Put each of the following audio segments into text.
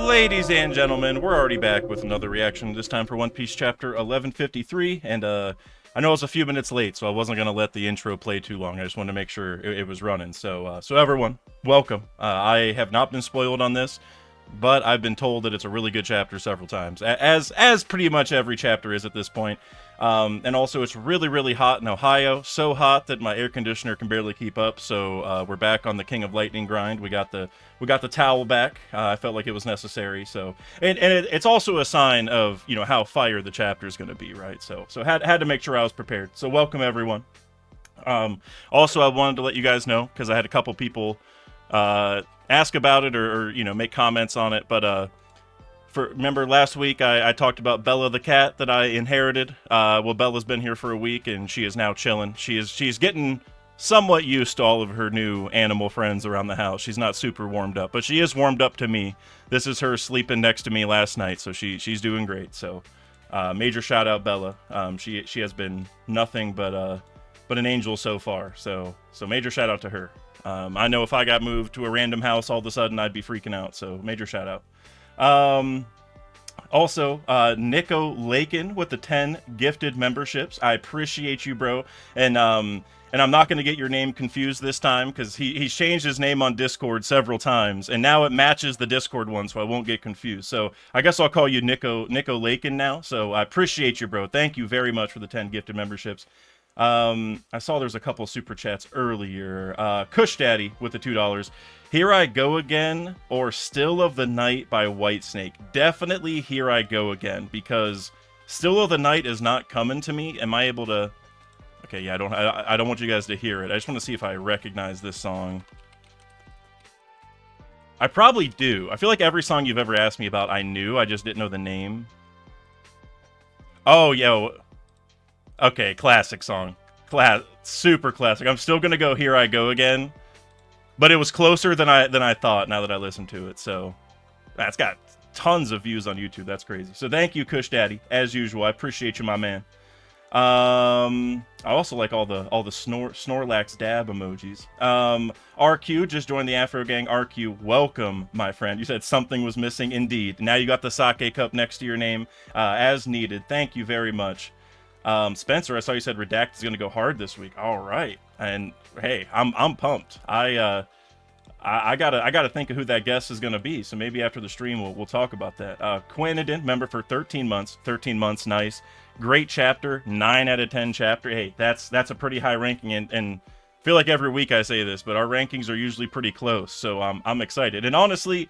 Ladies and gentlemen, we're already back with another reaction, this time for One Piece chapter 1153, and I know I was a few minutes late, so I wasn't going to let the intro play too long. I just wanted to make sure it was running. So everyone, welcome. I have not been spoiled on this, but I've been told that it's a really good chapter several times, as pretty much every chapter is at this point. And also, it's really, really hot in Ohio. So hot that my air conditioner can barely keep up. So we're back on the King of Lightning grind. We got the towel back. I felt like it was necessary. So it's also a sign of how fire the chapter is going to be, right? So had to make sure I was prepared. So welcome everyone. Also, I wanted to let you guys know because I had a couple people ask about it or make comments on it, but remember last week I talked about Bella the cat that I inherited. Well, Bella's been here for a week and she is now chilling. She's getting somewhat used to all of her new animal friends around the house. She's not super warmed up, but she is warmed up to me. This is her sleeping next to me last night, so she's doing great. So major shout out Bella. She has been nothing but an angel so far. So major shout out to her. I know if I got moved to a random house all of a sudden, I'd be freaking out. So major shout out. Also, Nico Lakin with the 10 gifted memberships. I appreciate you, bro. And I'm not going to get your name confused this time because he's changed his name on Discord several times, and now it matches the Discord one, so I won't get confused. So I guess I'll call you Nico Lakin now. So I appreciate you, bro. Thank you very much for the 10 gifted memberships. I saw there's a couple super chats earlier. Kush Daddy with the $2. Here I Go Again or Still of the Night by Whitesnake. Definitely Here I Go Again, because Still of the Night is not coming to me. Am I able to... Okay, yeah, I don't want you guys to hear it. I just want to see if I recognize this song. I probably do. I feel like every song you've ever asked me about I knew, I just didn't know the name. Oh, yo. Okay, classic song. Super classic. I'm still gonna go Here I Go Again. But it was closer than I thought now that I listened to it. So that's got tons of views on YouTube. That's crazy. So thank you, Kush Daddy, as usual. I appreciate you, my man. I also like all the Snorlax dab emojis. RQ just joined the Afro Gang. RQ, welcome, my friend. You said something was missing. Indeed. Now you got the sake cup next to your name, as needed. Thank you very much. Spencer, I saw you said Redact is gonna go hard this week. All right, and hey, I'm pumped. I gotta think of who that guest is gonna be. So maybe after the stream we'll talk about that. Quinidin, member for 13 months. 13 months, nice. Great chapter, 9 out of 10 chapter. Hey, that's a pretty high ranking, and I feel like every week I say this, but our rankings are usually pretty close. So I'm excited, and honestly,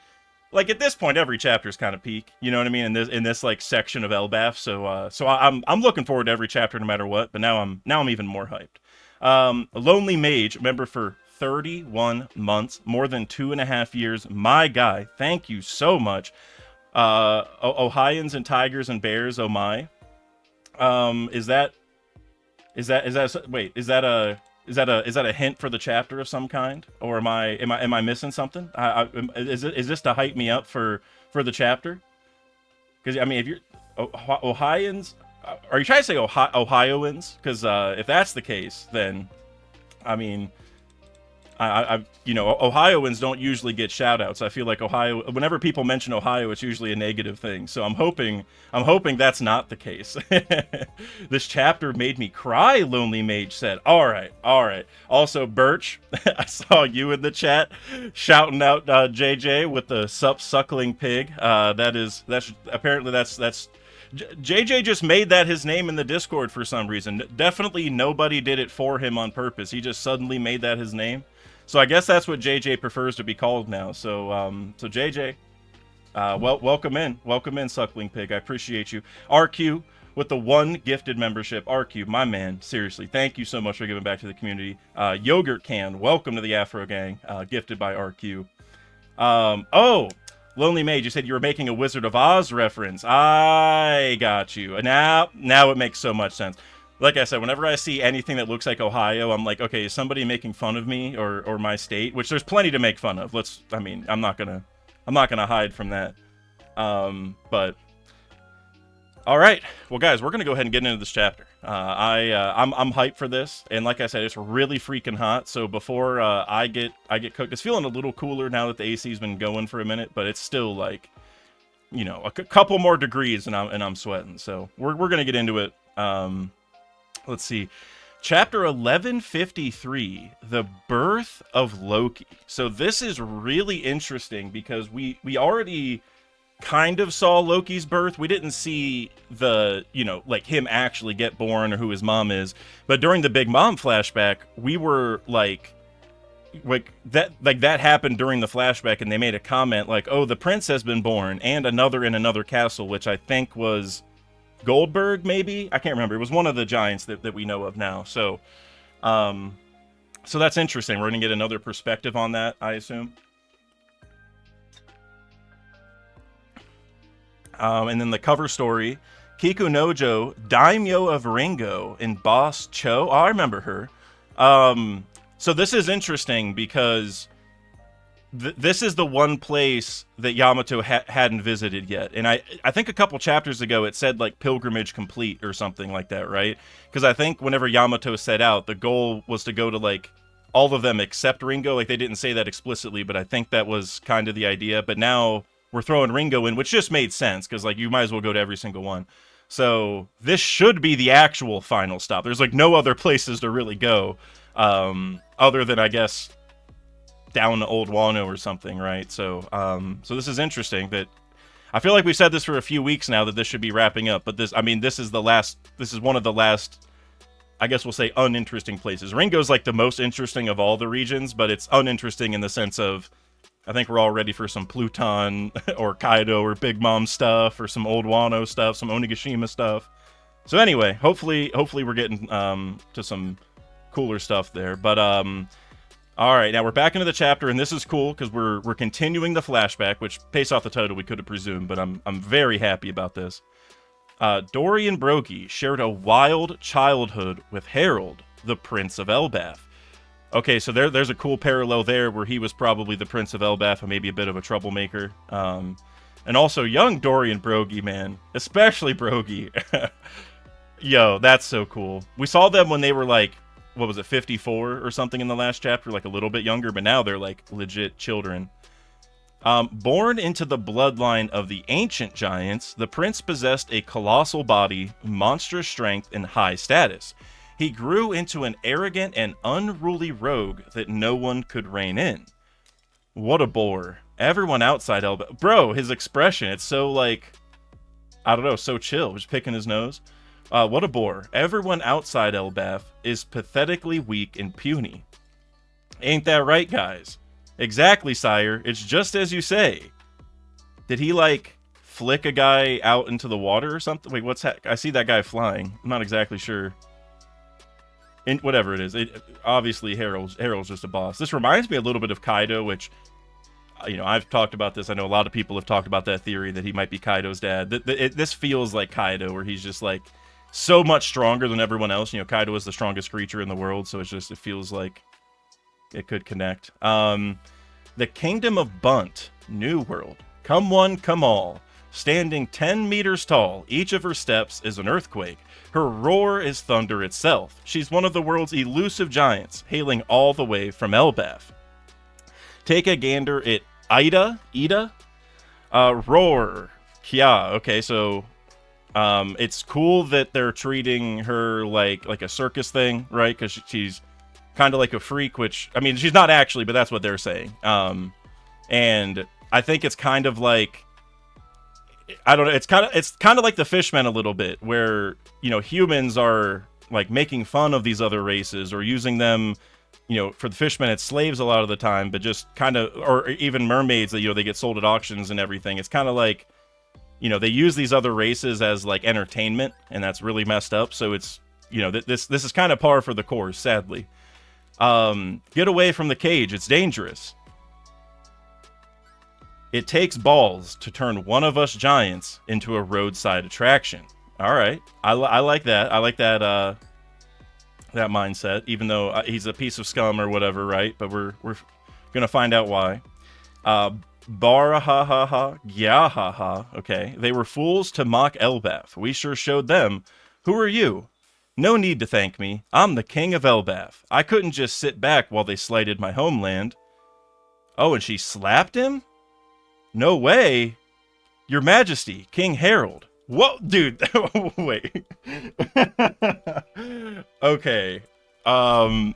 like at this point, every chapter is kind of peak. You know what I mean? In this like section of Elbaf. So I'm looking forward to every chapter no matter what. But now I'm even more hyped. Lonely Mage, member for 31 months, more than 2.5 years. My guy, thank you so much. Ohioans and tigers and bears. Oh my. Is that a hint for the chapter of some kind, or am I missing something? Is this to hype me up for the chapter? Because I mean, if you're Ohioans, are you trying to say Ohioans? Because if that's the case, then I mean, Ohioans don't usually get shout outs. I feel like Ohio, whenever people mention Ohio, it's usually a negative thing. So I'm hoping that's not the case. This chapter made me cry, Lonely Mage said. All right. Also, Birch, I saw you in the chat shouting out JJ with the suckling pig. That's JJ just made that his name in the Discord for some reason. Definitely nobody did it for him on purpose. He just suddenly made that his name. So I guess that's what JJ prefers to be called now. So JJ, welcome in, Suckling Pig. I appreciate you. RQ with the 1 gifted membership. RQ, my man, seriously, thank you so much for giving back to the community. Yogurt Can, welcome to the Afro Gang, gifted by RQ. Oh, Lonely Mage, you said you were making a Wizard of Oz reference. I got you. Now it makes so much sense. Like I said, whenever I see anything that looks like Ohio, I'm like, okay, is somebody making fun of me or my state? Which there's plenty to make fun of. I'm not gonna hide from that. But all right, well, guys, we're gonna go ahead and get into this chapter. I'm hyped for this, and like I said, it's really freaking hot. So before I get cooked, it's feeling a little cooler now that the AC's been going for a minute, but it's still like you know, a couple more degrees, and I'm sweating. So we're gonna get into it. Let's see. Chapter 1153, The Birth of Loki. So this is really interesting because we already kind of saw Loki's birth. We didn't see the, you know, like him actually get born or who his mom is. But during the Big Mom flashback, we were like that happened during the flashback, and they made a comment like, oh, the prince has been born, and another in another castle, which I think was Goldberg, maybe? I can't remember. It was one of the giants that we know of now. So, so that's interesting. We're going to get another perspective on that, I assume. And then the cover story, Kiku Nojo, Daimyo of Ringo, and Boss Cho. Oh, I remember her. So this is interesting because this is the one place that Yamato hadn't visited yet. And I think a couple chapters ago it said like pilgrimage complete or something like that, right? Because I think whenever Yamato set out, the goal was to go to like all of them except Ringo. Like they didn't say that explicitly, but I think that was kind of the idea. But now we're throwing Ringo in, which just made sense because like you might as well go to every single one. So this should be the actual final stop. There's like no other places to really go other than, I guess, down to Old Wano or something, right? So so this is interesting that I feel like we've said this for a few weeks now that this should be wrapping up, but this is one of the last, I guess we'll say, uninteresting places. Ringo's like the most interesting of all the regions, but it's uninteresting in the sense of I think we're all ready for some Pluton or Kaido or Big Mom stuff or some Old Wano stuff, some Onigashima stuff. So anyway, hopefully we're getting to some cooler stuff there. But all right, now we're back into the chapter, and this is cool because we're continuing the flashback, which based off the title we could have presumed, but I'm very happy about this. Dory and Brogy shared a wild childhood with Harold, the Prince of Elbaf. Okay, so there's a cool parallel there where he was probably the Prince of Elbaf and maybe a bit of a troublemaker. And also young Dory and Brogy, man, especially Brogy. Yo, that's so cool. We saw them when they were like, what was it, 54 or something in the last chapter, like a little bit younger, but now they're like legit children. Born into the bloodline of the ancient giants, the prince possessed a colossal body, monstrous strength, and high status. He grew into an arrogant and unruly rogue that no one could rein in. What a bore. Everyone outside Elbaf... Bro, his expression, it's so like, I don't know, so chill, just picking his nose. What a bore. Everyone outside Elbaf is pathetically weak and puny. Ain't that right, guys? Exactly, sire. It's just as you say. Did he, like, flick a guy out into the water or something? Wait, what's I see that guy flying. I'm not exactly sure. Whatever it is. Obviously, Harold's just a boss. This reminds me a little bit of Kaido, which, you know, I've talked about this. I know a lot of people have talked about that theory that he might be Kaido's dad. This feels like Kaido, where he's just, like, so much stronger than everyone else. You know, Kaido is the strongest creature in the world, so it feels like it could connect. The Kingdom of Bunt, New World. Come one, come all. Standing 10 meters tall, each of her steps is an earthquake. Her roar is thunder itself. She's one of the world's elusive giants, hailing all the way from Elbaf. Take a gander at Ida? Roar. Kya. Okay, so it's cool that they're treating her like a circus thing, right? Because she's kind of like a freak, which, I mean, she's not actually, but that's what they're saying. And I think it's kind of like, I don't know, it's kind of like the Fishmen a little bit, where, you know, humans are like making fun of these other races or using them, you know, for the Fishmen it's slaves a lot of the time, but just kind of, or even mermaids that, you know, they get sold at auctions and everything. It's kind of like, you know, they use these other races as like entertainment, and that's really messed up. So it's, you know, this is kind of par for the course, sadly. Get away from the cage. It's dangerous. It takes balls to turn one of us giants into a roadside attraction. All right. I like that. I like that, that mindset, even though he's a piece of scum or whatever, right? But we're going to find out why. Barahaha, Gyahaha. Okay. They were fools to mock Elbaf. We sure showed them. Who are you? No need to thank me. I'm the king of Elbaf. I couldn't just sit back while they slighted my homeland. Oh, and she slapped him? No way. Your Majesty, King Harold. Whoa, dude. Wait. Okay. Um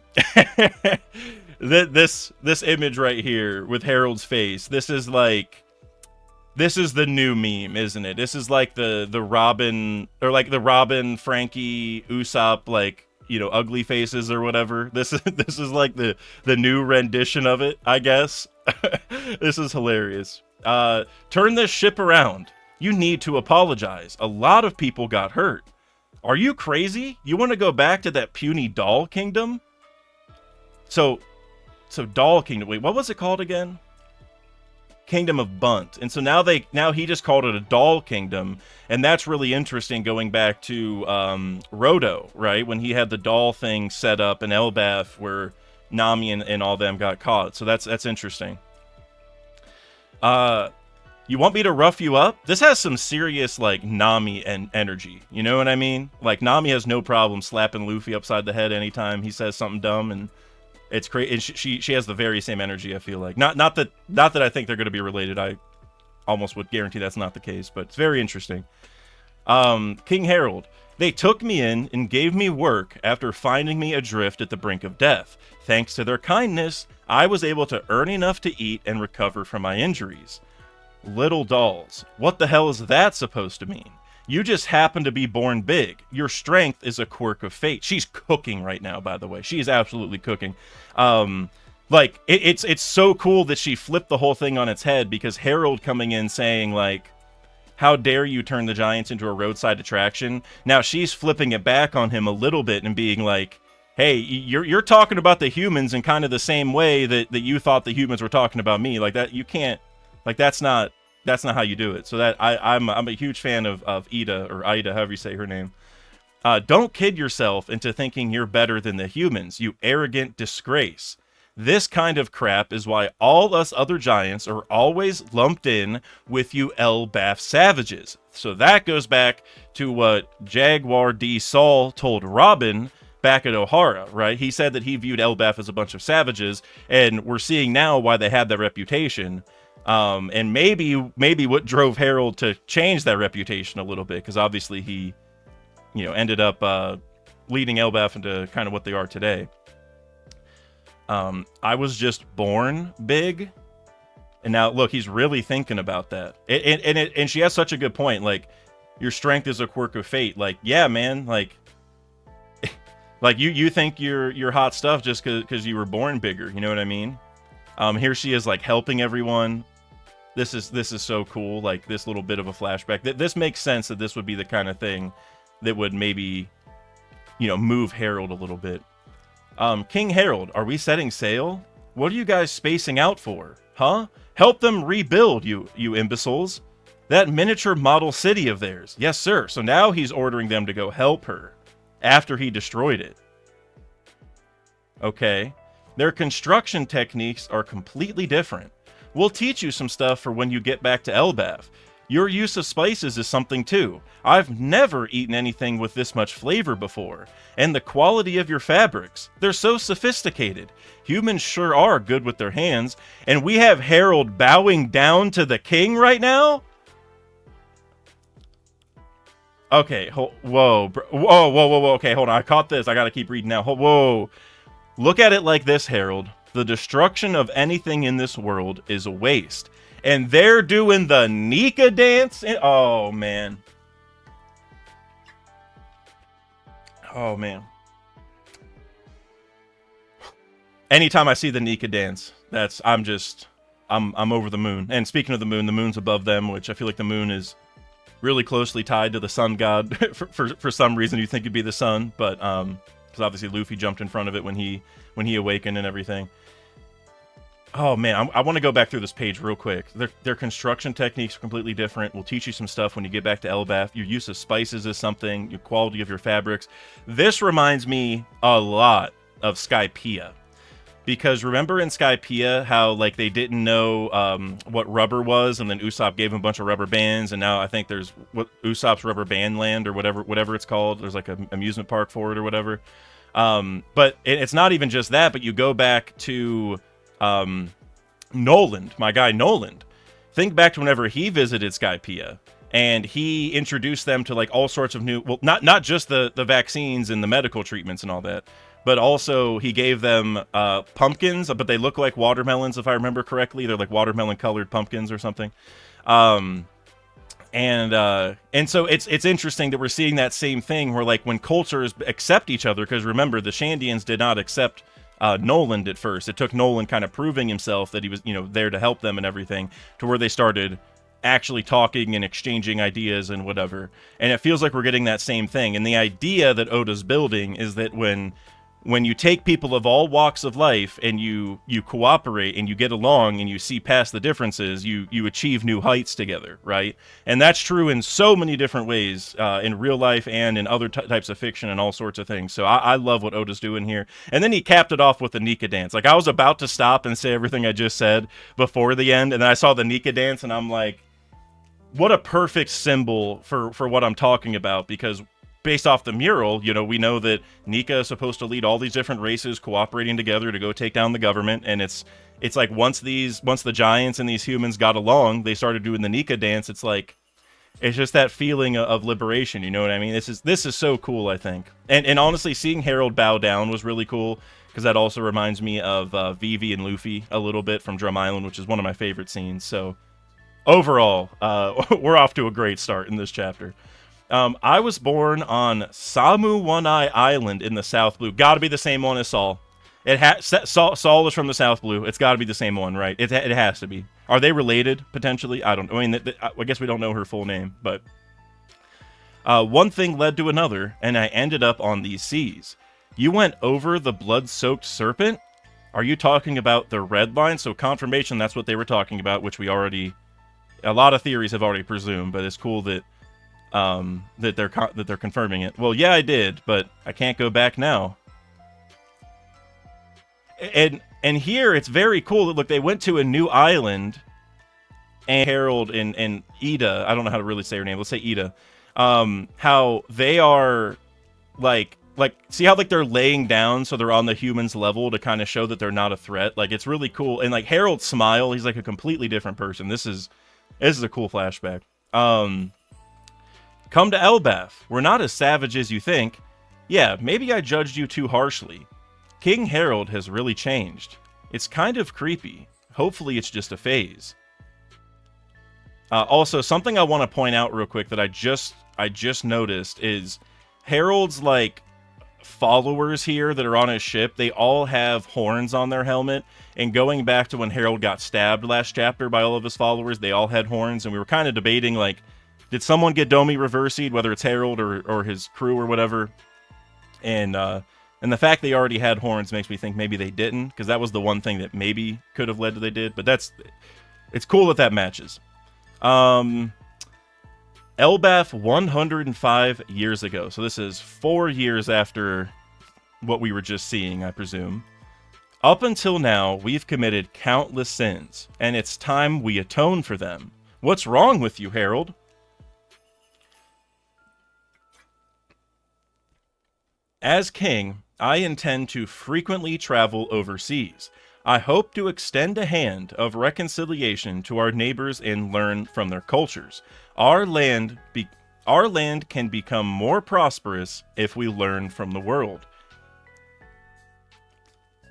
this image right here with Harold's face. This is the new meme, isn't it? This is like the Robin, or like the Robin, Frankie, Usopp, like, you know, ugly faces or whatever. This is like the new rendition of it, I guess. This is hilarious. Turn this ship around. You need to apologize. A lot of people got hurt. Are you crazy? You want to go back to that puny doll kingdom? So doll kingdom. Wait, what was it called again? Kingdom of Bunt. And so now he just called it a doll kingdom, and that's really interesting, going back to Roto, right? When he had the doll thing set up in Elbaf where Nami and all them got caught. So that's interesting. You want me to rough you up? This has some serious, like, Nami and energy. You know what I mean? Like, Nami has no problem slapping Luffy upside the head anytime he says something dumb, and it's crazy. She has the very same energy, I feel like. Not that I think they're going to be related. I almost would guarantee that's not the case, but it's very interesting. King Harold. They took me in and gave me work after finding me adrift at the brink of death. Thanks to their kindness, I was able to earn enough to eat and recover from my injuries. Little dolls. What the hell is that supposed to mean? You just happen to be born big. Your strength is a quirk of fate. She's cooking right now, by the way. She is absolutely cooking. Like, it's so cool that she flipped the whole thing on its head, because Harold coming in saying, like, how dare you turn the Giants into a roadside attraction? Now she's flipping it back on him a little bit and being like, hey, you're talking about the humans in kind of the same way that you thought the humans were talking about me. Like, that, you can't, like, that's not how you do it. So that I'm a huge fan of Ida, or Ida, however you say her name. Don't kid yourself into thinking you're better than the humans, you arrogant disgrace. This kind of crap is why all us other giants are always lumped in with you Elbaf savages. So that goes back to what Jaguar D. Saul told Robin back at O'Hara, right? He said that he viewed Elbaf as a bunch of savages, and we're seeing now why they had that reputation. And maybe what drove Harold to change that reputation a little bit, because obviously he, you know, ended up leading Elbaf into kind of what they are today. I was just born big, and now look, he's really thinking about that. And she has such a good point. Like, your strength is a quirk of fate. Like, yeah, man. Like, like you think you're hot stuff just because you were born bigger. You know what I mean? Here she is, like, helping everyone. This is so cool. Like, this little bit of a flashback. This makes sense that this would be the kind of thing that would maybe, you know, move Harold a little bit. King Harold, are we setting sail? What are you guys spacing out for? Huh? Help them rebuild, you imbeciles. That miniature model city of theirs. Yes, sir. So now he's ordering them to go help her after he destroyed it. Okay. Their construction techniques are completely different. We'll teach you some stuff for when you get back to Elbaf. Your use of spices is something too. I've never eaten anything with this much flavor before. And the quality of your fabrics. They're so sophisticated. Humans sure are good with their hands. And we have Harold bowing down to the king right now? Okay, whoa. Okay, hold on. I caught this. I gotta keep reading now. Whoa. Look at it like this, Harold. The destruction of anything in this world is a waste. And they're doing the Nika dance. Oh, man. Oh, man. Anytime I see the Nika dance, I'm over the moon. And speaking of the moon's above them, which I feel like the moon is really closely tied to the sun god. for some reason, you think it'd be the sun, but because obviously Luffy jumped in front of it when he awakened and everything. Oh, man, I want to go back through this page real quick. Their construction techniques are completely different. We'll teach you some stuff when you get back to Elbaf. Your use of spices is something. Your quality of your fabrics. This reminds me a lot of Skypiea. Because remember in Skypiea how, like, they didn't know what rubber was, and then Usopp gave them a bunch of rubber bands, and now I think there's Usopp's Rubber Band Land, or whatever it's called. There's, like, an amusement park for it or whatever. But it's not even just that, but you go back to... Noland, my guy Noland. think back to whenever he visited Skypiea, and he introduced them to like all sorts of new, well, not just the vaccines and the medical treatments and all that, but also he gave them pumpkins, but they look like watermelons if I remember correctly. They're like watermelon colored pumpkins or something. And so it's interesting that we're seeing that same thing where like when cultures accept each other, because remember the Shandians did not accept Noland at first. It took Noland kind of proving himself that he was, there to help them and everything, to where they started actually talking and exchanging ideas and whatever. And it feels like we're getting that same thing. And the idea that Oda's building is that when you take people of all walks of life and you cooperate and you get along and you see past the differences, you achieve new heights together, right? And that's true in so many different ways, in real life and in other types of fiction and all sorts of things. So I love what Oda's doing here. And then he capped it off with the Nika dance. Like, I was about to stop and say everything I just said before the end, and then I saw the Nika dance, and I'm like, what a perfect symbol for what I'm talking about, because based off the mural, we know that Nika is supposed to lead all these different races cooperating together to go take down the government, and it's like once the giants and these humans got along, they started doing the Nika dance. It's just that feeling of liberation, you know what I mean? This is so cool, I think. And honestly, seeing Harold bow down was really cool, because that also reminds me of Vivi and Luffy a little bit from Drum Island, which is one of my favorite scenes. So overall, we're off to a great start in this chapter. I was born on Samu One-Eye Island in the South Blue. Gotta be the same one as Saul. Saul is from the South Blue. It's gotta be the same one, right? It has to be. Are they related, potentially? I guess we don't know her full name, but... one thing led to another, and I ended up on these seas. You went over the blood-soaked serpent? Are you talking about the red line? So confirmation, that's what they were talking about, which we already... A lot of theories have already presumed, but it's cool that they're confirming it. Well, yeah, I did, but I can't go back now. And here it's very cool. Look, they went to a new island, and Harold and Ida, I don't know how to really say her name. Let's say Ida. How they are like see how like they're laying down so they're on the humans level to kind of show that they're not a threat. Like, it's really cool. And like Harold's smile, he's like a completely different person. This is a cool flashback. Come to Elbaf. We're not as savage as you think. Yeah, maybe I judged you too harshly. King Harold has really changed. It's kind of creepy. Hopefully it's just a phase. Also, something I want to point out real quick that I just noticed is Harold's like followers here that are on his ship, they all have horns on their helmet. And going back to when Harold got stabbed last chapter by all of his followers, they all had horns, and we were kind of debating like, did someone get Domi reversied, whether it's Harold or his crew or whatever? And the fact they already had horns makes me think maybe they didn't, because that was the one thing that maybe could have led to they did. But it's cool that matches. Elbaf 105 years ago. So this is 4 years after what we were just seeing, I presume. Up until now, we've committed countless sins, and it's time we atone for them. What's wrong with you, Harold? As king, I intend to frequently travel overseas. I hope to extend a hand of reconciliation to our neighbors and learn from their cultures. Our land can become more prosperous if we learn from the world.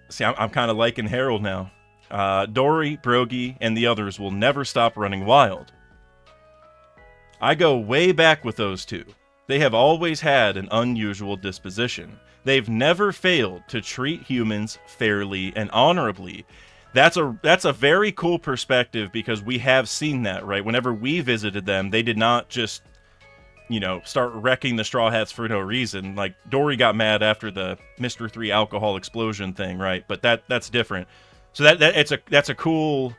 See, I'm kind of liking Harold now. Dory, Brogy, and the others will never stop running wild. I go way back with those two. They have always had an unusual disposition. They've never failed to treat humans fairly and honorably. That's a very cool perspective, because we have seen that, right? Whenever we visited them, they did not just, start wrecking the Straw Hats for no reason. Like, Dory got mad after the Mr. 3 alcohol explosion thing, right? But that's different. So that's a cool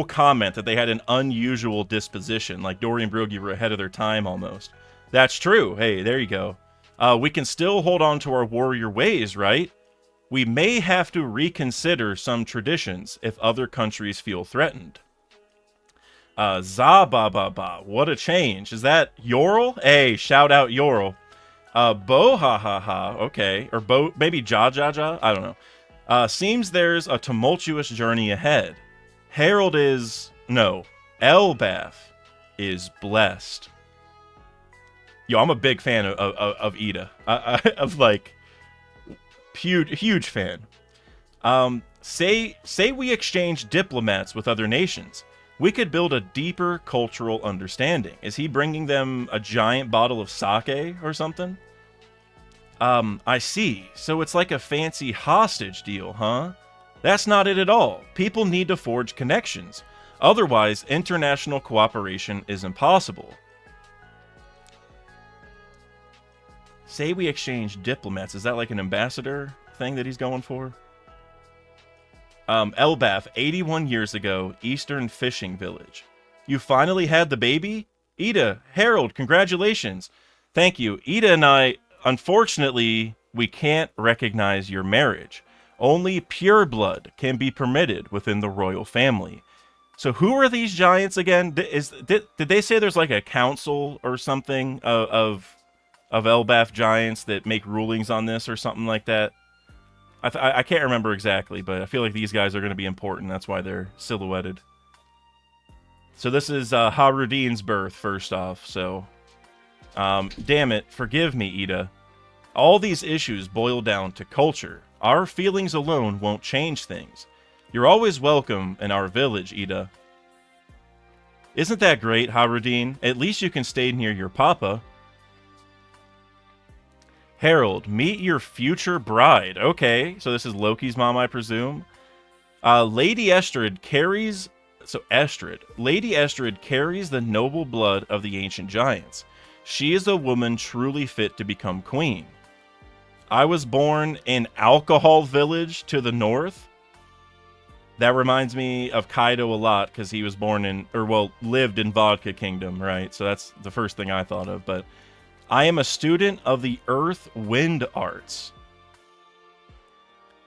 comment that they had an unusual disposition. Like, Dory and Brogy were ahead of their time almost. That's true. Hey, there you go. We can still hold on to our warrior ways, right? We may have to reconsider some traditions if other countries feel threatened. Za-ba-ba-ba. What a change. Is that Yorl? Hey, shout out Yorl. Bo-ha-ha-ha. Okay. Or maybe Ja-ja-ja? I don't know. Seems there's a tumultuous journey ahead. Harold is No, Elbaf is blessed. Yo, I'm a big fan of Ida. Of like, huge fan. Say we exchange diplomats with other nations. We could build a deeper cultural understanding. Is he bringing them a giant bottle of sake or something? I see. So it's like a fancy hostage deal, huh? That's not it at all. People need to forge connections. Otherwise, international cooperation is impossible. Say we exchange diplomats. Is that like an ambassador thing that he's going for? Elbaf, 81 years ago, Eastern Fishing Village. You finally had the baby? Ida, Harold, congratulations. Thank you. Ida and I, unfortunately, we can't recognize your marriage. Only pure blood can be permitted within the royal family. So who are these giants again? Did they say there's like a council or something of Elbaf giants that make rulings on this or something like that? I can't remember exactly, but I feel like these guys are going to be important. That's why they're silhouetted. So this is Harudin's birth, first off. So, damn it, forgive me, Ida. All these issues boil down to culture. Our feelings alone won't change things. You're always welcome in our village, Ida. Isn't that great, Harudin? At least you can stay near your papa. Harold, meet your future bride. Okay, so this is Loki's mom, I presume. Lady Estrid carries... So, Estrid. Lady Estrid carries the noble blood of the ancient giants. She is a woman truly fit to become queen. I was born in Alcohol Village to the north. That reminds me of Kaido a lot, because he was born in... Or, well, lived in Vodka Kingdom, right? So that's the first thing I thought of, but... I am a student of the Earth Wind Arts.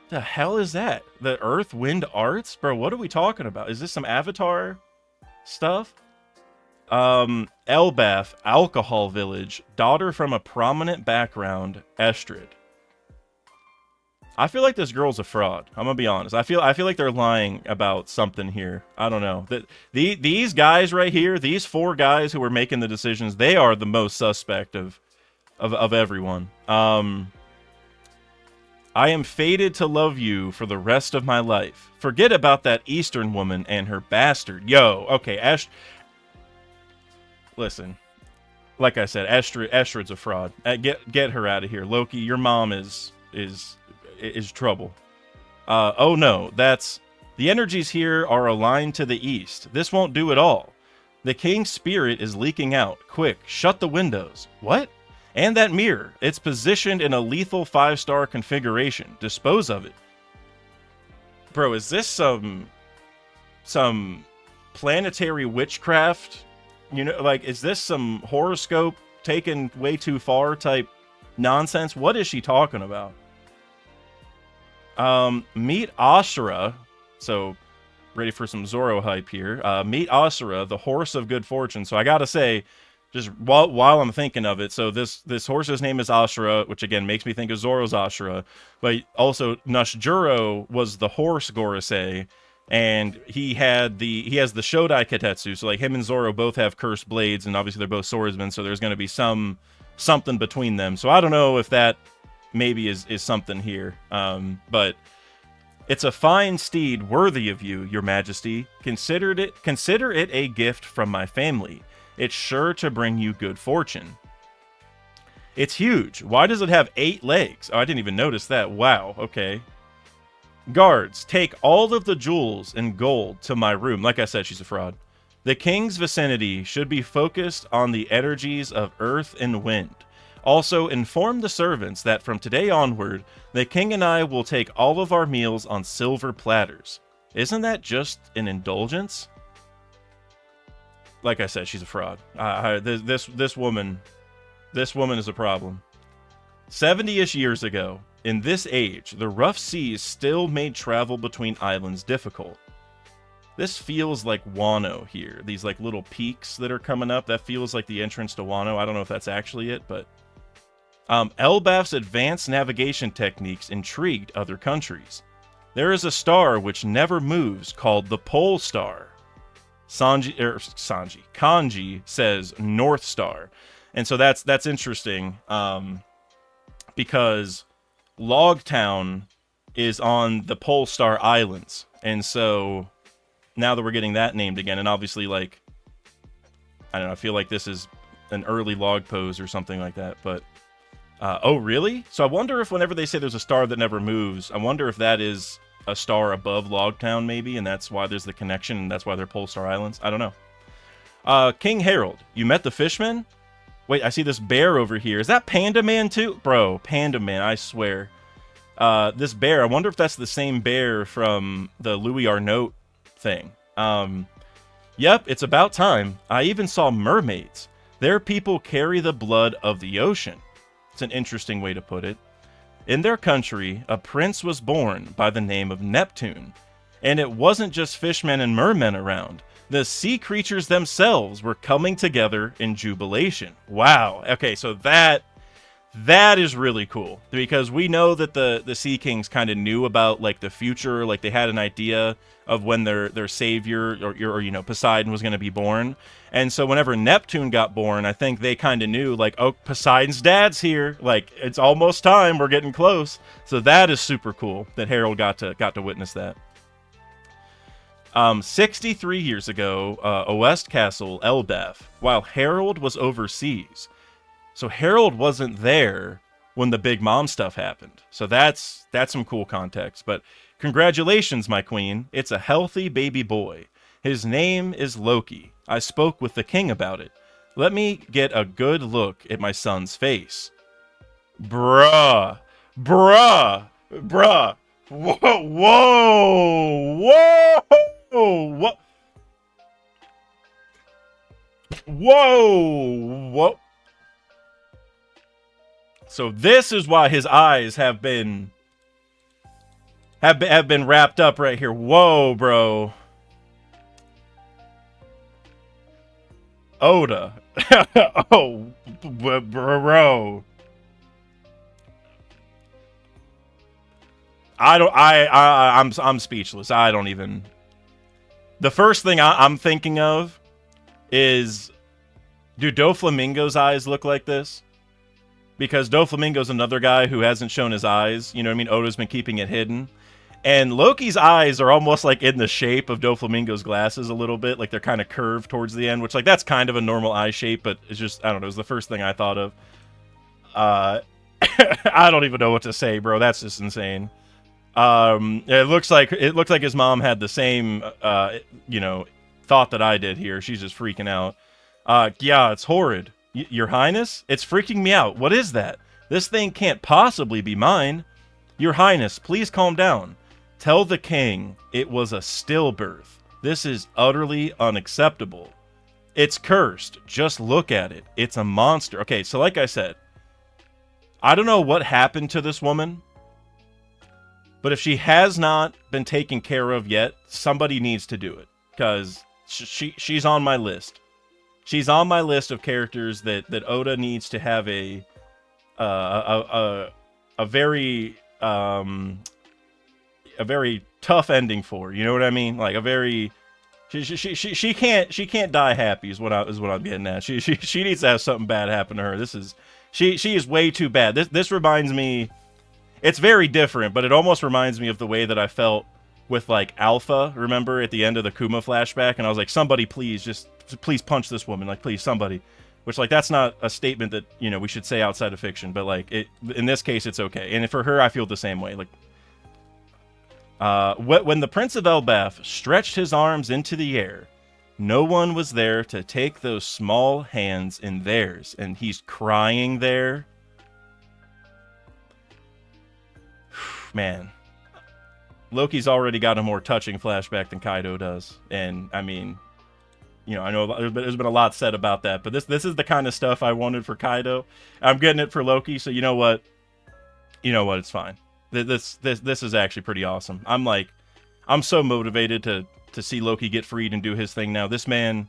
The hell is that? The Earth Wind Arts? Bro, what are we talking about? Is this some Avatar stuff? Elbaf, Alcohol Village, daughter from a prominent background, Estrid. I feel like this girl's a fraud. I'm gonna be honest. I feel like they're lying about something here. I don't know. These guys right here, these four guys who were making the decisions, they are the most suspect of everyone. I am fated to love you for the rest of my life. Forget about that Eastern woman and her bastard. Yo, okay, listen. Like I said, Estrid's a fraud. Get her out of here. Loki, your mom is trouble. Oh no, the energies here are aligned to the east. This won't do at all. The king's spirit is leaking out. Quick, shut the windows. What? And that mirror. It's positioned in a lethal 5-star configuration. Dispose of it. Bro, is this some planetary witchcraft? You know, like, is this some horoscope taken way too far type nonsense? What is she talking about? Meet Ashura. So, ready for some Zoro hype here. Meet Ashura, the horse of good fortune. So I gotta say, just while I'm thinking of it, so this horse's name is Ashura, which again makes me think of Zoro's Ashura. But also Nashjuro was the horse Gorosei, and he has the Shodai Katetsu. So like him and Zoro both have cursed blades, and obviously they're both swordsmen. So there's gonna be something between them. So I don't know if that maybe is something here, but it's a fine steed worthy of you, your majesty. Consider it a gift from my family. It's sure to bring you good fortune. It's huge. Why does it have 8 legs? Oh, I didn't even notice that. Wow, okay. Guards, take all of the jewels and gold to my room. Like I said, she's a fraud. The king's vicinity should be focused on the energies of earth and wind. Also, inform the servants that from today onward, the king and I will take all of our meals on silver platters. Isn't that just an indulgence? Like I said, she's a fraud. This woman is a problem. 70-ish years ago, in this age, the rough seas still made travel between islands difficult. This feels like Wano here. These like little peaks that are coming up, that feels like the entrance to Wano. I don't know if that's actually it, but... Elbaf's advanced navigation techniques intrigued other countries. There is a star which never moves called the Pole Star. Kanji says North Star. And so that's interesting, because Logtown is on the Pole Star Islands. And so now that we're getting that named again, and obviously, like, I don't know, I feel like this is an early log pose or something like that, but oh, really? So I wonder if whenever they say there's a star that never moves, I wonder if that is a star above Logtown, maybe, and that's why there's the connection, and that's why they're Pole Star Islands. I don't know. King Harold, you met the Fishman? Wait, I see this bear over here. Is that Panda Man too? Bro, Panda Man, I swear. This bear, I wonder if that's the same bear from the Louis Arnault thing. Yep, it's about time. I even saw mermaids. Their people carry the blood of the ocean. It's an interesting way to put it. In their country, a prince was born by the name of Neptune. And it wasn't just fishmen and mermen around. The sea creatures themselves were coming together in jubilation. Wow. Okay, so that is really cool, because we know that the Sea Kings kind of knew about, like, the future, like they had an idea of when their savior or you know, Poseidon was going to be born. And so whenever Neptune got born, I think they kind of knew, like, oh, Poseidon's dad's here, like, it's almost time, we're getting close. So that is super cool that Harold got to witness that. 63 years ago, Oest Castle, Elbaf, while Harold was overseas. So Harold wasn't there when the Big Mom stuff happened. So that's some cool context. But congratulations, my queen. It's a healthy baby boy. His name is Loki. I spoke with the king about it. Let me get a good look at my son's face. Bruh. Whoa. What? Whoa. So this is why his eyes have been wrapped up right here. Whoa, bro. Oda. Oh, bro. I'm speechless. I don't even. The first thing I'm thinking of is, do Doflamingo's eyes look like this? Because Doflamingo's another guy who hasn't shown his eyes. You know what I mean? Oda's been keeping it hidden. And Loki's eyes are almost like in the shape of Doflamingo's glasses a little bit. Like they're kind of curved towards the end, which, like, that's kind of a normal eye shape, but it's just, I don't know, it was the first thing I thought of. I don't even know what to say, bro. That's just insane. It looks like his mom had the same, you know, thought that I did here. She's just freaking out. Yeah, it's horrid. Your Highness? It's freaking me out. What is that? This thing can't possibly be mine. Your Highness, please calm down. Tell the king it was a stillbirth. This is utterly unacceptable. It's cursed. Just look at it. It's a monster. Okay, so like I said, I don't know what happened to this woman, but if she has not been taken care of yet, somebody needs to do it, because she's on my list. She's on my list of characters that Oda needs to have a very tough ending for. You know what I mean? Like a very she can't die happy is what I'm getting at. She needs to have something bad happen to her. She is way too bad. This reminds me. It's very different, but it almost reminds me of the way that I felt with, like, Alpha. Remember at the end of the Kuma flashback, and I was like, somebody please please punch this woman, like, please, somebody. Which, like, that's not a statement that, you know, we should say outside of fiction, but, like, in this case, it's okay. And for her, I feel the same way. Like, when the Prince of Elbaf stretched his arms into the air, no one was there to take those small hands in theirs, and he's crying there. Man. Loki's already got a more touching flashback than Kaido does. And, I mean, you know, I know there's been a lot said about that, but this is the kind of stuff I wanted for Kaido. I'm getting it for Loki, so you know what? It's fine. This is actually pretty awesome. I'm so motivated to see Loki get freed and do his thing now. This man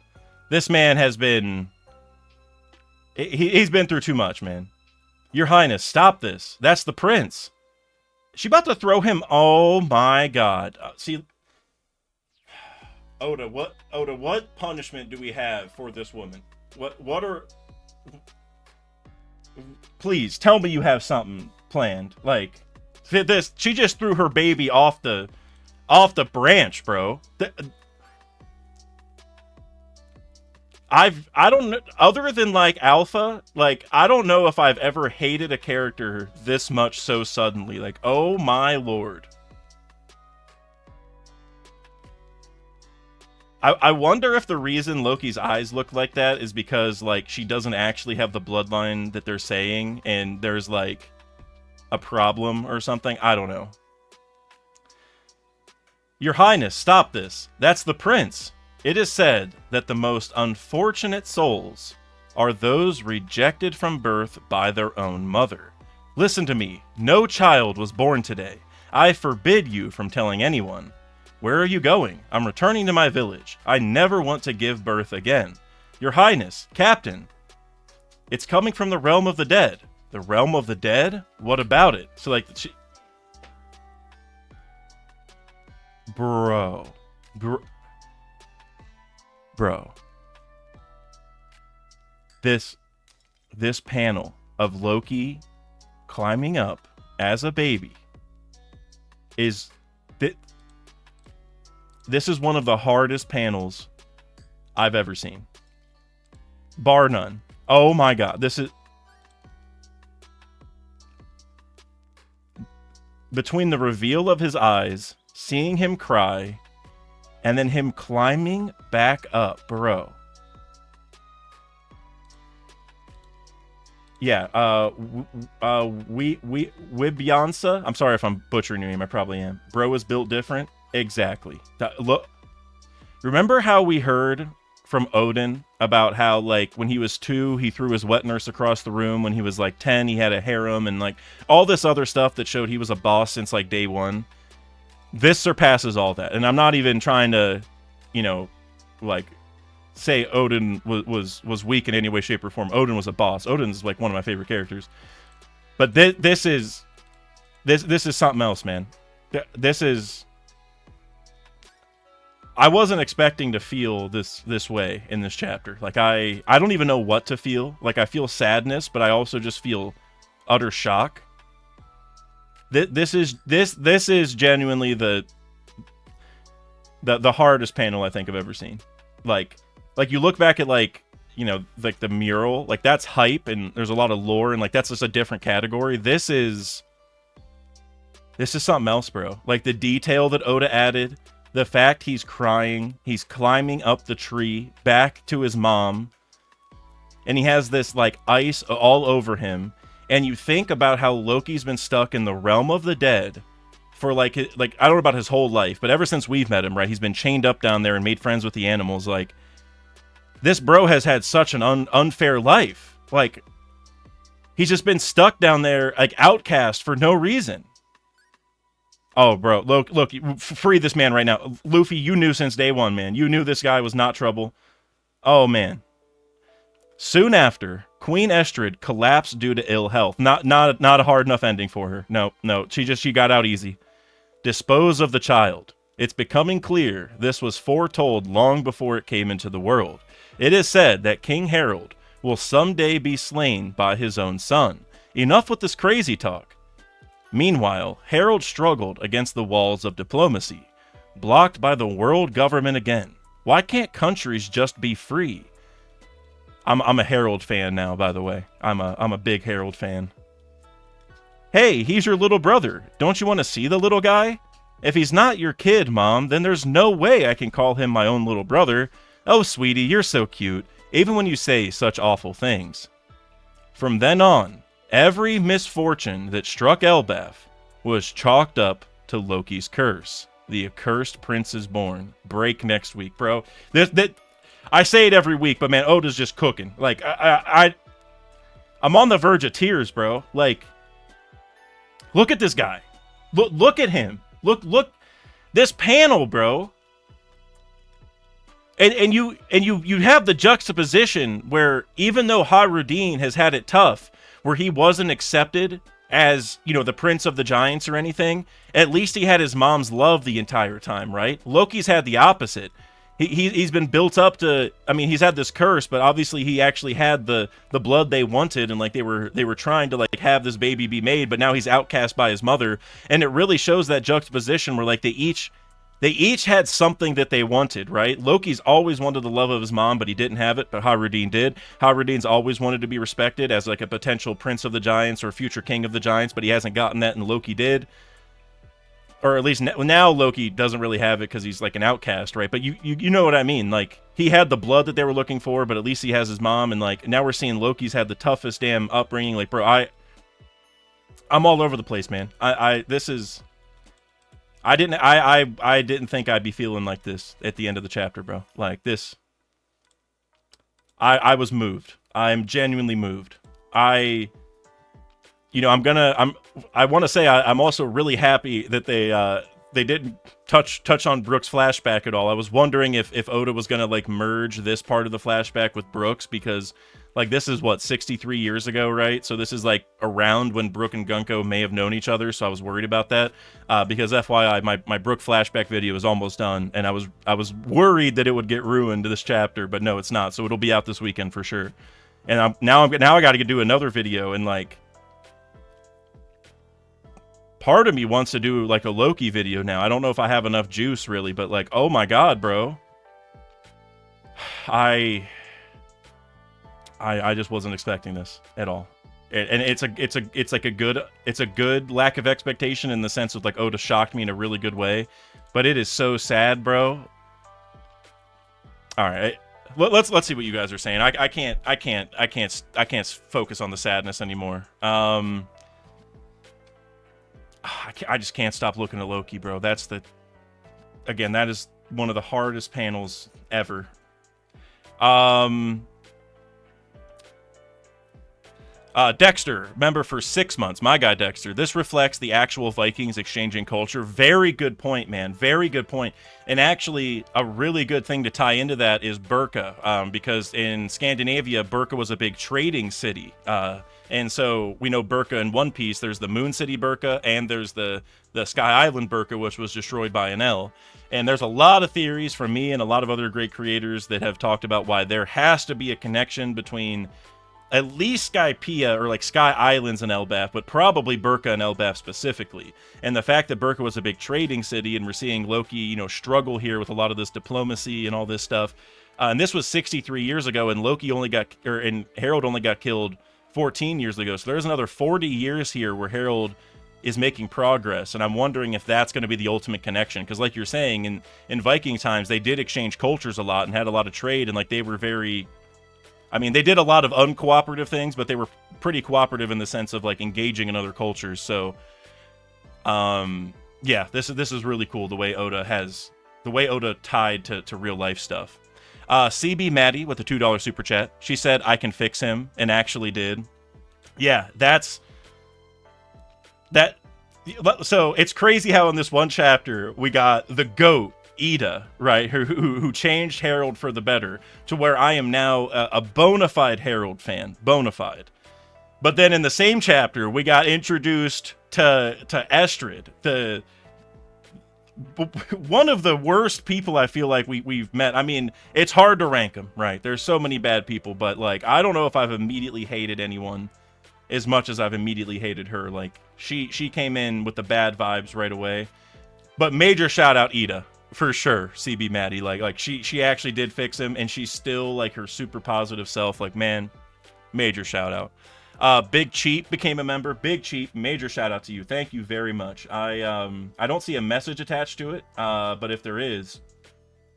has been... He's been through too much, man. Your Highness, stop this. That's the prince. She about to throw him. Oh my god. See, What punishment do we have for this woman? What are Please tell me you have something planned. Like this, she just threw her baby off the branch, bro. I don't know, other than like Alpha, like I don't know if I've ever hated a character this much so suddenly. Like, oh my lord. I wonder if the reason Loki's eyes look like that is because like she doesn't actually have the bloodline that they're saying and there's like a problem or something. I don't know. Your Highness, stop this. That's the prince. It is said that the most unfortunate souls are those rejected from birth by their own mother. Listen to me. No child was born today. I forbid you from telling anyone. Where are you going? I'm returning to my village. I never want to give birth again. Your Highness, Captain. It's coming from the realm of the dead. The realm of the dead? What about it? So like, Bro. This panel of Loki climbing up as a baby is this is one of the hardest panels I've ever seen. Bar none. Oh my god, this is between the reveal of his eyes, seeing him cry, and then him climbing back up, bro. Yeah, Wibyansa. I'm sorry if I'm butchering your name. I probably am. Bro is built different. Exactly. Look, remember how we heard from Odin about how, like, when he was 2, he threw his wet nurse across the room. When he was, like, 10, he had a harem and, like, all this other stuff that showed he was a boss since, like, day 1. This surpasses all that. And I'm not even trying to, you know, like, say Odin was weak in any way, shape, or form. Odin was a boss. Odin's, like, one of my favorite characters. But this is something else, man. This is... I wasn't expecting to feel this way in this chapter. Like, I don't even know what to feel. Like, I feel sadness, but I also just feel utter shock. This is genuinely the hardest panel I think I've ever seen. Like you look back at, like, you know, like the mural, like that's hype and there's a lot of lore and like that's just a different category. This is something else, bro. Like the detail that Oda added. The fact he's crying, he's climbing up the tree back to his mom, and he has this like ice all over him. And you think about how Loki's been stuck in the realm of the dead for like I don't know about his whole life, but ever since we've met him, right? He's been chained up down there and made friends with the animals. Like, this bro has had such an unfair life. Like, he's just been stuck down there, like outcast for no reason. Oh, bro, look, free this man right now. Luffy, you knew since day 1, man. You knew this guy was not trouble. Oh, man. Soon after, Queen Estrid collapsed due to ill health. Not a hard enough ending for her. No. She got out easy. Dispose of the child. It's becoming clear this was foretold long before it came into the world. It is said that King Harold will someday be slain by his own son. Enough with this crazy talk. Meanwhile, Harold struggled against the walls of diplomacy, blocked by the world government again. Why can't countries just be free? I'm a Harold fan now, by the way. I'm a big Harold fan. Hey, he's your little brother. Don't you want to see the little guy? If he's not your kid, Mom, then there's no way I can call him my own little brother. Oh, sweetie, you're so cute, even when you say such awful things. From then on, every misfortune that struck Elbaf was chalked up to Loki's curse. The accursed prince is born. Break next week, bro. I say it every week, but man, Oda's just cooking. Like, I'm on the verge of tears, bro. Like, look at this guy. Look at him. Look. This panel, bro. And you have the juxtaposition where even though Harudin has had it tough, where he wasn't accepted as, you know, the prince of the giants or anything, at least he had his mom's love the entire time, right? Loki's had the opposite. He's been built up to, I mean, he's had this curse, but obviously he actually had the blood they wanted, and like they were trying to like have this baby be made, but now he's outcast by his mother, and it really shows that juxtaposition where like they each had something that they wanted, right? Loki's always wanted the love of his mom, but he didn't have it, but Haradin did. Haradin's always wanted to be respected as like a potential prince of the giants or future king of the giants, but he hasn't gotten that, and Loki did. Or at least now Loki doesn't really have it because he's like an outcast, right? But you know what I mean. Like, he had the blood that they were looking for, but at least he has his mom. And like, now we're seeing Loki's had the toughest damn upbringing. Like, bro, I'm all over the place, man. I didn't think I'd be feeling like this at the end of the chapter, bro. Like this, I was moved. I'm genuinely moved. I want to say I'm also really happy that they didn't touch on Brooks' flashback at all. I was wondering if Oda was gonna like merge this part of the flashback with Brooks, because like this is what 63 years ago, right? So this is like around when Brook and Gunko may have known each other. So I was worried about that because FYI, my Brook flashback video is almost done, and I was worried that it would get ruined this chapter, but no, it's not. So it'll be out this weekend for sure. And now I got to do another video, and like, part of me wants to do like a Loki video now. I don't know if I have enough juice really, but like, oh my god, bro. I just wasn't expecting this at all. And it's a good lack of expectation in the sense of like Oda shocked me in a really good way, but it is so sad, bro. All right. Let's see what you guys are saying. I can't focus on the sadness anymore. I just can't stop looking at Loki, bro. That is one of the hardest panels ever. Dexter, member for 6 months. My guy, Dexter. This reflects the actual Vikings exchanging culture. Very good point, man. Very good point. And actually, a really good thing to tie into that is Birka, because in Scandinavia, Birka was a big trading city. And so we know Birka in One Piece. There's the Moon City Birka, and there's the Sky Island Birka, which was destroyed by an L. And there's a lot of theories from me and a lot of other great creators that have talked about why there has to be a connection between at least Skypiea or like Sky Islands and Elbaf, but probably Birka and Elbaf specifically. And the fact that Birka was a big trading city, and we're seeing Loki, struggle here with a lot of this diplomacy and all this stuff. And this was 63 years ago, and and Harold only got killed 14 years ago. So there's another 40 years here where Harold is making progress, and I'm wondering if that's going to be the ultimate connection. Because like you're saying, in Viking times, they did exchange cultures a lot and had a lot of trade, and like they were very... I mean, they did a lot of uncooperative things, but they were pretty cooperative in the sense of like engaging in other cultures. So, yeah, this is really cool the way Oda tied to real life stuff. CB Maddie with a $2 super chat. She said, "I can fix him," and actually did. Yeah, that. So it's crazy how in this one chapter we got the GOAT, Ida, right, who changed Harold for the better, to where I am now a bona fide Harold fan, bona fide. But then in the same chapter, we got introduced to Estrid, one of the worst people I feel like we've met. I mean, it's hard to rank them, right? There's so many bad people, but like, I don't know if I've immediately hated anyone as much as I've immediately hated her. Like, she came in with the bad vibes right away. But major shout out Ida. For sure, CB Maddie, like she actually did fix him, and she's still like her super positive self. Like, man, major shout out. Big Cheap became a member. Big Cheap, major shout out to you. Thank you very much. I don't see a message attached to it, but if there is,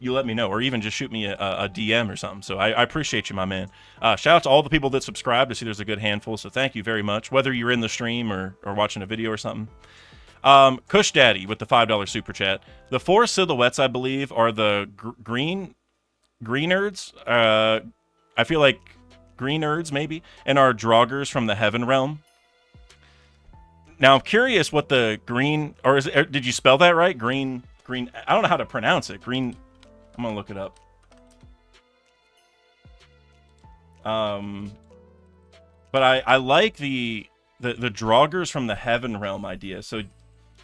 you let me know, or even just shoot me a DM or something. So I appreciate you, my man. Shout out to all the people that subscribed. I see there's a good handful, so thank you very much. Whether you're in the stream or watching a video or something. Kush Daddy with the $5 super chat. The 4 silhouettes, I believe, are the green nerds. I feel like green nerds maybe, and are Draugrs from the Heaven Realm. Now I'm curious what the green, or did you spell that right? Green. I don't know how to pronounce it. Green. I'm gonna look it up. But I like the Draugrs from the Heaven Realm idea. So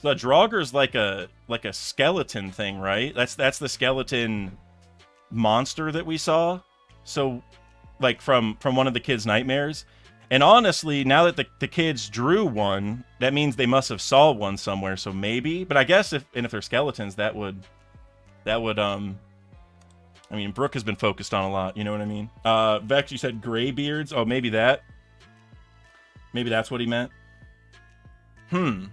the Draugr is like a skeleton thing, right? That's the skeleton monster that we saw. So, like, from one of the kids' nightmares. And honestly, now that the kids drew one, that means they must have saw one somewhere. So maybe, but I guess if they're skeletons, that would I mean, Brooke has been focused on a lot. You know what I mean? Vex, you said gray beards. Oh, maybe that. Maybe that's what he meant. And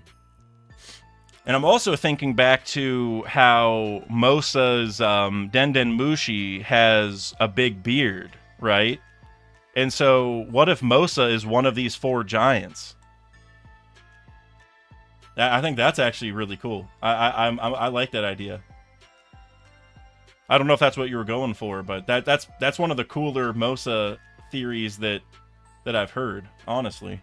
I'm also thinking back to how Mosa's Denden Mushi has a big beard, right? And so, what if Mosa is one of these 4 giants? I think that's actually really cool. I like that idea. I don't know if that's what you were going for, but that's one of the cooler Mosa theories that I've heard, honestly.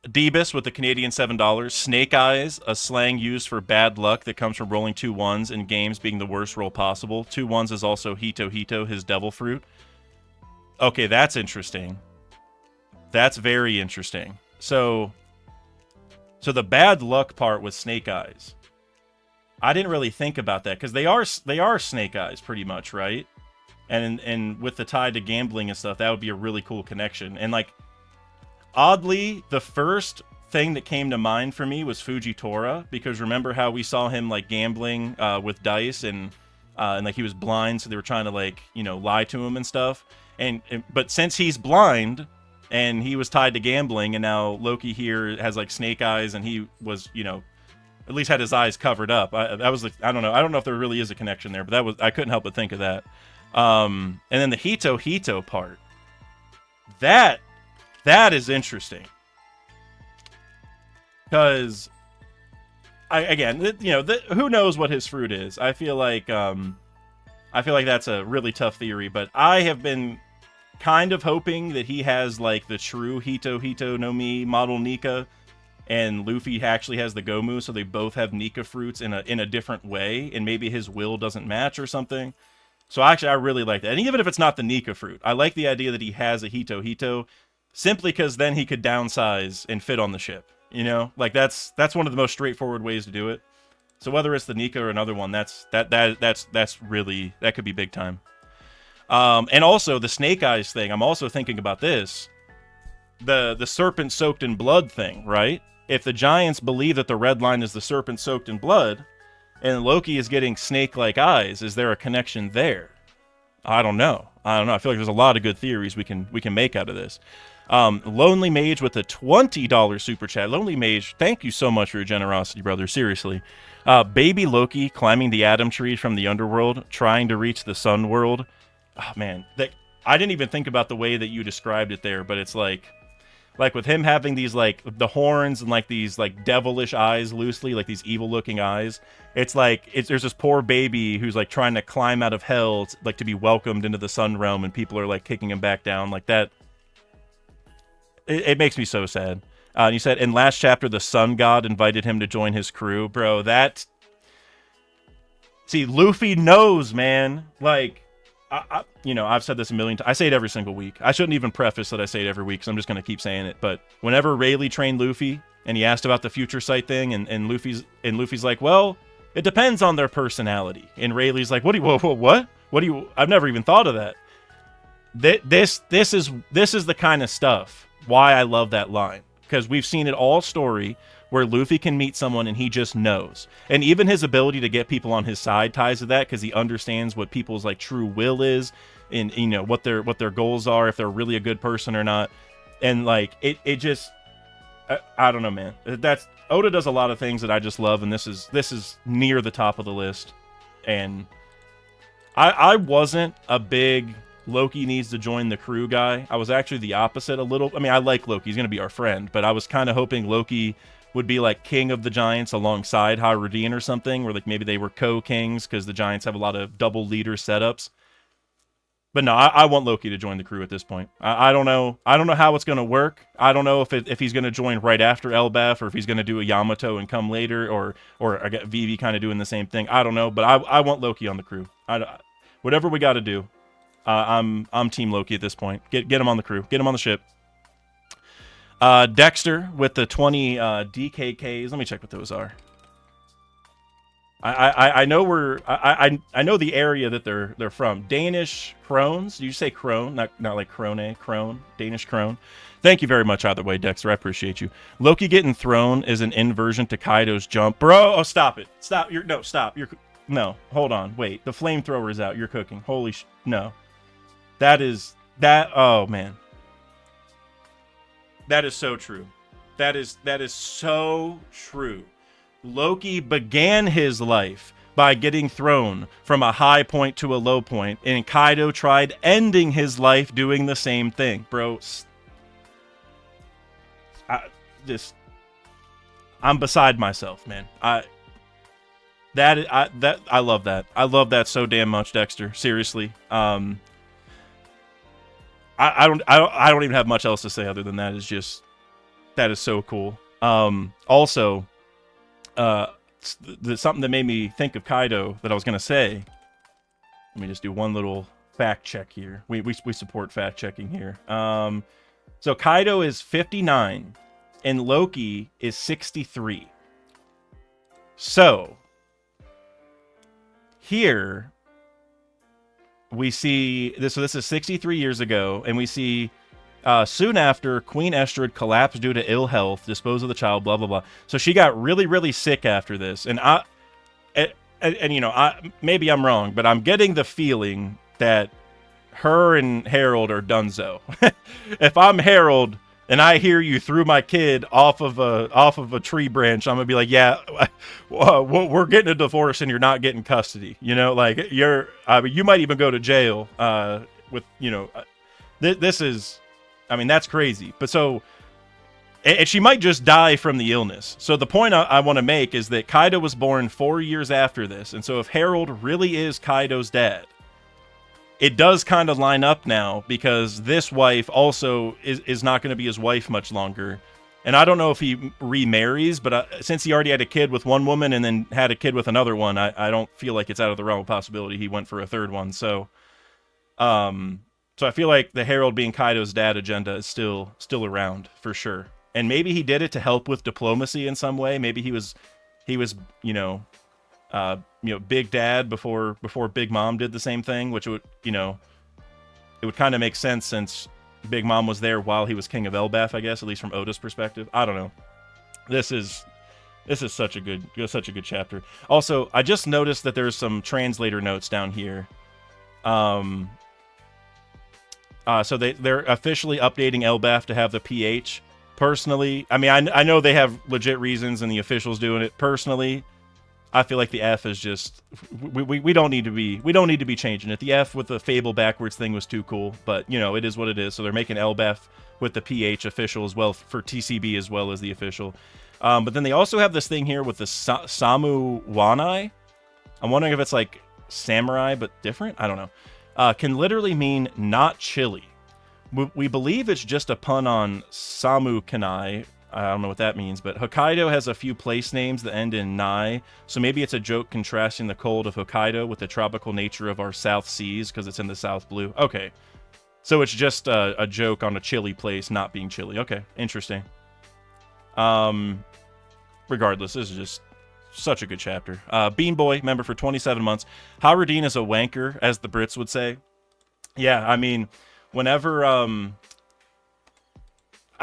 Debus with the Canadian $7. Snake Eyes, a slang used for bad luck that comes from rolling 2 1s in games being the worst roll possible. 2 1s is also Hito Hito, his devil fruit. Okay, that's interesting. That's very interesting. So the bad luck part with Snake Eyes, I didn't really think about that because they are Snake Eyes pretty much, right? And with the tie to gambling and stuff, that would be a really cool connection. And like, oddly, the first thing that came to mind for me was Fujitora, because remember how we saw him like gambling with dice and like he was blind, so they were trying to like, you know, lie to him and stuff. But since he's blind and he was tied to gambling, and now Loki here has like snake eyes, and he was, you know, at least had his eyes covered up. I don't know if there really is a connection there, but I couldn't help but think of that. And then the Hito Hito part, that is interesting, because who knows what his fruit is. I feel like that's a really tough theory, but I have been kind of hoping that he has like the true Hito Hito no Mi model Nika, and Luffy actually has the Gomu, so they both have Nika fruits in a different way, and maybe his will doesn't match or something. So actually, I really like that. And even if it's not the Nika fruit, I like the idea that he has a Hito Hito, simply because then he could downsize and fit on the ship. You know, like that's one of the most straightforward ways to do it. So whether it's the Nika or another one, that's really, that could be big time. And also the Snake Eyes thing. I'm also thinking about this, the serpent soaked in blood thing, right? If the giants believe that the red line is the serpent soaked in blood, and Loki is getting snake-like eyes, is there a connection there? I don't know. I feel like there's a lot of good theories we can make out of this. Lonely Mage with a $20 super chat. Lonely Mage, thank you so much for your generosity, brother. Seriously. Baby Loki climbing the Atom Tree from the underworld, trying to reach the Sun World. Oh, man. I didn't even think about the way that you described it there, but it's like with him having these, like, the horns and, like, these, like, devilish eyes loosely, like, these evil-looking eyes. It's like, there's this poor baby who's, like, trying to climb out of hell, like, to be welcomed into the Sun Realm, and people are, like, kicking him back down. Like, that... It makes me so sad. You said, in last chapter, the Sun God invited him to join his crew. Bro, that... See, Luffy knows, man. Like... I've said this a million times. I say it every single week. I shouldn't even preface that I say it every week, because I'm just going to keep saying it. But whenever Rayleigh trained Luffy, and he asked about the future sight thing, and Luffy's like, well, it depends on their personality. And Rayleigh's like, what? I've never even thought of that. This is the kind of stuff why I love that line, because we've seen it all story where Luffy can meet someone and he just knows. And even his ability to get people on his side ties to that, because he understands what people's like true will is, and you know what their goals are, if they're really a good person or not. And like it just I don't know, man. Oda does a lot of things that I just love, and this is near the top of the list. And I wasn't a big Loki needs to join the crew guy. I was actually the opposite a little. I mean, I like Loki. He's going to be our friend, but I was kind of hoping Loki would be like king of the giants alongside Hyrudean or something, where like maybe they were co-kings, because the giants have a lot of double leader setups. But no, I want Loki to join the crew at this point. I don't know how it's going to work. I don't know if he's going to join right after Elbaf, or if he's going to do a Yamato and come later, or I get Vivi kind of doing the same thing. I don't know, but I want Loki on the crew. Whatever we got to do. I'm Team Loki at this point. Get him on the crew. Get him on the ship. Dexter with the 20 DKKs. Let me check what those are. I know I know the area that they're from. Danish crones. Did you say crone? Not like crone. Crone. Danish crone. Thank you very much. Either way, Dexter, I appreciate you. Loki getting thrown is an inversion to Kaido's jump, bro. Oh, stop it. Stop. Stop. No. Hold on. Wait. The flamethrower is out. You're cooking. Holy no. That. Oh man. That is so true. That is so true. Loki began his life by getting thrown from a high point to a low point, and Kaido tried ending his life doing the same thing. Bro, I'm beside myself, man. I love that. I love that so damn much, Dexter. Seriously. I don't even have much else to say other than that. That is so cool. Also, something that made me think of Kaido that I was gonna say. Let me just do one little fact check here. We support fact checking here. So Kaido is 59, and Loki is 63. So here we see this. So this is 63 years ago, and we see. Soon after, Queen Estrid collapsed due to ill health, dispose of the child, blah, blah, blah. So she got really, really sick after this. And you know, maybe I'm wrong, but I'm getting the feeling that her and Harold are donezo. If I'm Harold and I hear you threw my kid off of a tree branch, I'm going to be like, yeah, we're getting a divorce and you're not getting custody. You know, like you might even go to jail with, you know, this is... I mean, that's crazy. But so, and she might just die from the illness. So the point I want to make is that Kaido was born 4 years after this. And so if Harold really is Kaido's dad, it does kind of line up now because this wife also is not going to be his wife much longer. And I don't know if he remarries, but since he already had a kid with one woman and then had a kid with another one, I don't feel like it's out of the realm of possibility he went for a third one. So, So I feel like the Harold being Kaido's dad agenda is still around for sure. And maybe he did it to help with diplomacy in some way. Maybe he was, you know, Big Dad before Big Mom did the same thing, which would, you know, it would kind of make sense since Big Mom was there while he was king of Elbaf, I guess, at least from Oda's perspective. I don't know. This is such a good chapter. Also, I just noticed that there's some translator notes down here. So they're officially updating Elbaf to have the PH. Personally, I mean, I know they have legit reasons and the officials doing it. Personally, I feel like the F is just we don't need to be changing it. The F with the Fable backwards thing was too cool, but you know, it is what it is. So they're making Elbaf with the PH official as well for TCB as well as the official. But then they also have this thing here with the Samu Wanai. I'm wondering if it's like samurai but different. I don't know. Can literally mean not chilly. We believe it's just a pun on Samu Kanai. I don't know what that means, but Hokkaido has a few place names that end in Nai, so maybe it's a joke contrasting the cold of Hokkaido with the tropical nature of our South Seas because it's in the South Blue. Okay, so it's just a joke on a chilly place not being chilly. Okay, interesting. Regardless, this is just such a good chapter. Bean Boy, member for 27 months. Howardine is a wanker, as the Brits would say. Yeah, I mean, whenever, I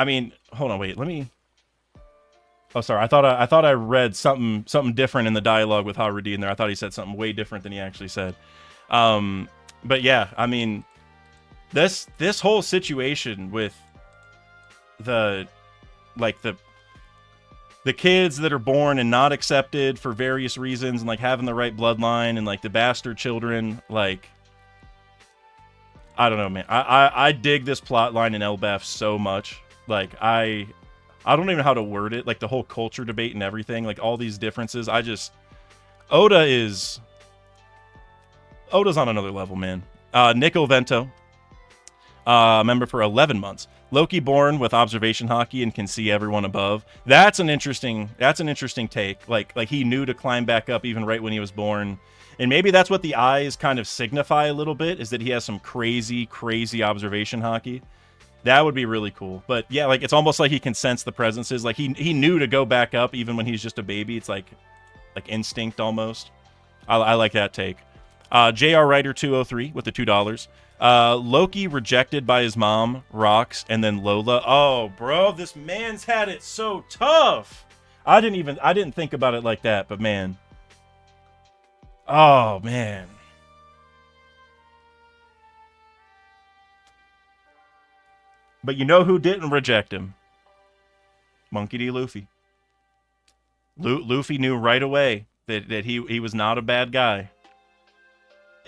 mean, hold on, wait, let me... Oh, sorry, I thought I read something different in the dialogue with Howardine there. I thought he said something way different than he actually said. But yeah, I mean, this whole situation with the kids that are born and not accepted for various reasons and like having the right bloodline and like the bastard children, like, I don't know, man. I dig this plot line in Elbaf so much. Like, I don't even know how to word it. Like the whole culture debate and everything, like all these differences. Oda's on another level, man. Nico Vento, member for 11 months. Loki born with observation hockey and can see everyone above. That's an interesting take. Like he knew to climb back up even right when he was born. And maybe that's what the eyes kind of signify a little bit, is that he has some crazy observation hockey. That would be really cool. But yeah, like it's almost like he can sense the presences. Like he knew to go back up even when he's just a baby. It's like like instinct almost. I like that take. JR Writer 203 with the $2. Loki rejected by his mom, rocks, and then Lola. Oh, bro, this man's had it so tough. I didn't think about it like that, but man. Oh, man. But you know who didn't reject him? Monkey D. Luffy. Luffy knew right away that he was not a bad guy.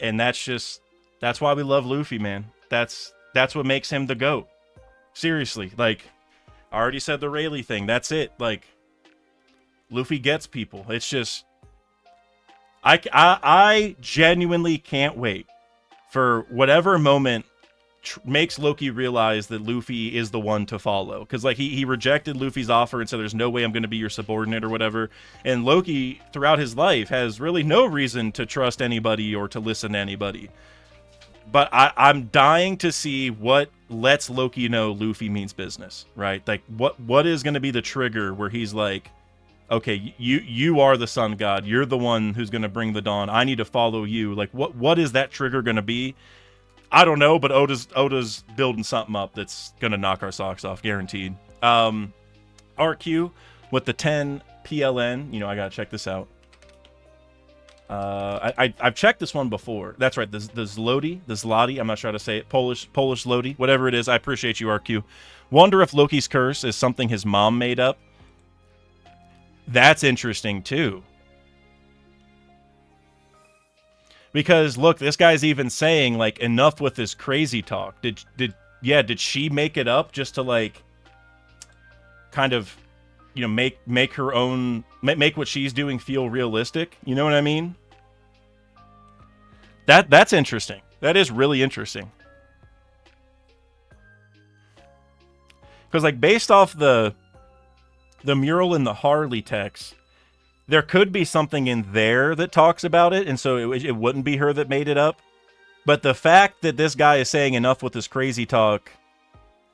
And that's why we love Luffy, man. That's what makes him the GOAT. Seriously, like, I already said the Rayleigh thing. That's it. Like, Luffy gets people. It's just, I genuinely can't wait for whatever moment makes Loki realize that Luffy is the one to follow. Because, like, he rejected Luffy's offer and said, there's no way I'm going to be your subordinate or whatever. And Loki, throughout his life, has really no reason to trust anybody or to listen to anybody. But I'm dying to see what lets Loki know Luffy means business, right? Like, what is going to be the trigger where he's like, okay, you are the sun god. You're the one who's going to bring the dawn. I need to follow you. Like, what is that trigger going to be? I don't know, but Oda's building something up that's going to knock our socks off, guaranteed. RQ with the 10 PLN. You know, I got to check this out. I've checked this one before. That's right, the Zloty. I'm not sure how to say it. Polish Zloty, whatever it is. I appreciate you, RQ. Wonder if Loki's curse is something his mom made up. That's interesting, too. Because, look, this guy's even saying, like, enough with this crazy talk. Did she make it up just to, like, kind of, you know, make her own, make what she's doing feel realistic? You know what I mean? That's interesting. That is really interesting. Because, like, based off the mural in the Harley text, there could be something in there that talks about it, and so it wouldn't be her that made it up. But the fact that this guy is saying enough with this crazy talk,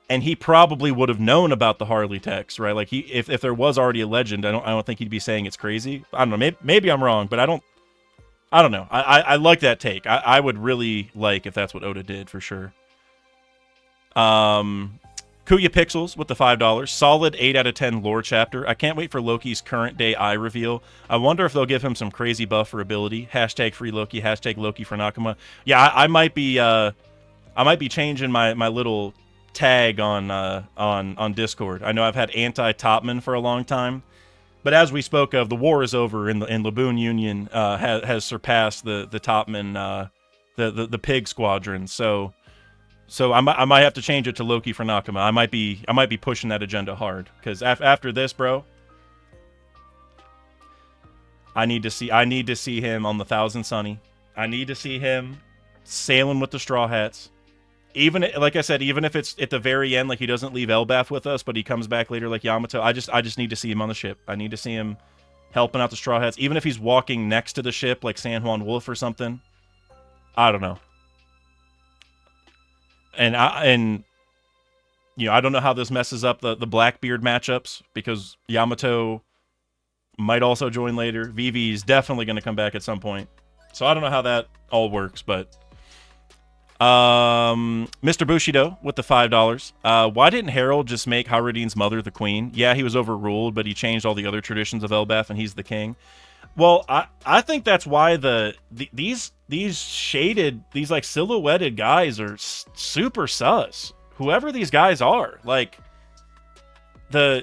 and he probably would have known about the Harley text, right? Like, if there was already a legend, I don't think he'd be saying it's crazy. I don't know. Maybe I'm wrong, but I don't know. I like that take. I would really like if that's what Oda did, for sure. Kuya Pixels with the $5. Solid 8 out of 10 lore chapter. I can't wait for Loki's current day eye reveal. I wonder if they'll give him some crazy buff or ability. Hashtag free Loki. Hashtag Loki for Nakama. Yeah, I might be changing my little tag on Discord. I know I've had anti-Topman for a long time, but as we spoke of, the war is over and Laboon Union has surpassed the Topman, the Pig Squadron. So I might have to change it to Loki for Nakama. I might be pushing that agenda hard, because after this, bro, I need to see him on the Thousand Sunny. I need to see him sailing with the Straw Hats. Even, like I said, even if it's at the very end, like he doesn't leave Elbaf with us, but he comes back later like Yamato. I just need to see him on the ship. I need to see him helping out the Straw Hats, even if he's walking next to the ship like San Juan Wolf or something. I don't know. And you know, I don't know how this messes up the Blackbeard matchups, because Yamato might also join later. Vivi's definitely going to come back at some point. So I don't know how that all works, but Mr. Bushido with the $5. Why didn't Harold just make Harudine's mother the queen? Yeah, he was overruled, but he changed all the other traditions of Elbaf, and he's the king. Well, I think that's why these shaded, these like silhouetted guys are super sus. Whoever these guys are, like, I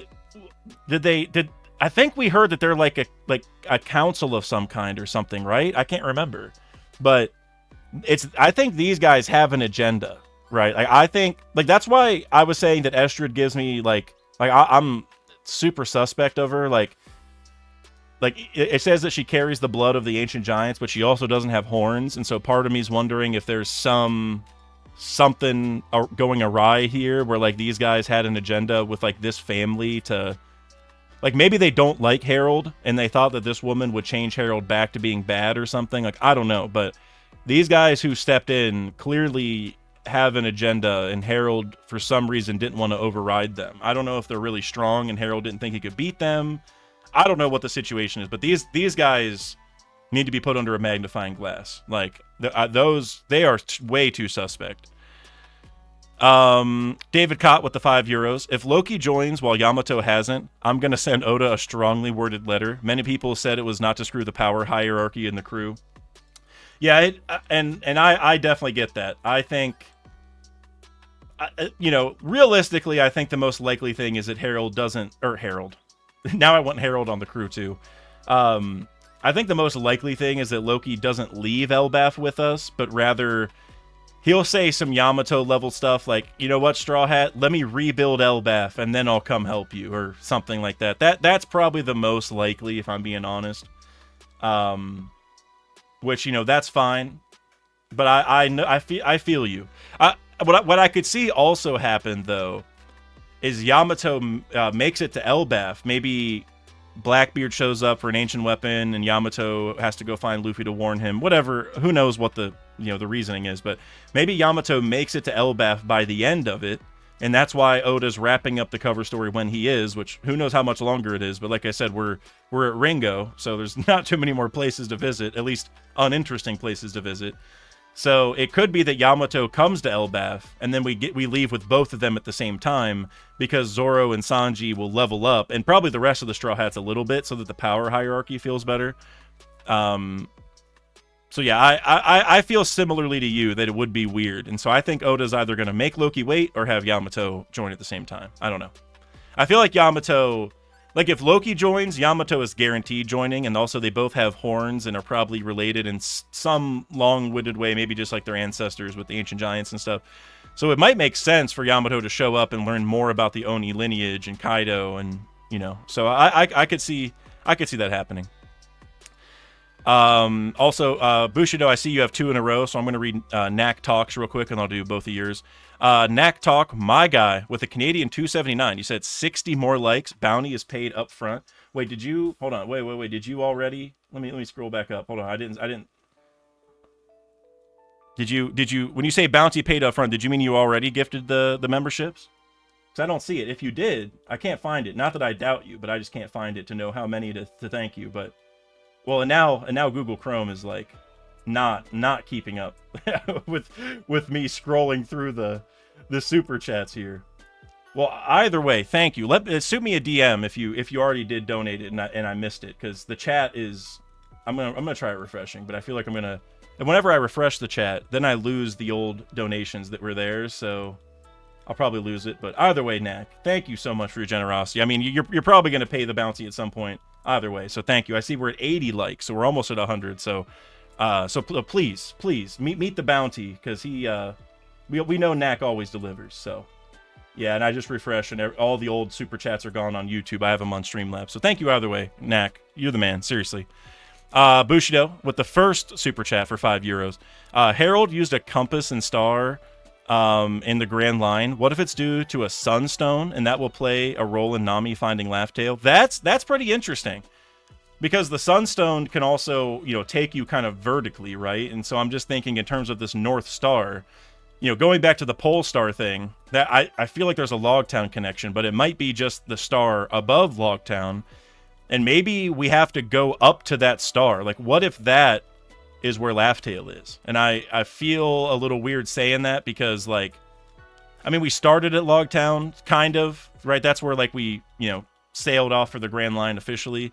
think we heard that they're like a council of some kind or something, right? I can't remember, but I think these guys have an agenda, right? Like, I think, like, that's why I was saying that Estrid gives me like I'm super suspect of her. Like it says that she carries the blood of the ancient giants, but she also doesn't have horns, and so part of me is wondering if there's something going awry here, where like these guys had an agenda with like this family to, like, maybe they don't like Harold and they thought that this woman would change Harold back to being bad or something. Like, I don't know, but these guys who stepped in clearly have an agenda, and Harold for some reason didn't want to override them. I don't know if they're really strong and Harold didn't think he could beat them. I don't know what the situation is, but these guys need to be put under a magnifying glass. Like they are way too suspect. David Cott with the €5. If Loki joins while Yamato hasn't, I'm gonna send Oda a strongly worded letter. Many people said it was not to screw the power hierarchy in the crew. Yeah, and I definitely get that. I think, realistically, I think the most likely thing is that Harold doesn't, or Harold. Now I want Harold on the crew too. I think the most likely thing is that Loki doesn't leave Elbaf with us, but rather he'll say some Yamato level stuff like, you know what, Straw Hat, let me rebuild Elbaf and then I'll come help you, or something like that. That's probably the most likely, if I'm being honest. Which, that's fine. But I feel you. What I could see also happen though is Yamato makes it to Elbaf. Maybe Blackbeard shows up for an ancient weapon and Yamato has to go find Luffy to warn him. Whatever, who knows what the reasoning is, but maybe Yamato makes it to Elbaf by the end of it, and that's why Oda's wrapping up the cover story when he is, which who knows how much longer it is, but like I said, we're at Ringo, so there's not too many more places to visit, at least uninteresting places to visit. So it could be that Yamato comes to Elbaf, and then we leave with both of them at the same time, because Zoro and Sanji will level up, and probably the rest of the Straw Hats a little bit, so that the power hierarchy feels better. So yeah, I feel similarly to you that it would be weird, and so I think Oda's either going to make Loki wait or have Yamato join at the same time. I don't know. I feel like Yamato, like if Loki joins, Yamato is guaranteed joining, and also they both have horns and are probably related in some long-winded way, maybe just like their ancestors with the ancient giants and stuff. So it might make sense for Yamato to show up and learn more about the Oni lineage and Kaido, and so I could see that happening. Also, Bushido, I see you have 2 in a row, so I'm going to read Knack Talks real quick, and I'll do both of yours. Knack Talk, my guy, with a Canadian 279. You said 60 more likes. Bounty is paid up front. Wait, did you... Hold on. Wait. Did you already... Let me scroll back up. Hold on. I didn't... Did you... When you say bounty paid up front, did you mean you already gifted the memberships? Because I don't see it. If you did, I can't find it. Not that I doubt you, but I just can't find it to know how many to thank you, but... Well, and now Google Chrome is like not keeping up with me scrolling through the super chats here. Well, either way, thank you. Shoot me a DM if you already did donate it and I missed it, because the chat is I'm gonna try refreshing, but I feel like and whenever I refresh the chat, then I lose the old donations that were there, so I'll probably lose it. But either way, Knack, thank you so much for your generosity. I mean, you're probably gonna pay the bounty at some point. Either way, so thank you. I see we're at 80 likes, so we're almost at 100. So, please meet the bounty, because we know Knack always delivers. So, yeah, and I just refreshed, and all the old super chats are gone on YouTube. I have them on Streamlabs. So thank you either way, Knack. You're the man, seriously. Bushido with the first super chat for €5. Harold used a compass and star in the Grand Line. What if it's due to a sunstone, and that will play a role in Nami finding Laugh-Tale? That's pretty interesting, because the sunstone can also take you kind of vertically, right? And so I'm just thinking in terms of this North Star, going back to the Pole Star thing, that I feel like there's a Logtown connection, but it might be just the star above Logtown, and maybe we have to go up to that star. Like, what if that is where Laugh-Tale is? And I feel a little weird saying that, because like, I mean, we started at Logtown, kind of, right? That's where like we, sailed off for the Grand Line officially.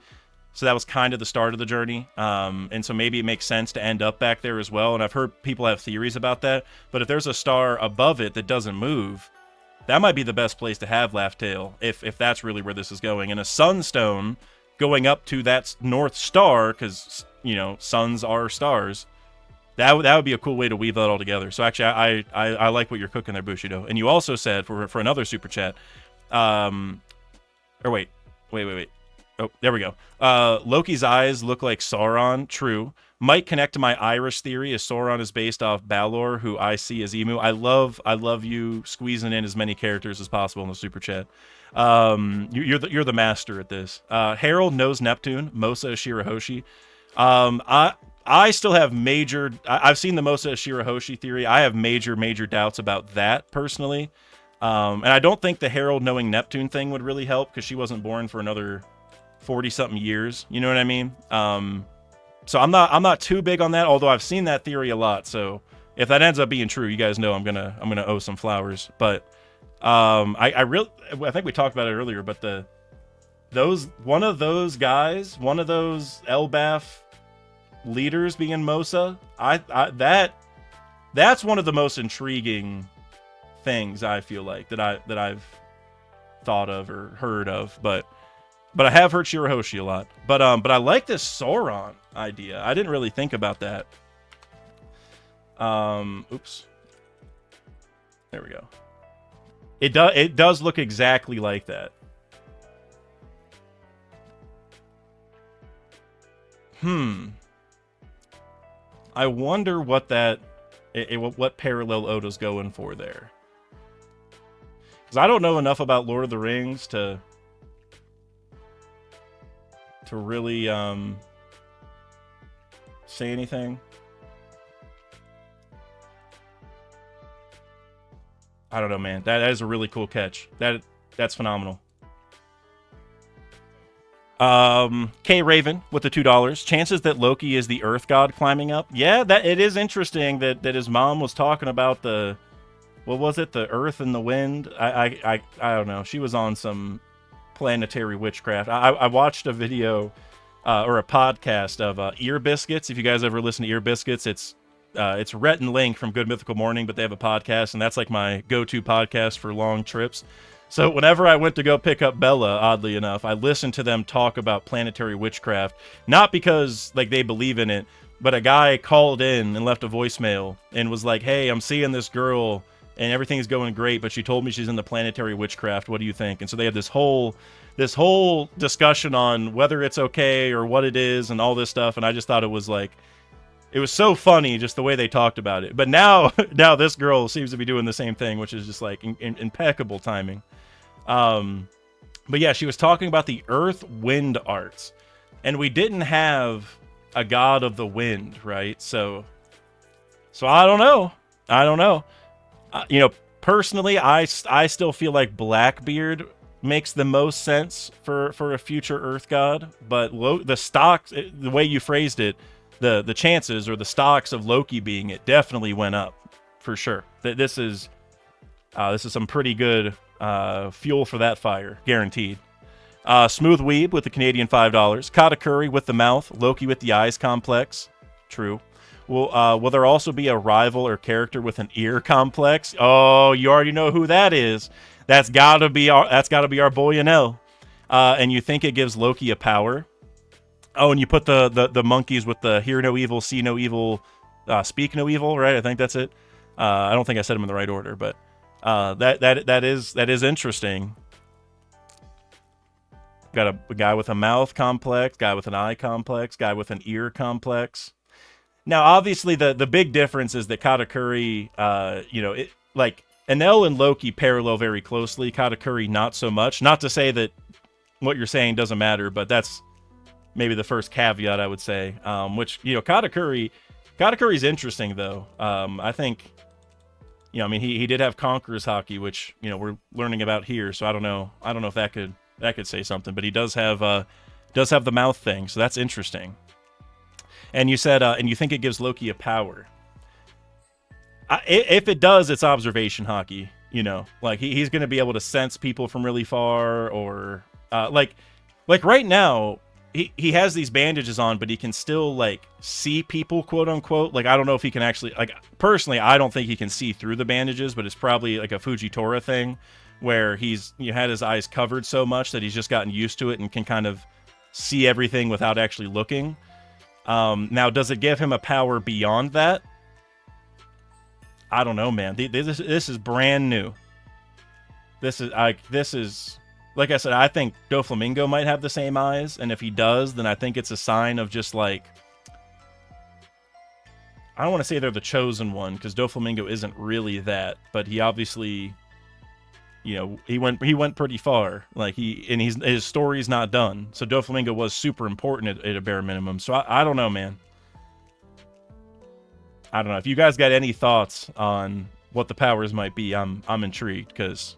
So that was kind of the start of the journey. And so maybe it makes sense to end up back there as well. And I've heard people have theories about that. But if there's a star above it that doesn't move, that might be the best place to have Laugh-Tale, if that's really where this is going. And a sunstone going up to that North Star, because suns are stars. That would be a cool way to weave that all together. So actually, I like what you're cooking there, Bushido. And you also said for another super chat, wait. Oh, there we go. Loki's eyes look like Sauron. True. Might connect to my Irish theory, as Sauron is based off Balor, who I see as Emu. I love you squeezing in as many characters as possible in the super chat. You're the master at this. Harold knows Neptune. Mosa is Shirahoshi. I still have I've seen the Mosa Shirahoshi theory. I have major doubts about that personally. And I don't think the Harold knowing Neptune thing would really help, because she wasn't born for another 40-something years. You know what I mean? So I'm not too big on that, although I've seen that theory a lot. So if that ends up being true, you guys know I'm gonna owe some flowers. But I think we talked about it earlier, but one of those Elbaf leaders being Mosa, that's one of the most intriguing things I feel like that I've thought of or heard of, but I have heard Shirahoshi a lot. But I like this Sauron idea. I didn't really think about that. Oops. There we go. It does look exactly like that. I wonder what what parallel Oda's going for there. Because I don't know enough about Lord of the Rings to really say anything. I don't know, man. That is a really cool catch. That's phenomenal. K Raven with the $2. Chances that Loki is the Earth God climbing up? Yeah, that it is interesting that his mom was talking about what was it? The Earth and the Wind. I don't know. She was on some planetary witchcraft. I watched a video or a podcast of Ear Biscuits. If you guys ever listen to Ear Biscuits, it's Rhett and Link from Good Mythical Morning, but they have a podcast, and that's like my go-to podcast for long trips. So whenever I went to go pick up Bella, oddly enough, I listened to them talk about planetary witchcraft, not because like they believe in it, but a guy called in and left a voicemail and was like, "Hey, I'm seeing this girl and everything's going great, but she told me she's in the planetary witchcraft. What do you think?" And so they had this whole discussion on whether it's okay or what it is and all this stuff, and I just thought it was so funny just the way they talked about it. But now this girl seems to be doing the same thing, which is just like impeccable timing. But yeah, she was talking about the Earth Wind arts, and we didn't have a god of the wind, right? So I don't know. Personally, I still feel like Blackbeard makes the most sense for a future Earth god, but the stocks, the way you phrased it, the chances or the stocks of Loki being it definitely went up for sure. This is some pretty good fuel for that fire, guaranteed. Smooth Weeb with the Canadian $5. Katakuri with the mouth. Loki with the eyes complex. True. Will there also be a rival or character with an ear complex? Oh, you already know who that is. That's gotta be our boy Yanel. And you think it gives Loki a power? Oh, and you put the monkeys with the hear no evil, see no evil, speak no evil, right? I think that's it. I don't think I said them in the right order, but that is interesting. Got a guy with a mouth complex, guy with an eye complex, guy with an ear complex. Now, obviously, the big difference is that Katakuri, Enel and Loki parallel very closely. Katakuri, not so much. Not to say that what you're saying doesn't matter, but that's maybe the first caveat I would say. Katakuri's interesting though. I think, he did have Conqueror's Haki, which we're learning about here. So I don't know if that could say something, but he does have the mouth thing, so that's interesting. And you said, and you think it gives Loki a power. If it does, it's observation Haki. Like he's going to be able to sense people from really far, or like right now. He has these bandages on, but he can still like see people, quote unquote. Like I don't know if he can actually, like, personally, I don't think he can see through the bandages, but it's probably like a Fujitora thing where he's had his eyes covered so much that he's just gotten used to it and can kind of see everything without actually looking. Now, does it give him a power beyond that? I don't know, man. This is brand new. This is. Like I said, I think Doflamingo might have the same eyes, and if he does, then I think it's a sign of just like, I don't want to say they're the chosen one, because Doflamingo isn't really that, but he obviously, he went pretty far. Like his story's not done, so Doflamingo was super important at a bare minimum. So I don't know, man. I don't know if you guys got any thoughts on what the powers might be. I'm intrigued because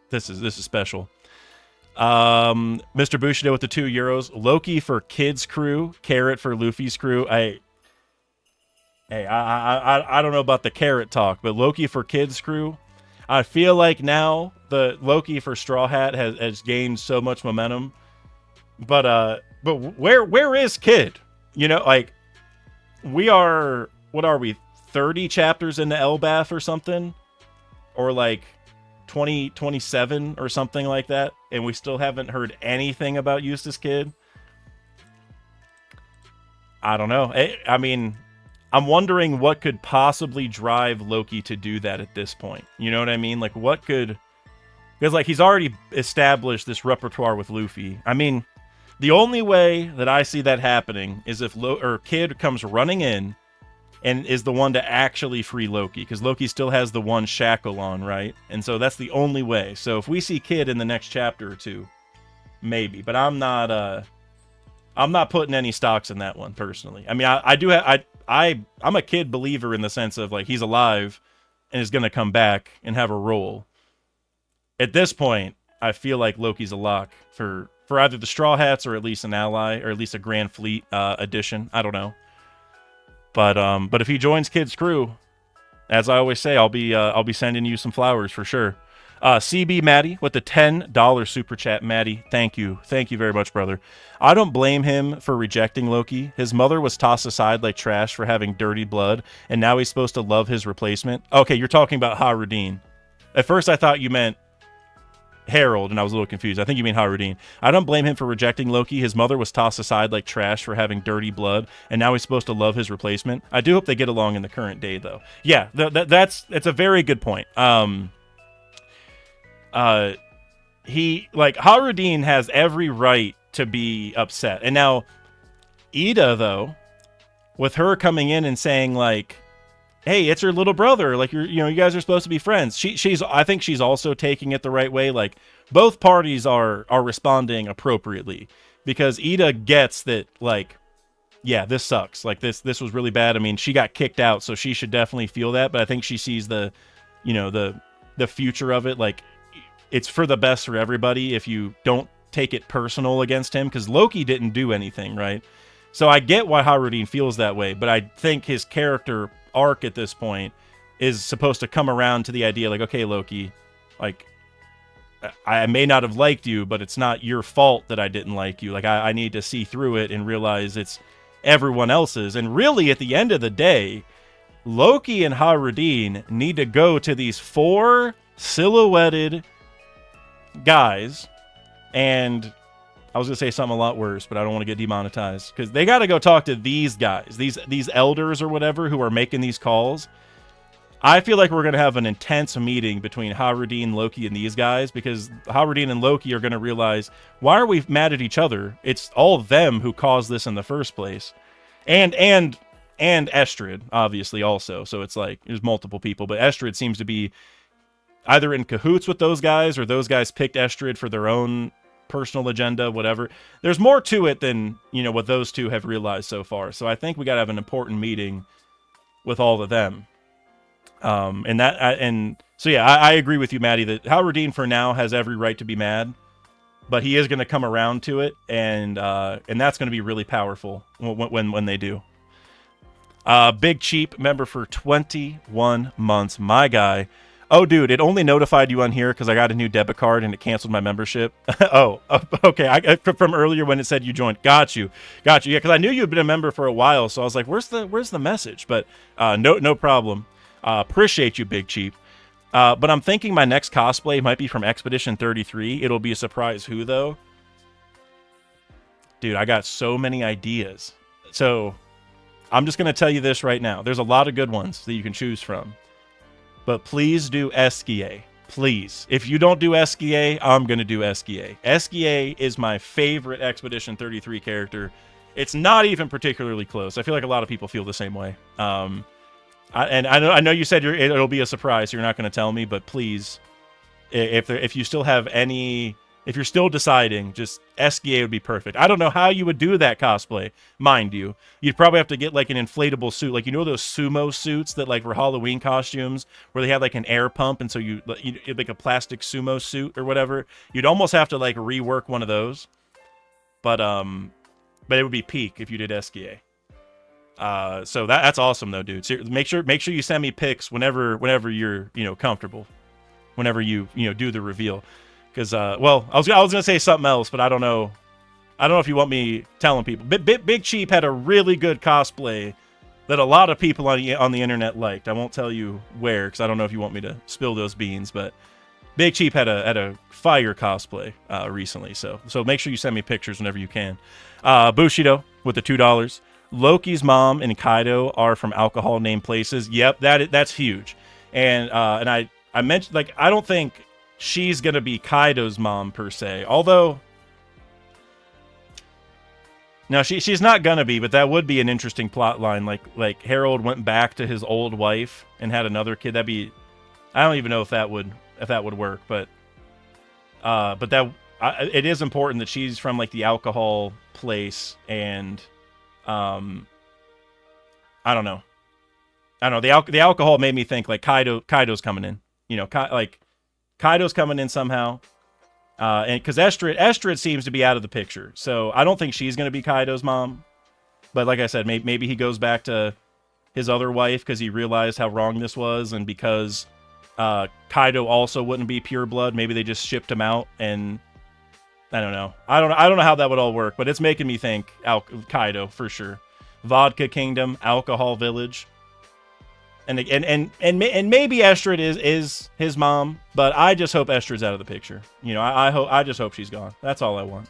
this is special. Mr. Bushido with the €2. Loki for kids crew, carrot for Luffy's crew. I don't know about the carrot talk, but Loki for kids crew. I feel like now the Loki for Straw Hat has gained so much momentum. But where is Kid? You know, like, what are we, 30 chapters into Elbath or something? Or like 27 or something like that, and we still haven't heard anything about Eustace Kid. I don't know. I mean, I'm wondering what could possibly drive Loki to do that at this point. You know what I mean? Like, what could... Because, like, he's already established this repertoire with Luffy. I mean, the only way that I see that happening is if Kid comes running in and is the one to actually free Loki, because Loki still has the one shackle on, right? And so that's the only way. So if we see Kid in the next chapter or two, maybe. But I'm not putting any stocks in that one personally. I mean, I'm a Kid believer in the sense of, like, he's alive and is going to come back and have a role. At this point, I feel like Loki's a lock for either the Straw Hats or at least an ally or at least a Grand Fleet edition. I don't know. But if he joins Kid's crew, as I always say, I'll be sending you some flowers for sure. CB Maddie with the $10 super chat. Maddie, thank you very much, brother. I don't blame him for rejecting Loki. His mother was tossed aside like trash for having dirty blood, and now he's supposed to love his replacement. Okay, you're talking about Harudin. At first, I thought you meant Harold, and I was a little confused. I think you mean Harudin. I don't blame him for rejecting Loki. His mother was tossed aside like trash for having dirty blood, and now he's supposed to love his replacement. I do hope they get along in the current day, though. Yeah, that's a very good point. Harudin has every right to be upset. And now Ida, though, with her coming in and saying, like, hey, it's her little brother, like, you guys are supposed to be friends. I think she's also taking it the right way. Like, both parties are responding appropriately, because Ida gets that, like, yeah, this sucks. Like, this was really bad. I mean, she got kicked out, so she should definitely feel that. But I think she sees the future of it. Like, it's for the best for everybody if you don't take it personal against him, because Loki didn't do anything, right? So I get why Harudin feels that way, but I think his character arc at this point is supposed to come around to the idea, like, okay, Loki, like, I may not have liked you, but it's not your fault that I didn't like you. Like, I need to see through it and realize it's everyone else's. And really, at the end of the day, Loki and Harudin need to go to these 4 silhouetted guys, and I was gonna say something a lot worse, but I don't want to get demonetized, because they got to go talk to these guys, these elders or whatever who are making these calls. I feel like we're gonna have an intense meeting between Harudin, Loki, and these guys, because Harudin and Loki are gonna realize, why are we mad at each other? It's all them who caused this in the first place, and Estrid obviously also. So it's like there's multiple people, but Estrid seems to be either in cahoots with those guys, or those guys picked Estrid for their own personal agenda, whatever. There's more to it than, what those two have realized so far. So I think we got to have an important meeting with all of them. I agree with you, Maddie, that Harudin for now has every right to be mad, but he is going to come around to it, and that's going to be really powerful when they do. Big Cheap member for 21 months, my guy. Oh, dude, it only notified you on here because I got a new debit card and it canceled my membership. Okay. From earlier when it said you joined. Got you. Yeah, because I knew you had been a member for a while, so I was like, where's the message? But no problem. Appreciate you, Big Cheap. But I'm thinking my next cosplay might be from Expedition 33. It'll be a surprise who, though. Dude, I got so many ideas. So I'm just going to tell you this right now. There's a lot of good ones that you can choose from. But please do Esquier. Please. If you don't do Esquier, I'm going to do Esquier. Esquier is my favorite Expedition 33 character. It's not even particularly close. I feel like a lot of people feel the same way. I know you said it'll be a surprise, so you're not going to tell me, but please, if you still have any If you're still deciding, just SGA would be perfect. I don't know how you would do that cosplay, mind you. You'd probably have to get like an inflatable suit, like those sumo suits that like for Halloween costumes, where they have like an air pump, and so you like a plastic sumo suit or whatever. You'd almost have to like rework one of those, but it would be peak if you did SGA. So that's awesome though, dude. So make sure you send me pics whenever you're comfortable, whenever you do the reveal. Because, well, I was gonna say something else, but I don't know. I don't know if you want me telling people. Big Cheap had a really good cosplay that a lot of people on the internet liked. I won't tell you where, because I don't know if you want me to spill those beans. But Big Cheap had a fire cosplay recently, so make sure you send me pictures whenever you can. Bushido with the $2. Loki's mom and Kaido are from alcohol named places. Yep, that's huge. And I mentioned, like, I don't think she's gonna be Kaido's mom per se, although no, she's not gonna be, but that would be an interesting plot line. Like Harold went back to his old wife and had another kid. That'd be, I don't even know if that would work, but it is important that she's from like the alcohol place, and I don't know. The alcohol made me think like Kaido's coming in, Kaido's coming in somehow, and because Estrid seems to be out of the picture, so I don't think she's going to be Kaido's mom. But like I said, maybe he goes back to his other wife because he realized how wrong this was, and because Kaido also wouldn't be pure blood, maybe they just shipped him out. And I don't know. I don't know how that would all work, but it's making me think Kaido for sure. Vodka Kingdom, Alcohol Village. And maybe Estrid is his mom, but I just hope Estrid's out of the picture. I just hope she's gone. That's all I want.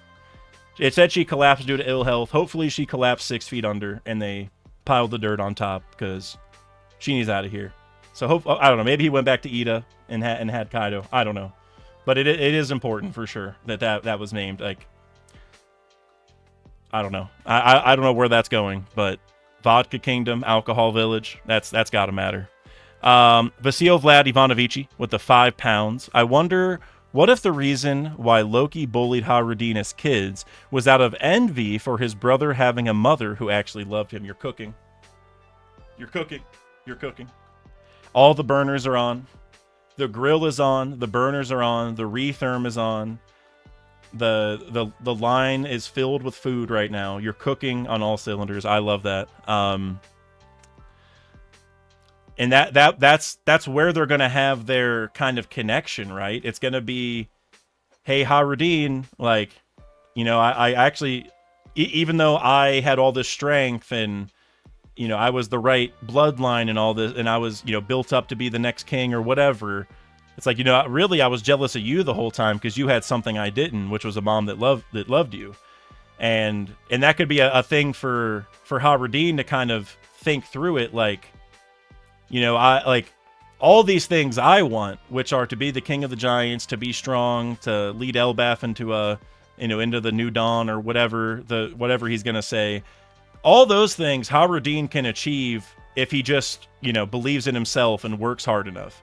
It said she collapsed due to ill health. Hopefully she collapsed 6 feet under, and they piled the dirt on top, because she needs out of here. So I don't know. Maybe he went back to Ida and had Kaido. I don't know, but it is important for sure that was named. Like, I don't know. I don't know where that's going, but Vodka Kingdom, Alcohol Village, that's got to matter. Vasil Vlad Ivanovici with the £5. I wonder, what if the reason why Loki bullied Harudina's kids was out of envy for his brother having a mother who actually loved him? You're cooking. All the burners are on. The grill is on. The burners are on. The retherm is on. The line is filled with food right now. You're cooking on all cylinders. I love that. And that's where they're gonna have their kind of connection, right? It's gonna be, hey, Harudin, like, I actually, even though I had all this strength and I was the right bloodline and all this, and I was built up to be the next king or whatever. It's like, really, I was jealous of you the whole time because you had something I didn't, which was a mom that loved you. And that could be a thing for Harudin to kind of think through it, like, I like all these things I want, which are to be the king of the giants, to be strong, to lead Elbaf into into the new dawn, or whatever he's gonna say. All those things Harudin can achieve if he just, believes in himself and works hard enough.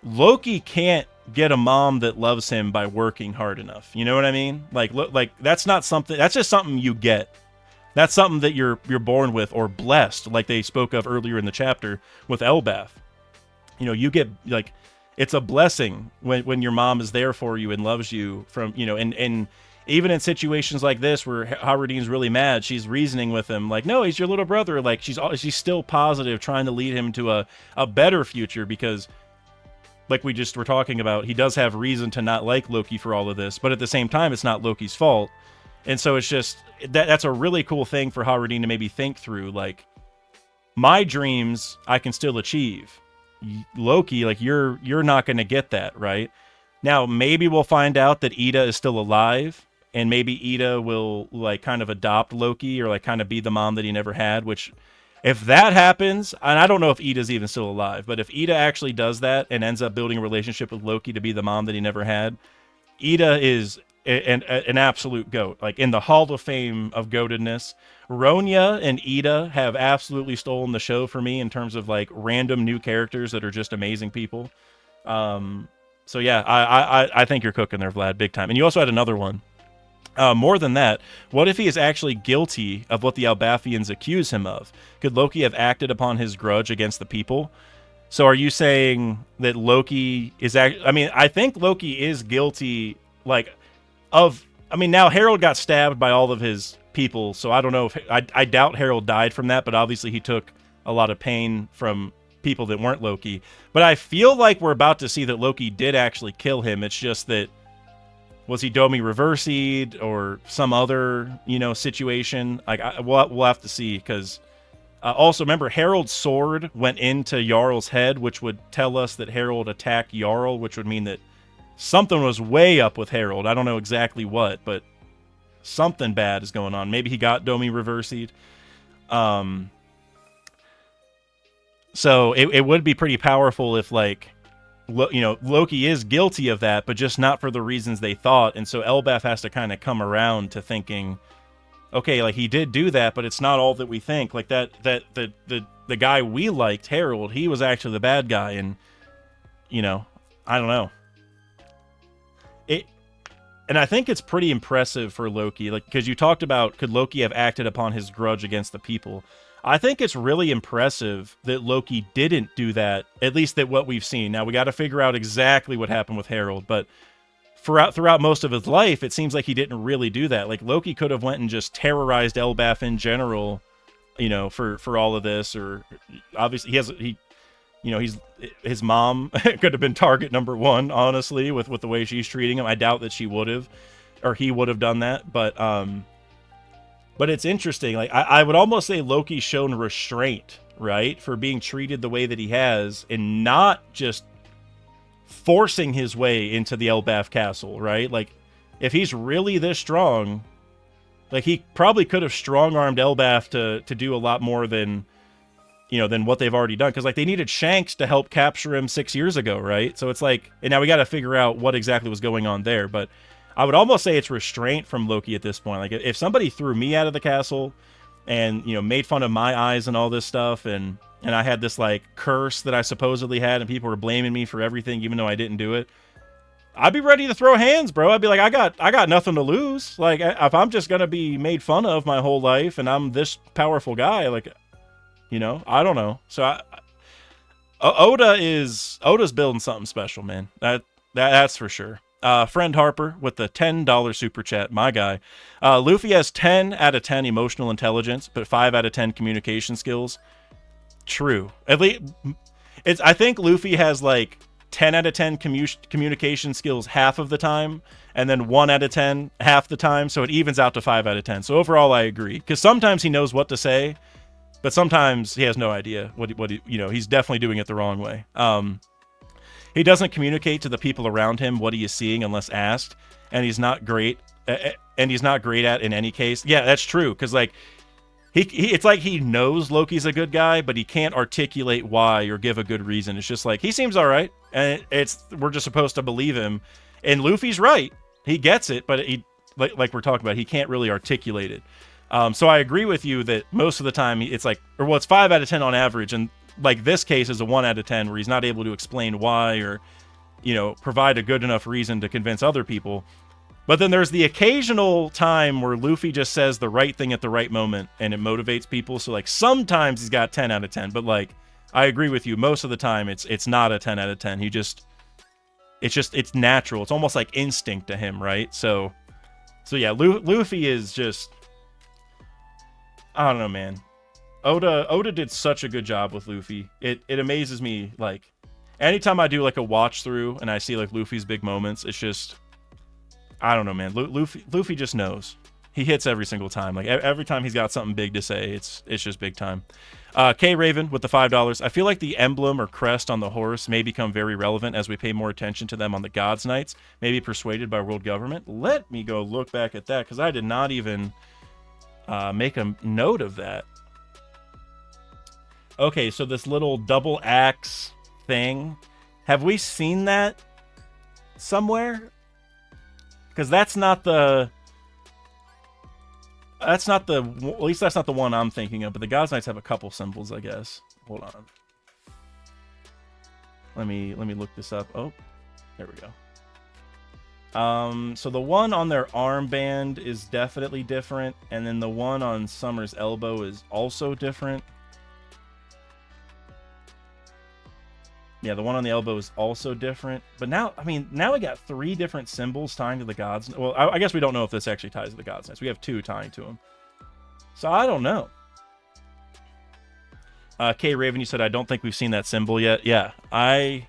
Loki can't get a mom that loves him by working hard enough. You know what I mean? Like that's not something. That's just something you get. That's something that you're born with or blessed, like they spoke of earlier in the chapter with Elbaf. You get, like, it's a blessing when your mom is there for you and loves you from, and even in situations like this where Harudin's really mad, she's reasoning with him like, no, he's your little brother. Like, she's still positive, trying to lead him to a better future, because like we just were talking about, he does have reason to not like Loki for all of this, but at the same time, it's not Loki's fault. And so it's just, that's a really cool thing for Harudin to maybe think through, like, my dreams I can still achieve. Loki, like, you're not going to get that, right? Now, maybe we'll find out that Ida is still alive, and maybe Ida will, like, kind of adopt Loki, or, like, kind of be the mom that he never had, which, if that happens, and I don't know if Ida's even still alive, but if Ida actually does that and ends up building a relationship with Loki to be the mom that he never had, Ida is an absolute goat, like in the Hall of Fame of goatedness. Ronya and Ida have absolutely stolen the show for me in terms of like random new characters that are just amazing people. So So yeah, I think you're cooking there, Vlad, big time. And you also had another one. More than that, what if he is actually guilty of what the Albathians accuse him of? Could Loki have acted upon his grudge against the people? So are you saying that Loki is I mean, I think Loki is guilty, like, of... I mean, now Harold got stabbed by all of his people, so I don't know if... I doubt Harold died from that, but obviously he took a lot of pain from people that weren't Loki. But I feel like we're about to see that Loki did actually kill him. It's just that... Was he Domi reversied or some other, situation? Like, we'll have to see, because... also, remember, Harold's sword went into Jarl's head, which would tell us that Harold attacked Jarl, which would mean that something was way up with Harold. I don't know exactly what, but something bad is going on. Maybe he got Domi reversied. So it would be pretty powerful if, like, Loki is guilty of that, but just not for the reasons they thought. And so Elbaf has to kind of come around to thinking... Okay, like, he did do that, but it's not all that we think. Like, the guy we liked, Harold, he was actually the bad guy, and, I don't know. And I think it's pretty impressive for Loki, like, because you talked about, could Loki have acted upon his grudge against the people? I think it's really impressive that Loki didn't do that, at least that what we've seen. Now, we got to figure out exactly what happened with Harold, but... Throughout most of his life, it seems like he didn't really do that. Like, Loki could have went and just terrorized Elbaf in general, for all of this. Or obviously his mom could have been target number one, honestly, with the way she's treating him. I doubt that she would have, or he would have done that. But it's interesting. Like, I would almost say Loki's shown restraint, right, for being treated the way that he has, and not just forcing his way into the Elbaf castle, right? Like, if he's really this strong, like, he probably could have strong-armed Elbaf to do a lot more than what they've already done. Because, like, they needed Shanks to help capture him 6 years ago, right? So it's like, and now we got to figure out what exactly was going on there. But I would almost say it's restraint from Loki at this point. Like, if somebody threw me out of the castle and, made fun of my eyes and all this stuff, and I had this, like, curse that I supposedly had, and people were blaming me for everything, even though I didn't do it, I'd be ready to throw hands, bro. I'd be like, I got nothing to lose. Like, if I'm just gonna be made fun of my whole life, and I'm this powerful guy, like, I don't know. So Oda's building something special, man. That's for sure. Friend Harper with the $10 super chat, my guy. Luffy has 10 out of 10 emotional intelligence, but 5 out of 10 communication skills. True. At least I think Luffy has like 10 out of 10 communication skills half of the time, and then 1 out of 10 half the time, so it evens out to 5 out of 10. So overall, I agree, because sometimes he knows what to say, but sometimes he has no idea what he's definitely doing it the wrong way. He doesn't communicate to the people around him what he is seeing unless asked, and he's not great at in any case. Yeah, that's true, because, like, it's like he knows Loki's a good guy, but he can't articulate why or give a good reason. It's just like, he seems all right, and we're just supposed to believe him. And Luffy's right. He gets it, but he, like we're talking about, he can't really articulate it. So I agree with you that most of the time it's like, it's 5 out of 10 on average, and like this case is a 1 out of 10 where he's not able to explain why or, provide a good enough reason to convince other people. But then there's the occasional time where Luffy just says the right thing at the right moment, and it motivates people. So, like, sometimes he's got 10 out of 10, but, like, I agree with you. Most of the time, it's not a 10 out of 10. It's natural. It's almost like instinct to him, right? So yeah, Luffy is just, I don't know, man. Oda did such a good job with Luffy. It amazes me, like, anytime I do, like, a watch through and I see, like, Luffy's big moments, it's just, I don't know, man. Luffy just knows. He hits every single time. Like, every time he's got something big to say, it's just big time. K Raven with the $5. I feel like the emblem or crest on the horse may become very relevant as we pay more attention to them on the Gods Nights, maybe persuaded by world government. Let me go look back at that, because I did not even make a note of that. Okay, so this little double axe thing, have we seen that somewhere? Because that's not the, at least that's not the one I'm thinking of, but the Gods Knights have a couple symbols, I guess. Hold on. Let me look this up. Oh, There we go. So the one on their armband is definitely different, and then the one on Summer's elbow is also different. Yeah, the one on the elbow is also different. But now, I mean, now we got 3 different symbols tying to the gods. Well, I guess we don't know if this actually ties to the gods nest. We have 2 tying to them. So I don't know. K Raven, you said, I don't think we've seen that symbol yet. Yeah, I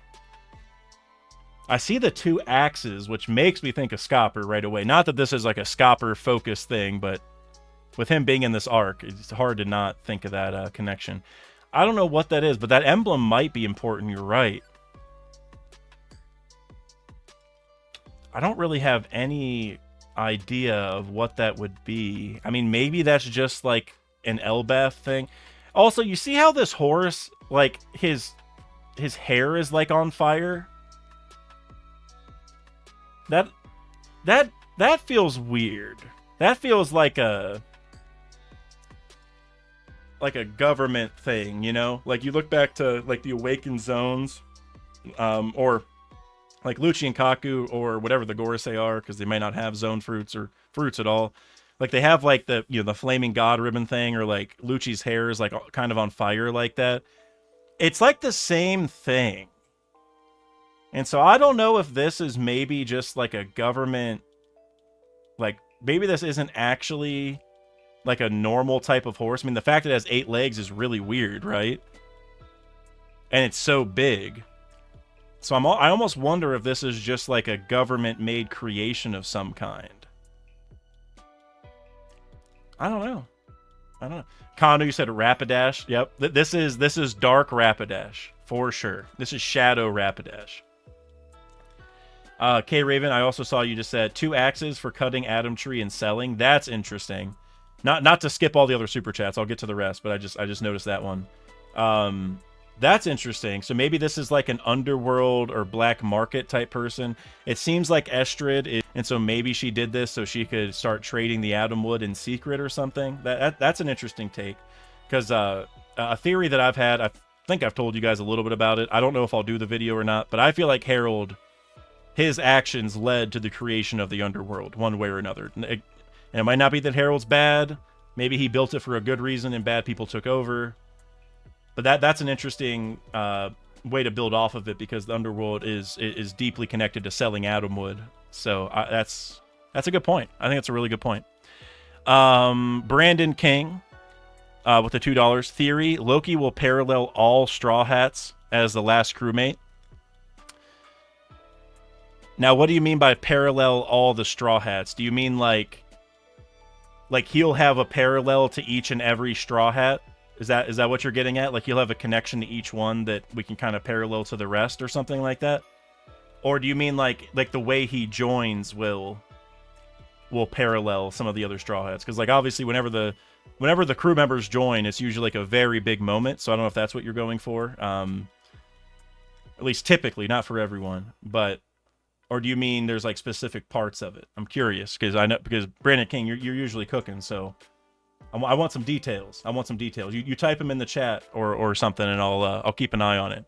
see the 2 axes, which makes me think of Scopper right away. Not that this is like a Scopper focus thing, but with him being in this arc, it's hard to not think of that connection. I don't know what that is, but that emblem might be important. You're right. I don't really have any idea of what that would be. I mean, maybe that's just like an Elbaf thing. Also, you see how this horse, like his hair is like on fire? That feels weird. That feels like a government thing, you know? Like, you look back to, like, the Awakened Zones, or, like, Lucci and Kaku, or whatever the Gorosei are, because they may not have zone fruits or fruits at all. Like, they have, like, the, you know, the flaming god ribbon thing, or, like, Lucci's hair is, like, kind of on fire like that. It's, like, the same thing. And so I don't know if this is maybe just, like, a government, like, maybe this isn't actually like a normal type of horse. I mean, the fact that it has 8 legs is really weird, right? And it's so big. So I almost wonder if this is just like a government-made creation of some kind. I don't know. Kondo, you said Rapidash. Yep. This is Dark Rapidash for sure. This is Shadow Rapidash. K Raven, I also saw you just said 2 axes for cutting Atom Tree and selling. That's interesting. Not to skip all the other super chats. I'll get to the rest, but I just noticed that one. That's interesting. So maybe this is like an underworld or black market type person. It seems like Estrid, and so maybe she did this so she could start trading the Atom Wood in secret or something. That's an interesting take, because a theory that I've had, I think I've told you guys a little bit about it. I don't know if I'll do the video or not, but I feel like Harold, his actions led to the creation of the underworld one way or another. And it might not be that Harold's bad. Maybe he built it for a good reason and bad people took over. But that's an interesting way to build off of it, because the underworld is deeply connected to selling Atom Wood. So that's a good point. I think that's a really good point. Brandon King with the $2. Theory, Loki will parallel all Straw Hats as the last crewmate. Now, what do you mean by parallel all the Straw Hats? Do you mean like he'll have a parallel to each and every Straw Hat? Is that what you're getting at? Like he'll have a connection to each one that we can kind of parallel to the rest or something like that? Or do you mean like the way he joins will parallel some of the other Straw Hats? Because like obviously whenever the crew members join, it's usually like a very big moment. So I don't know if that's what you're going for. At least typically, not for everyone, but. Or do you mean there's like specific parts of it? I'm curious, because Brandon King, you're usually cooking, so I want some details. You type them in the chat or something, and I'll keep an eye on it.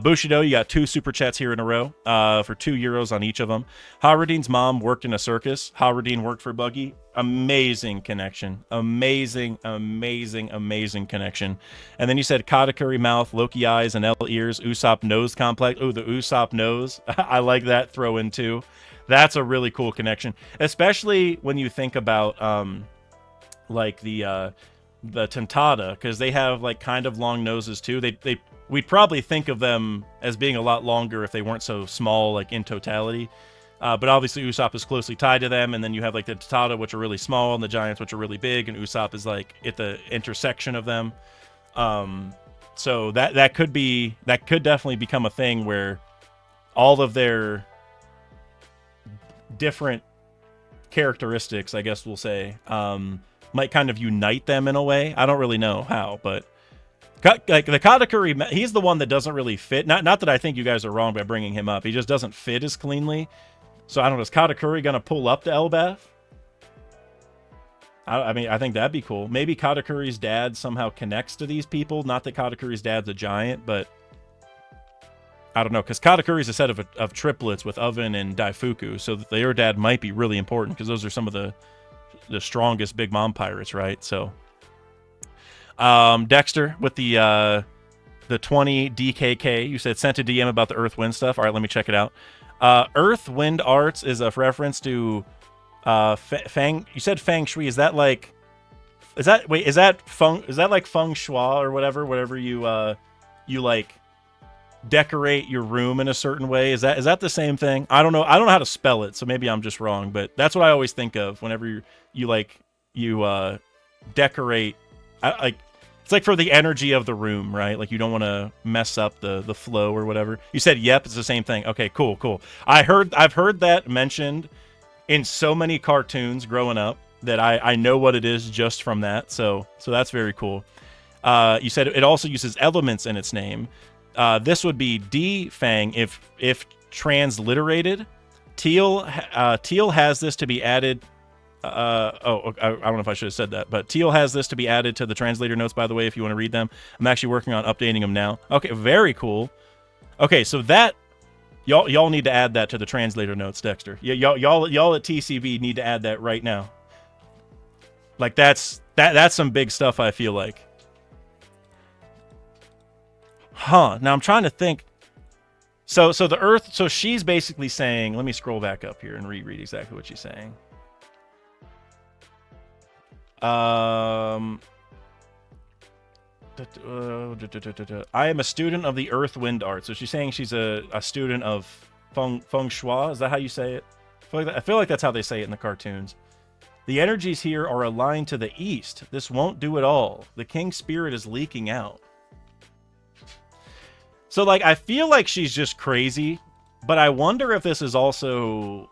Bushido, you got 2 super chats here in a row for €2 on each of them. Haradin's mom worked in a circus. Haradin worked for Buggy. Amazing connection. Amazing connection. And then you said Katakuri mouth, Loki eyes, and L ears, Usopp nose complex. Oh, the Usopp nose. I like that throw in too. That's a really cool connection, especially when you think about like the Tentata, because they have like kind of long noses too. We'd probably think of them as being a lot longer if they weren't so small, like in totality. But obviously Usopp is closely tied to them, and then you have like the Tentata, which are really small, and the Giants, which are really big, and Usopp is like at the intersection of them. So that could definitely become a thing where all of their different characteristics, I guess we'll say, might kind of unite them in a way. I don't really know how, but like the Katakuri, he's the one that doesn't really fit. Not that I think you guys are wrong by bringing him up. He just doesn't fit as cleanly. So I don't know. Is Katakuri gonna pull up to Elbaf? I mean, I think that'd be cool. Maybe Katakuri's dad somehow connects to these people. Not that Katakuri's dad's a giant, but I don't know, because Katakuri is a set of triplets with Oven and Daifuku, so the Urdad might be really important because those are some of the strongest Big Mom pirates, right? So, Dexter with the 20 DKK, you said sent a DM about the Earth Wind stuff. All right, let me check it out. Earth Wind Arts is a reference to Fang. You said Feng Shui. Is that like? Is that like Feng Shui or whatever you like decorate your room in a certain way? Is that the same thing? I don't know how to spell it, so maybe I'm just wrong, but that's what I always think of whenever you decorate. It's like for the energy of the room, right? Like you don't want to mess up the flow or whatever. You said yep, it's the same thing. Okay, cool. I've heard that mentioned in so many cartoons growing up that I know what it is just from that. So that's very cool. You said it also uses elements in its name. This would be D-Fang if transliterated. Teal has this to be added. I don't know if I should have said that, but Teal has this to be added to the translator notes, by the way, if you want to read them. I'm actually working on updating them now. Okay, very cool. Okay, so that y'all need to add that to the translator notes, Dexter. Y'all at TCB need to add that right now. Like that's some big stuff, I feel like. Huh. Now I'm trying to think. So the Earth, so she's basically saying, let me scroll back up here and reread exactly what she's saying. I am a student of the Earth Wind Art. So she's saying she's a student of Feng Shui. Is that how you say it? I feel like that's how they say it in the cartoons. The energies here are aligned to the east. This won't do at all. The king's spirit is leaking out. So, like, I feel like she's just crazy, but I wonder if this is also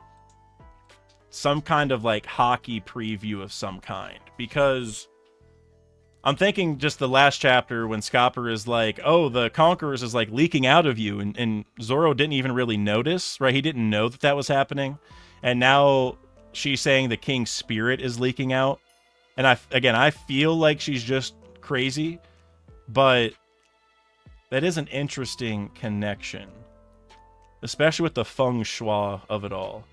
some kind of, like, hockey preview of some kind. Because I'm thinking just the last chapter when Scopper is like, oh, the Conquerors is, like, leaking out of you, and Zoro didn't even really notice, right? He didn't know that was happening. And now she's saying the king's spirit is leaking out. And I feel like she's just crazy, but that is an interesting connection, especially with the feng shui of it all.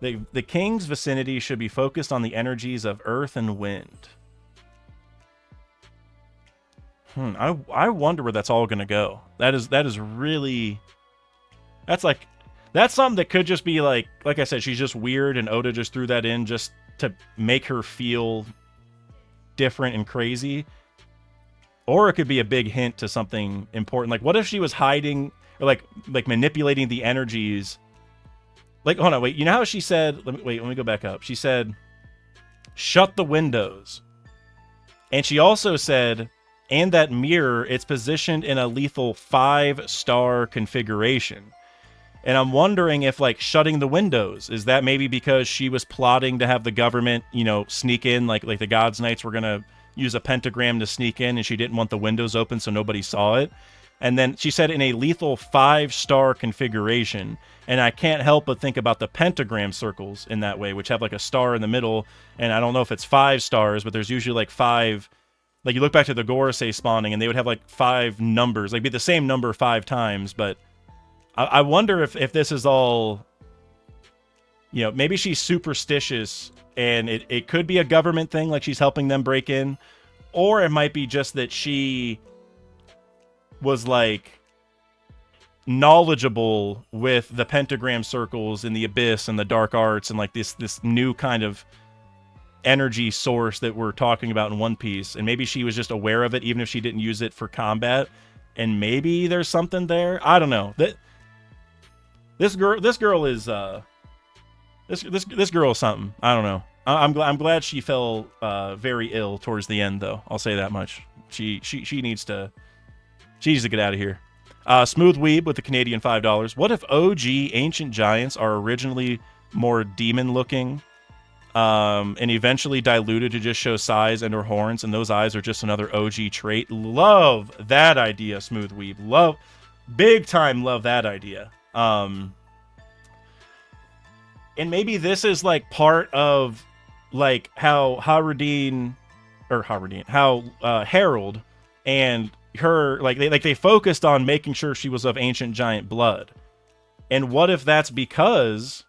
The king's vicinity should be focused on the energies of earth and wind. I wonder where that's all going to go. That is really... That's something that could just be like I said, she's just weird and Oda just threw that in just to make her feel different and crazy. Or it could be a big hint to something important. Like, what if she was hiding or like manipulating the energies? Like, hold on, wait. You know how she said, let me go back up. She said, shut the windows. And she also said, and that mirror, it's positioned in a lethal 5-star configuration. And I'm wondering if, like, shutting the windows, is that maybe because she was plotting to have the government, sneak in, like the God's Knights were going to use a pentagram to sneak in, and she didn't want the windows open so nobody saw it. And then she said in a lethal 5-star configuration. And I can't help but think about the pentagram circles in that way, which have like a star in the middle. And I don't know if it's 5 stars, but there's usually like 5. Like you look back to the Gorosei spawning, and they would have like 5 numbers. Like be the same number 5 times. But I wonder if this is all, maybe she's superstitious and it could be a government thing, like she's helping them break in. Or it might be just that she was like knowledgeable with the pentagram circles and the abyss and the dark arts and like this new kind of energy source that we're talking about in One Piece. And maybe she was just aware of it, even if she didn't use it for combat. And maybe there's something there. I don't know. This girl is something. I don't know. I'm glad she fell very ill towards the end, though. I'll say that much. She needs to get out of here. Smooth Weeb with the Canadian $5. What if OG ancient giants are originally more demon-looking, and eventually diluted to just show size and/or horns, and those eyes are just another OG trait? Love that idea, Smooth Weeb. Big time love that idea. And maybe this is like part of like how Harold and her, like they focused on making sure she was of ancient giant blood. And what if that's because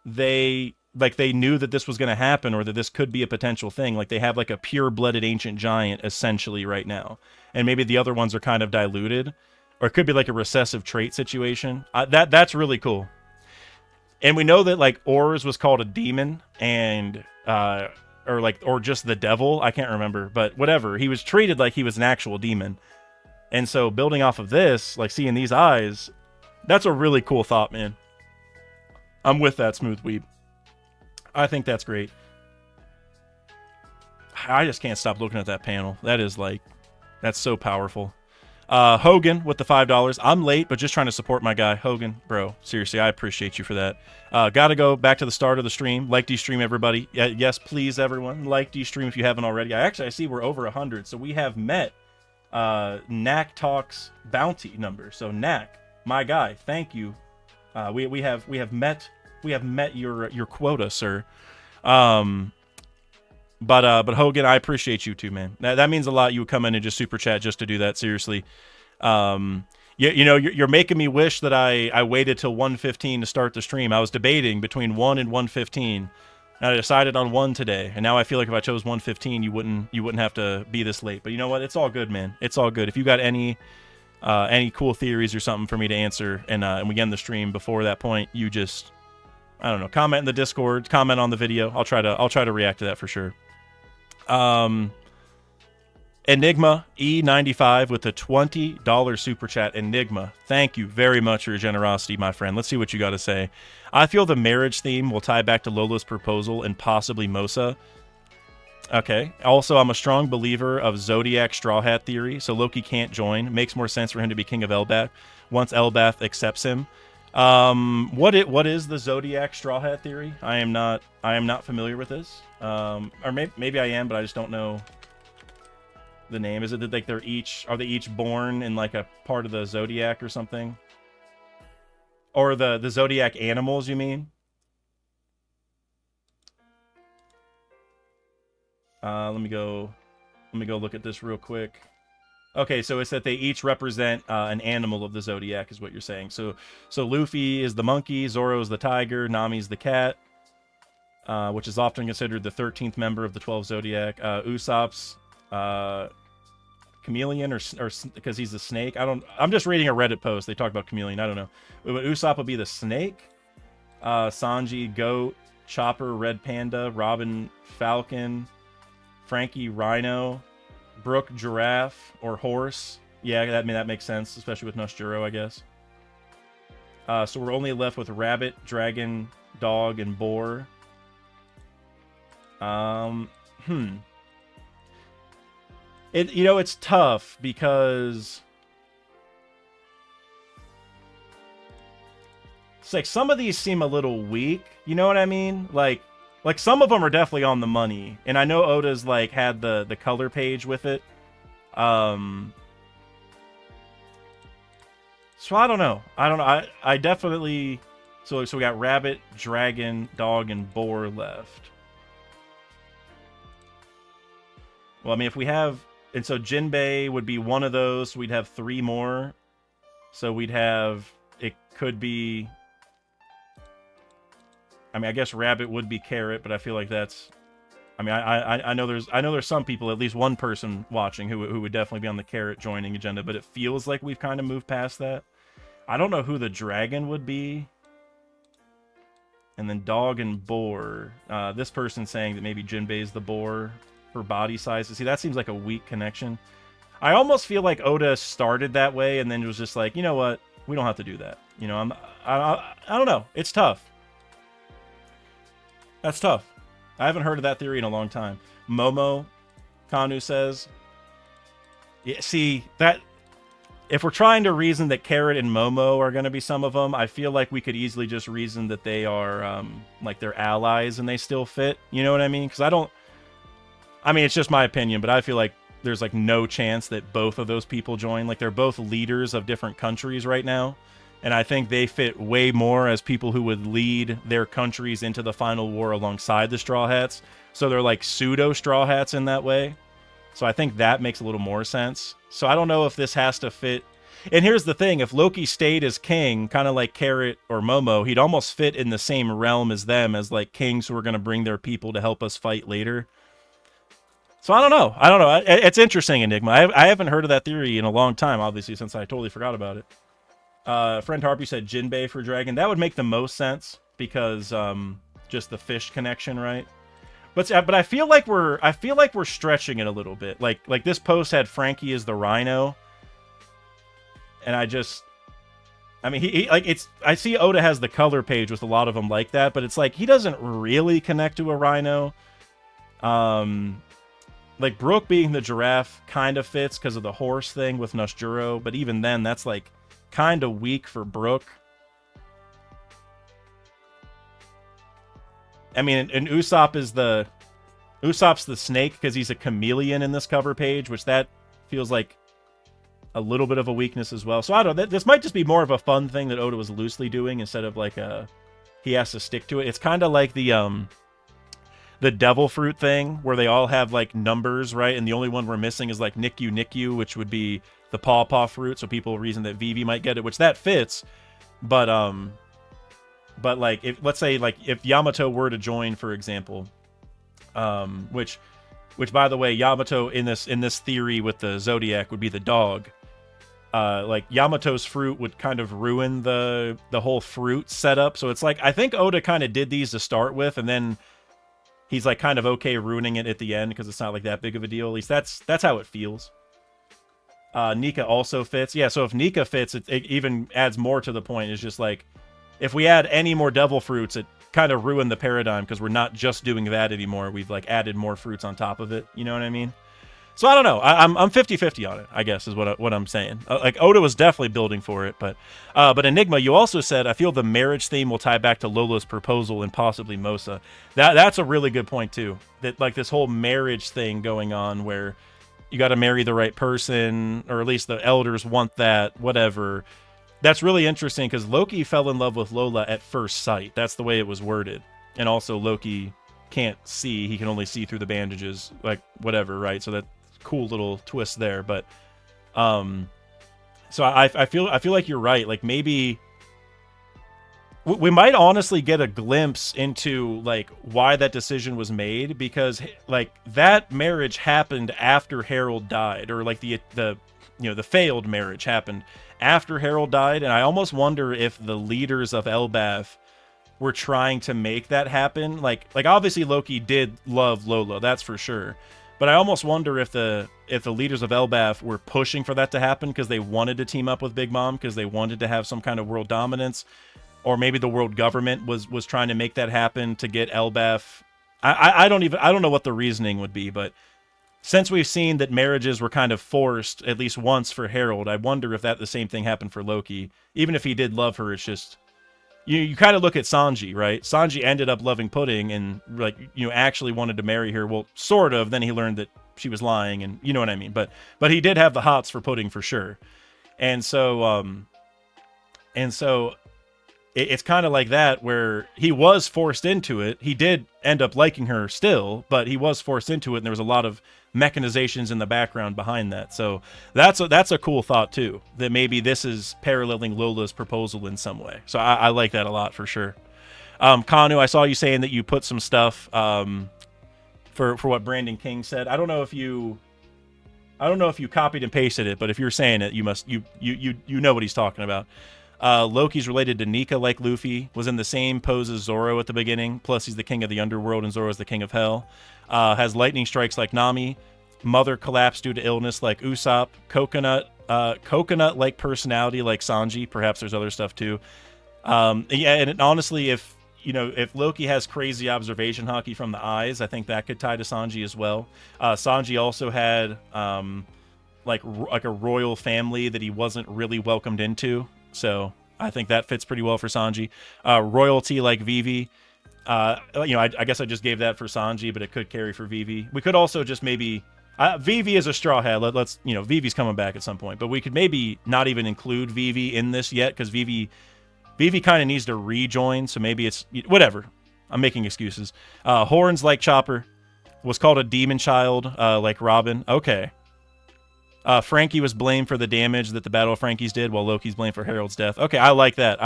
they knew that this was going to happen, or that this could be a potential thing? Like they have like a pure-blooded ancient giant essentially right now, and maybe the other ones are kind of diluted, or it could be like a recessive trait situation. That's really cool. And we know that like Ors was called a demon, and or just the devil. I can't remember, but whatever. He was treated like he was an actual demon. And so building off of this, like seeing these eyes, that's a really cool thought, man. I'm with that, Smooth Weeb. I think that's great. I just can't stop looking at that panel. That is like, that's so powerful. Hogan with the $5. I'm late, but just trying to support my guy. Hogan, bro, seriously, I appreciate you for that. Gotta go back to the start of the stream. Like D-Stream, everybody. Yes, please, everyone. Like D-Stream if you haven't already. I see we're over 100, so we have met Knack Talks bounty number. So Knack, my guy, thank you. We have met your quota, sir. But Hogan, I appreciate you too, man. That means a lot. You would come in and just super chat just to do that. Seriously. You know, you're making me wish that I waited till 1:15 to start the stream. I was debating between 1 and 1:15. And I decided on 1 today, and now I feel like if I chose 1:15, you wouldn't have to be this late. But you know what? It's all good, man. It's all good. If you got any cool theories or something for me to answer, and we end the stream before that point, you just, I don't know, comment in the Discord, comment on the video. I'll try to react to that for sure. Enigma E95 with a $20 super chat. Enigma, thank you very much for your generosity, my friend. Let's see what you got to say. I feel the marriage theme will tie back to Lola's proposal and possibly Mosa. Okay. Also, I'm a strong believer of Zodiac Straw Hat theory, so Loki can't join. Makes more sense for him to be King of Elbath once Elbath accepts him. What is the Zodiac Straw Hat theory? I am not familiar with this. Or maybe I am, but I just don't know the name. Is it that like are they each born in like a part of the Zodiac or something? Or the Zodiac animals, you mean? Let me go look at this real quick. Okay, so it's that they each represent an animal of the Zodiac, is what you're saying. So Luffy is the monkey, Zoro is the tiger, Nami's the cat, which is often considered the 13th member of the 12 Zodiac. Usopp's chameleon, or because he's the snake. I'm just reading a Reddit post. They talk about chameleon. I don't know. But Usopp would be the snake. Sanji, goat. Chopper, red panda. Robin, falcon. Frankie, rhino. Brook, giraffe or horse. Yeah, that makes sense, especially with Noshjuro, I guess. So we're only left with rabbit, dragon, dog, and boar. It's tough because it's like some of these seem a little weak. You know what I mean? Like some of them are definitely on the money, and I know Oda's like had the color page with it. So I don't know. I definitely. So we got rabbit, dragon, dog, and boar left. Well, I mean, if we have, and so Jinbei would be one of those. So we'd have 3 more. So we'd have, it could be. I mean, I guess rabbit would be carrot, but I feel like that's. I mean, I know there's some people, at least one person watching who would definitely be on the carrot joining agenda, but it feels like we've kind of moved past that. I don't know who the dragon would be. And then dog and boar. This person saying that maybe Jinbei's the boar for body size. See, that seems like a weak connection. I almost feel like Oda started that way and then it was just like, you know what? We don't have to do that. You know, I don't know. It's tough. That's tough. I haven't heard of that theory in a long time. Momo, Kanu says. Yeah, see, that if we're trying to reason that Carrot and Momo are going to be some of them, I feel like we could easily just reason that they are like they're allies and they still fit. You know what I mean? Because I mean, it's just my opinion, but I feel like there's like no chance that both of those people join. Like they're both leaders of different countries right now. And I think they fit way more as people who would lead their countries into the final war alongside the Straw Hats. So they're like pseudo Straw Hats in that way. So I think that makes a little more sense. So I don't know if this has to fit. And here's the thing, if Loki stayed as king, kind of like Carrot or Momo, he'd almost fit in the same realm as them, as like kings who are going to bring their people to help us fight later. So I don't know. It's interesting, Enigma. I haven't heard of that theory in a long time, obviously, since I totally forgot about it. Friend Harpy said Jinbei for dragon. That would make the most sense because just the fish connection, right? But I feel like we're stretching it a little bit. Like this post had Frankie as the rhino, and I mean he like it's. I see Oda has the color page with a lot of them like that, but it's like he doesn't really connect to a rhino. Like Brook being the giraffe kind of fits because of the horse thing with Noshjuro, but even then, that's like kind of weak for Brook. I mean, and Usopp's the snake because he's a chameleon in this cover page, which that feels like a little bit of a weakness as well. So I don't know. This might just be more of a fun thing that Oda was loosely doing instead of like he has to stick to it. It's kind of like the devil fruit thing where they all have like numbers, right? And the only one we're missing is like Nikyu, which would be the pawpaw fruit. So people reason that Vivi might get it, which that fits. But like if let's say like if Yamato were to join, for example, which by the way, Yamato in this theory with the Zodiac would be the dog. Like Yamato's fruit would kind of ruin the whole fruit setup. So it's like I think Oda kind of did these to start with, and then he's like kind of okay ruining it at the end because it's not like that big of a deal. At least that's how it feels. Nika also fits. Yeah, so if Nika fits, it even adds more to the point. It's just like if we add any more devil fruits, it kind of ruined the paradigm because we're not just doing that anymore. We've like added more fruits on top of it. You know what I mean? So I don't know. I'm 50-50 on it, I guess, is what I'm saying. Like Oda was definitely building for it, but Enigma, you also said I feel the marriage theme will tie back to Lola's proposal and possibly Mosa. That's a really good point too. That like this whole marriage thing going on where you got to marry the right person, or at least the elders want that, whatever. That's really interesting because Loki fell in love with Lola at first sight. That's the way it was worded, and also Loki can't see; he can only see through the bandages, like whatever, right? So that. Cool little twist there, but so I feel like you're right. Like maybe we might honestly get a glimpse into like why that decision was made, because like that marriage happened after Harold died, or like the failed marriage happened after Harold died, and I almost wonder if the leaders of Elbaf were trying to make that happen. Like obviously Loki did love Lola, that's for sure. But I almost wonder if the leaders of Elbaf were pushing for that to happen because they wanted to team up with Big Mom, because they wanted to have some kind of world dominance, or maybe the world government was trying to make that happen to get Elbaf. I don't know what the reasoning would be, but since we've seen that marriages were kind of forced at least once for Harold, I wonder if the same thing happened for Loki. Even if he did love her, it's just you kind of look at Sanji, right? Sanji ended up loving Pudding and like actually wanted to marry her. Well, sort of. Then he learned that she was lying, and you know what I mean. But he did have the hots for Pudding for sure. And so it's kind of like that where he was forced into it. He did end up liking her still, but he was forced into it, and there was a lot of mechanizations in the background behind that. So that's a cool thought too, that maybe this is paralleling Lola's proposal in some way. So I like that a lot for sure. Kanu, I saw you saying that you put some stuff for what Brandon King said. I don't know if you copied and pasted it, but if you're saying it, you know what he's talking about. Loki's related to Nika like Luffy, was in the same pose as Zoro at the beginning, plus he's the king of the underworld and Zoro's the king of hell. Has lightning strikes like Nami, mother collapsed due to illness like Usopp, coconut-like personality like Sanji. Perhaps there's other stuff too. Yeah, and honestly, if Loki has crazy observation hockey from the eyes, I think that could tie to Sanji as well. Sanji also had like a royal family that he wasn't really welcomed into. So I think that fits pretty well for Sanji. Royalty like Vivi. I guess I just gave that for Sanji, but it could carry for Vivi. We could also just maybe... Vivi is a Straw Hat. Let's Vivi's coming back at some point. But we could maybe not even include Vivi in this yet, because Vivi kind of needs to rejoin, so maybe it's... Whatever. I'm making excuses. Horns like Chopper. Was called a demon child, like Robin. Okay. Frankie was blamed for the damage that the Battle of Frankie's did, while Loki's blamed for Harold's death. Okay, I like that.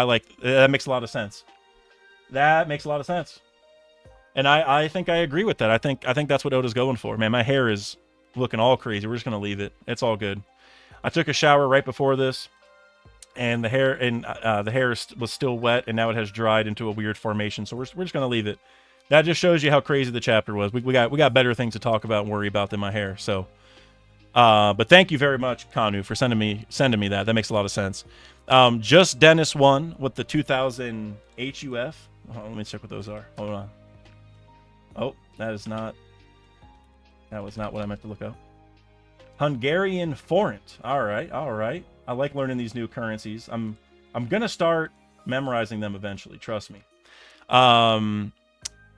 That makes a lot of sense. That makes a lot of sense. And I think I agree with that. I think that's what Oda's going for. Man, my hair is looking all crazy. We're just gonna leave it. It's all good. I took a shower right before this, and the hair was still wet, and now it has dried into a weird formation. So we're just gonna leave it. That just shows you how crazy the chapter was. We got better things to talk about and worry about than my hair. So, but thank you very much, Kanu, for sending me that. That makes a lot of sense. Just Dennis won with the 2000 HUF. Let me check what those are. Hold on. Oh, that was not what I meant to look up. Hungarian forint. All right. I like learning these new currencies. I'm gonna start memorizing them eventually. Trust me.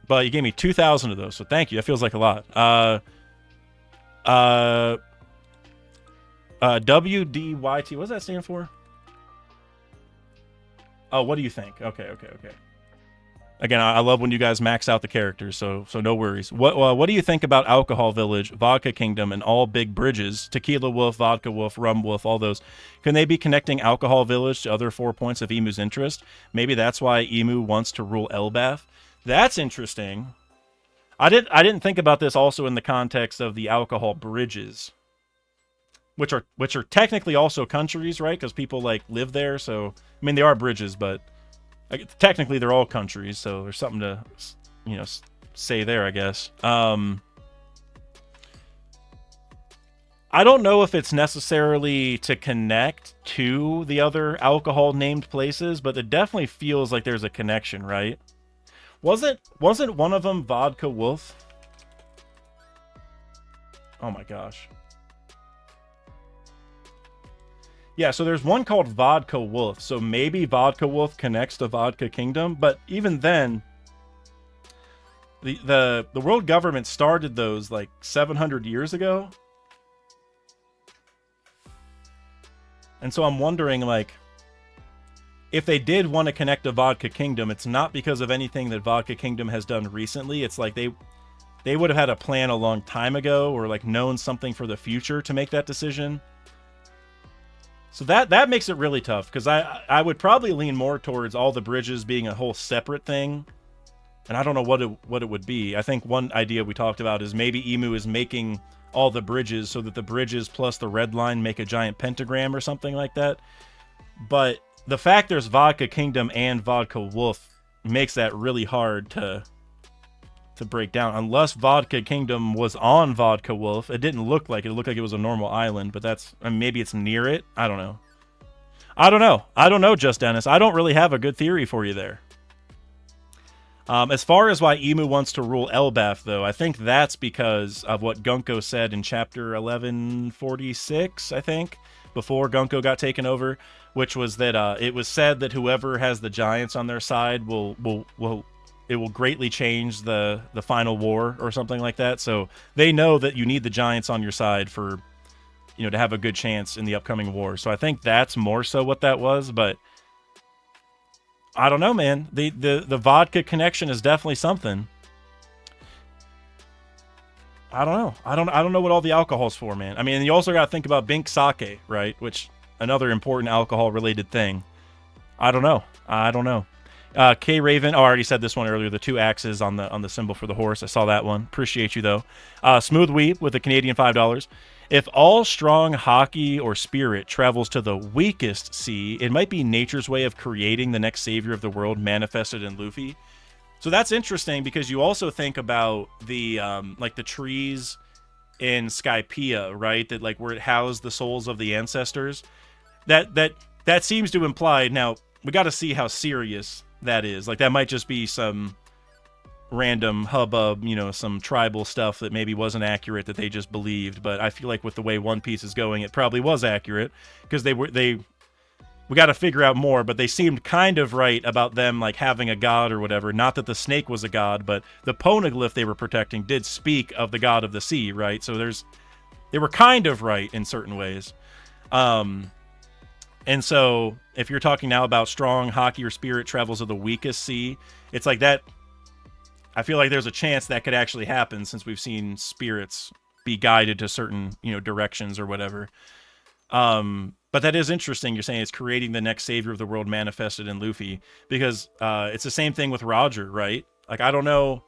But you gave me 2,000 of those, so thank you. That feels like a lot. WDYT. What does that stand for? Oh, what do you think? Okay. Again, I love when you guys max out the characters, so no worries. What do you think about Alcohol Village, Vodka Kingdom, and all big bridges? Tequila Wolf, Vodka Wolf, Rum Wolf, all those. Can they be connecting Alcohol Village to other 4 points of Emu's interest? Maybe that's why Emu wants to rule Elbath. That's interesting. I didn't think about this also in the context of the alcohol bridges, which are technically also countries, right? Because people like live there. So I mean, they are bridges, but technically they're all countries. So there's something to say there, I guess. I don't know if it's necessarily to connect to the other alcohol named places, but it definitely feels like there's a connection, right? Wasn't one of them Vodka Wolf? Oh my gosh. Yeah, so there's one called Vodka Wolf. So maybe Vodka Wolf connects to Vodka Kingdom, but even then, the world government started those like 700 years ago. And so I'm wondering, like, if they did want to connect to Vodka Kingdom, it's not because of anything that Vodka Kingdom has done recently. It's like they would have had a plan a long time ago, or like known something for the future to make that decision. So that makes it really tough, because I would probably lean more towards all the bridges being a whole separate thing. And I don't know what it would be. I think one idea we talked about is maybe Emu is making all the bridges so that the bridges plus the red line make a giant pentagram or something like that. But the fact there's Vodka Kingdom and Vodka Wolf makes that really hard to break down. Unless Vodka Kingdom was on Vodka Wolf. It didn't look like it. It looked like it was a normal island, but maybe it's near it. I don't know. I don't know, Just Dennis. I don't really have a good theory for you there. As far as why Emu wants to rule Elbath, though, I think that's because of what Gunko said in chapter 1146, I think, before Gunko got taken over, which was that it was said that whoever has the giants on their side will greatly change the final war or something like that. So they know that you need the giants on your side for, to have a good chance in the upcoming war. So I think that's more so what that was, but I don't know, man. The vodka connection is definitely something. I don't know. I don't know what all the alcohol's for, man. I mean, you also got to think about Bink Sake, right? Which another important alcohol related thing. I don't know. K Raven. Oh, I already said this one earlier. The 2 axes on the symbol for the horse. I saw that one. Appreciate you though. Smooth Weeb with the Canadian $5. If all strong hockey or spirit travels to the weakest sea, it might be nature's way of creating the next savior of the world manifested in Luffy. So that's interesting, because you also think about the like the trees in Skypiea, right? That like where it housed the souls of the ancestors. That seems to imply. Now we got to see how serious that is. Like that might just be some random hubbub, some tribal stuff that maybe wasn't accurate that they just believed. But I feel like with the way One Piece is going, it probably was accurate, because we got to figure out more, but they seemed kind of right about them like having a god or whatever. Not that the snake was a god, but the poneglyph they were protecting did speak of the god of the sea, right? So they were kind of right in certain ways. And so if you're talking now about strong hockey or spirit travels to the weakest sea, it's like that. I feel like there's a chance that could actually happen since we've seen spirits be guided to certain, directions or whatever. But that is interesting. You're saying it's creating the next savior of the world manifested in Luffy, because it's the same thing with Roger, right? Like, I don't know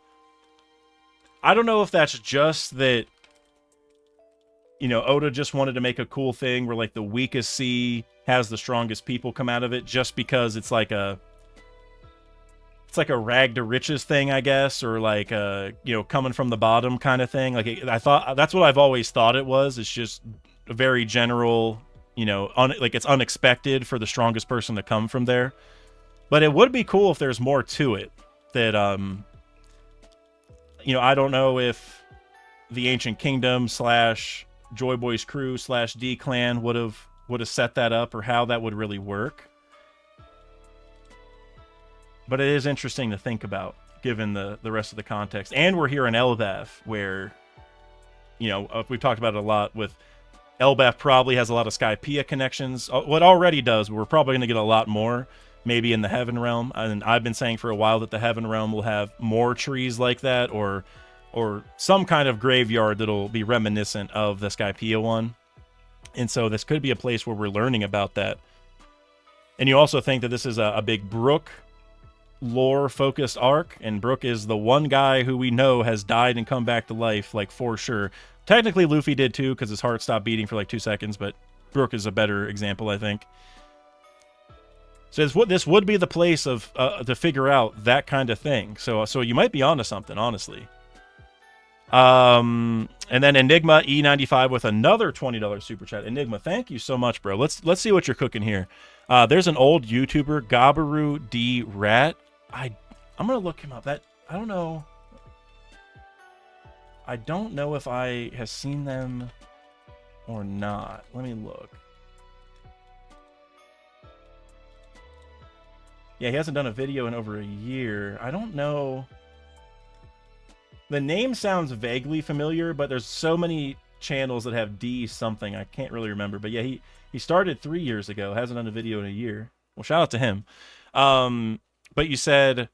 if that's just that, Oda just wanted to make a cool thing where, like, the weakest sea has the strongest people come out of it, just because it's like a rag to riches thing, I guess, or like coming from the bottom kind of thing. Like, I thought that's what I've always thought it was. It's just a very general, like, it's unexpected for the strongest person to come from there. But it would be cool if there's more to it. That I don't know if the Ancient Kingdom / Joy Boy's crew / D Clan would have set that up, or how that would really work. But it is interesting to think about, given the rest of the context. And we're here in Elbaf, where, we've talked about it a lot with Elbaf probably has a lot of Skypiea connections. What already does, but we're probably going to get a lot more, maybe in the Heaven Realm. And I've been saying for a while that the Heaven Realm will have more trees like that, or some kind of graveyard that'll be reminiscent of the Skypiea one. And so this could be a place where we're learning about that. And you also think that this is a big Brook lore-focused arc, and Brook is the one guy who we know has died and come back to life, like, for sure. Technically, Luffy did too, because his heart stopped beating for like 2 seconds, but Brook is a better example, I think. So this would be the place of to figure out that kind of thing. So you might be onto something, honestly. And then Enigma E95 with another $20 super chat. Enigma, thank you so much, bro. Let's see what you're cooking here. There's an old YouTuber, Gabaru D Rat. I'm gonna look him up. I don't know. I don't know if I have seen them or not. Let me look. Yeah, he hasn't done a video in over a year. I don't know. The name sounds vaguely familiar, but there's so many channels that have D something. I can't really remember. But yeah, he started 3 years ago. Hasn't done a video in a year. Well, shout out to him. But you said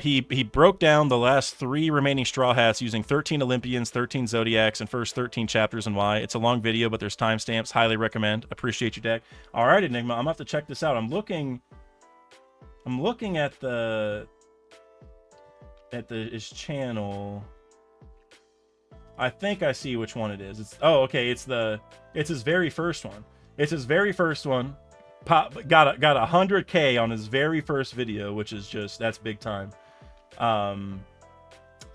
he broke down the last 3 remaining Straw Hats using 13 Olympians, 13 Zodiacs, and first 13 chapters and why. It's a long video, but there's timestamps. Highly recommend. Appreciate you, Dak. All right, Enigma, I'm gonna have to check this out. I'm looking at his channel. I think I see which one it is. Okay. It's his very first one. It's his very first one. Got 100K on his very first video, which is that's big time. But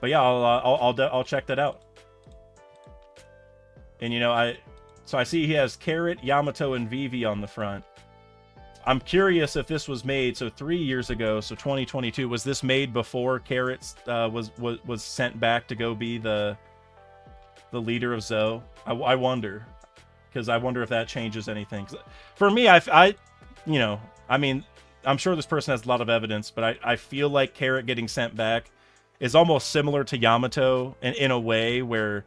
yeah, I'll check that out. And I see he has Carrot, Yamato, and Vivi on the front. I'm curious if this was made 3 years ago, so 2022. Was this made before Carrot was sent back to go be the leader of Zoe? I wonder. Because I wonder if that changes anything. For me, I mean, I'm sure this person has a lot of evidence, but I feel like Carrot getting sent back is almost similar to Yamato in a way where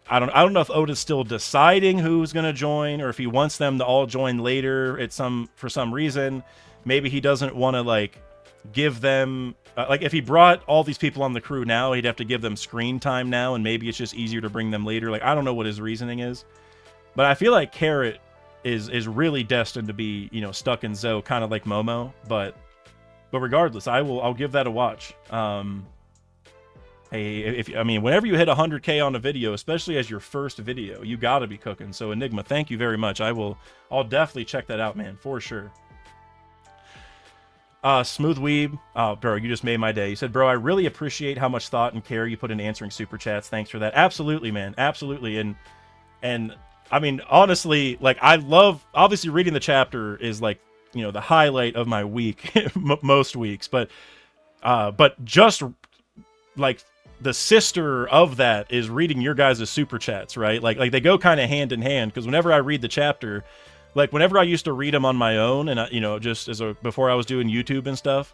I don't know if Oda's still deciding who's going to join, or if he wants them to all join later for some reason. Maybe he doesn't want to like give them like, if he brought all these people on the crew now, he'd have to give them screen time now, and maybe it's just easier to bring them later. Like, I don't know what his reasoning is. But I feel like Carrot is really destined to be, stuck in Zoe, kind of like Momo. But regardless, I'll give that a watch. Hey, whenever you hit 100K on a video, especially as your first video, you got to be cooking. So Enigma, thank you very much. I'll definitely check that out, man, for sure. Smooth Weeb. Oh, bro, you just made my day. You said, bro, I really appreciate how much thought and care you put in answering super chats. Thanks for that. Absolutely, man. Absolutely. And I mean, honestly, like, I love, obviously reading the chapter is like, the highlight of my week, most weeks, but just like the sister of that is reading your guys' super chats, right? Like they go kind of hand in hand, because whenever I read the chapter, like whenever I used to read them on my own, and just before I was doing YouTube and stuff,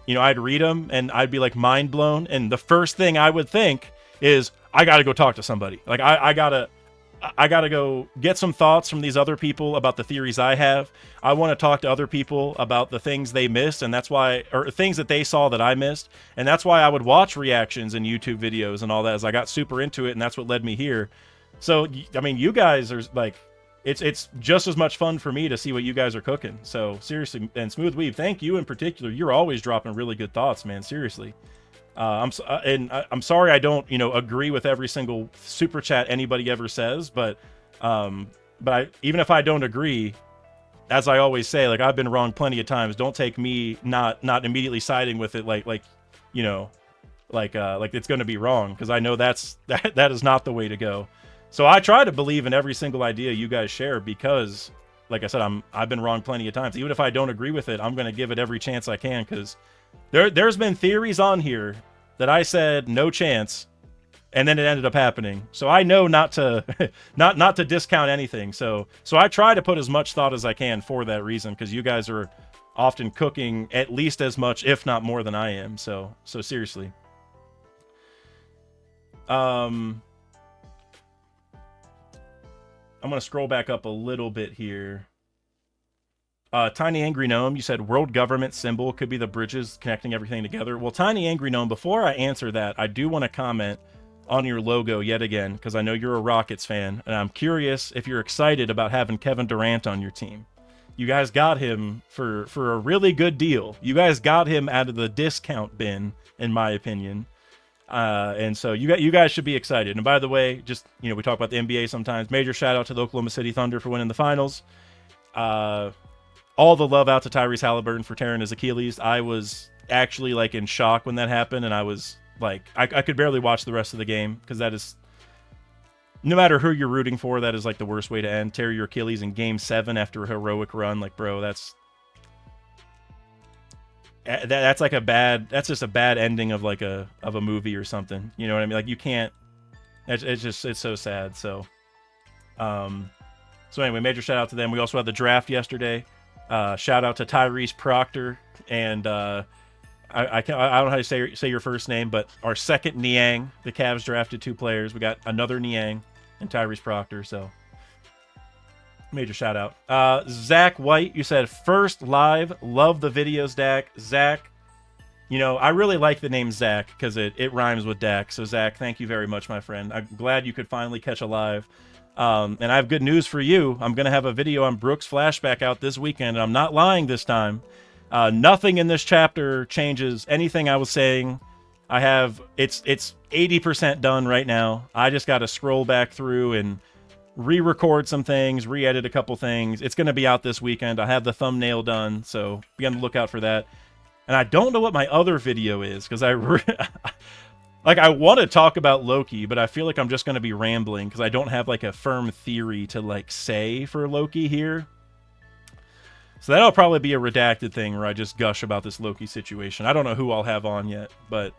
I'd read them and I'd be like mind blown, and the first thing I would think is, I got to go talk to somebody. Like I gotta I got to go get some thoughts from these other people about the theories I have. I want to talk to other people about the things they missed, and that's why, or things that they saw that I missed, and that's why I would watch reactions and YouTube videos and all that, as I got super into it, and that's what led me here. So, I mean, you guys are like, it's just as much fun for me to see what you guys are cooking. So seriously, and Smooth Weave, thank you in particular. You're always dropping really good thoughts, man. Seriously. I'm sorry I don't, agree with every single super chat anybody ever says, but even if I don't agree, as I always say, like, I've been wrong plenty of times. Don't take me not immediately siding with it like it's going to be wrong, because I know that is not the way to go. So I try to believe in every single idea you guys share, because, like I said, I've been wrong plenty of times. Even if I don't agree with it, I'm going to give it every chance I can, because there's been theories on here that I said no chance, and then it ended up happening. So I know not to not to discount anything. So I try to put as much thought as I can for that reason, because you guys are often cooking at least as much, if not more, than I am. So seriously. I'm going to scroll back up a little bit here. Tiny Angry Gnome, you said world government symbol could be the bridges connecting everything together. Well, Tiny Angry Gnome, before I answer that, I do want to comment on your logo yet again, because I know you're a Rockets fan, and I'm curious if you're excited about having Kevin Durant on your team. You guys got him for a really good deal. You guys got him out of the discount bin, in my opinion. And so you guys should be excited. And by the way, just, we talk about the NBA sometimes. Major shout out to the Oklahoma City Thunder for winning the finals. All the love out to Tyrese Halliburton for tearing his Achilles. I was actually like in shock when that happened, and I was like, I could barely watch the rest of the game, because that is, no matter who you're rooting for, that is like the worst way to end. Tear your Achilles in Game 7 after a heroic run, like, bro, that's like that's just a bad ending of like a movie or something. You know what I mean? Like, you can't. It's so sad. So anyway, major shout out to them. We also had the draft yesterday. Shout out to Tyrese Proctor, and I don't know how to say your first name, but our second Niang. The Cavs drafted 2 players. We got another Niang and Tyrese Proctor. So major shout out. Zach White, you said first live. Love the videos, Dak. Zach, I really like the name Zach because it rhymes with Dak. So Zach, thank you very much, my friend. I'm glad you could finally catch a live. And I have good news for you. I'm going to have a video on Brooks Flashback out this weekend, and I'm not lying this time. Nothing in this chapter changes anything I was saying. It's 80% done right now. I just got to scroll back through and re-record some things, re-edit a couple things. It's going to be out this weekend. I have the thumbnail done, so be on the lookout for that. And I don't know what my other video is, because I want to talk about Loki, but I feel like I'm just going to be rambling, because I don't have like a firm theory to like say for Loki here. So that'll probably be a redacted thing where I just gush about this Loki situation. I don't know who I'll have on yet, but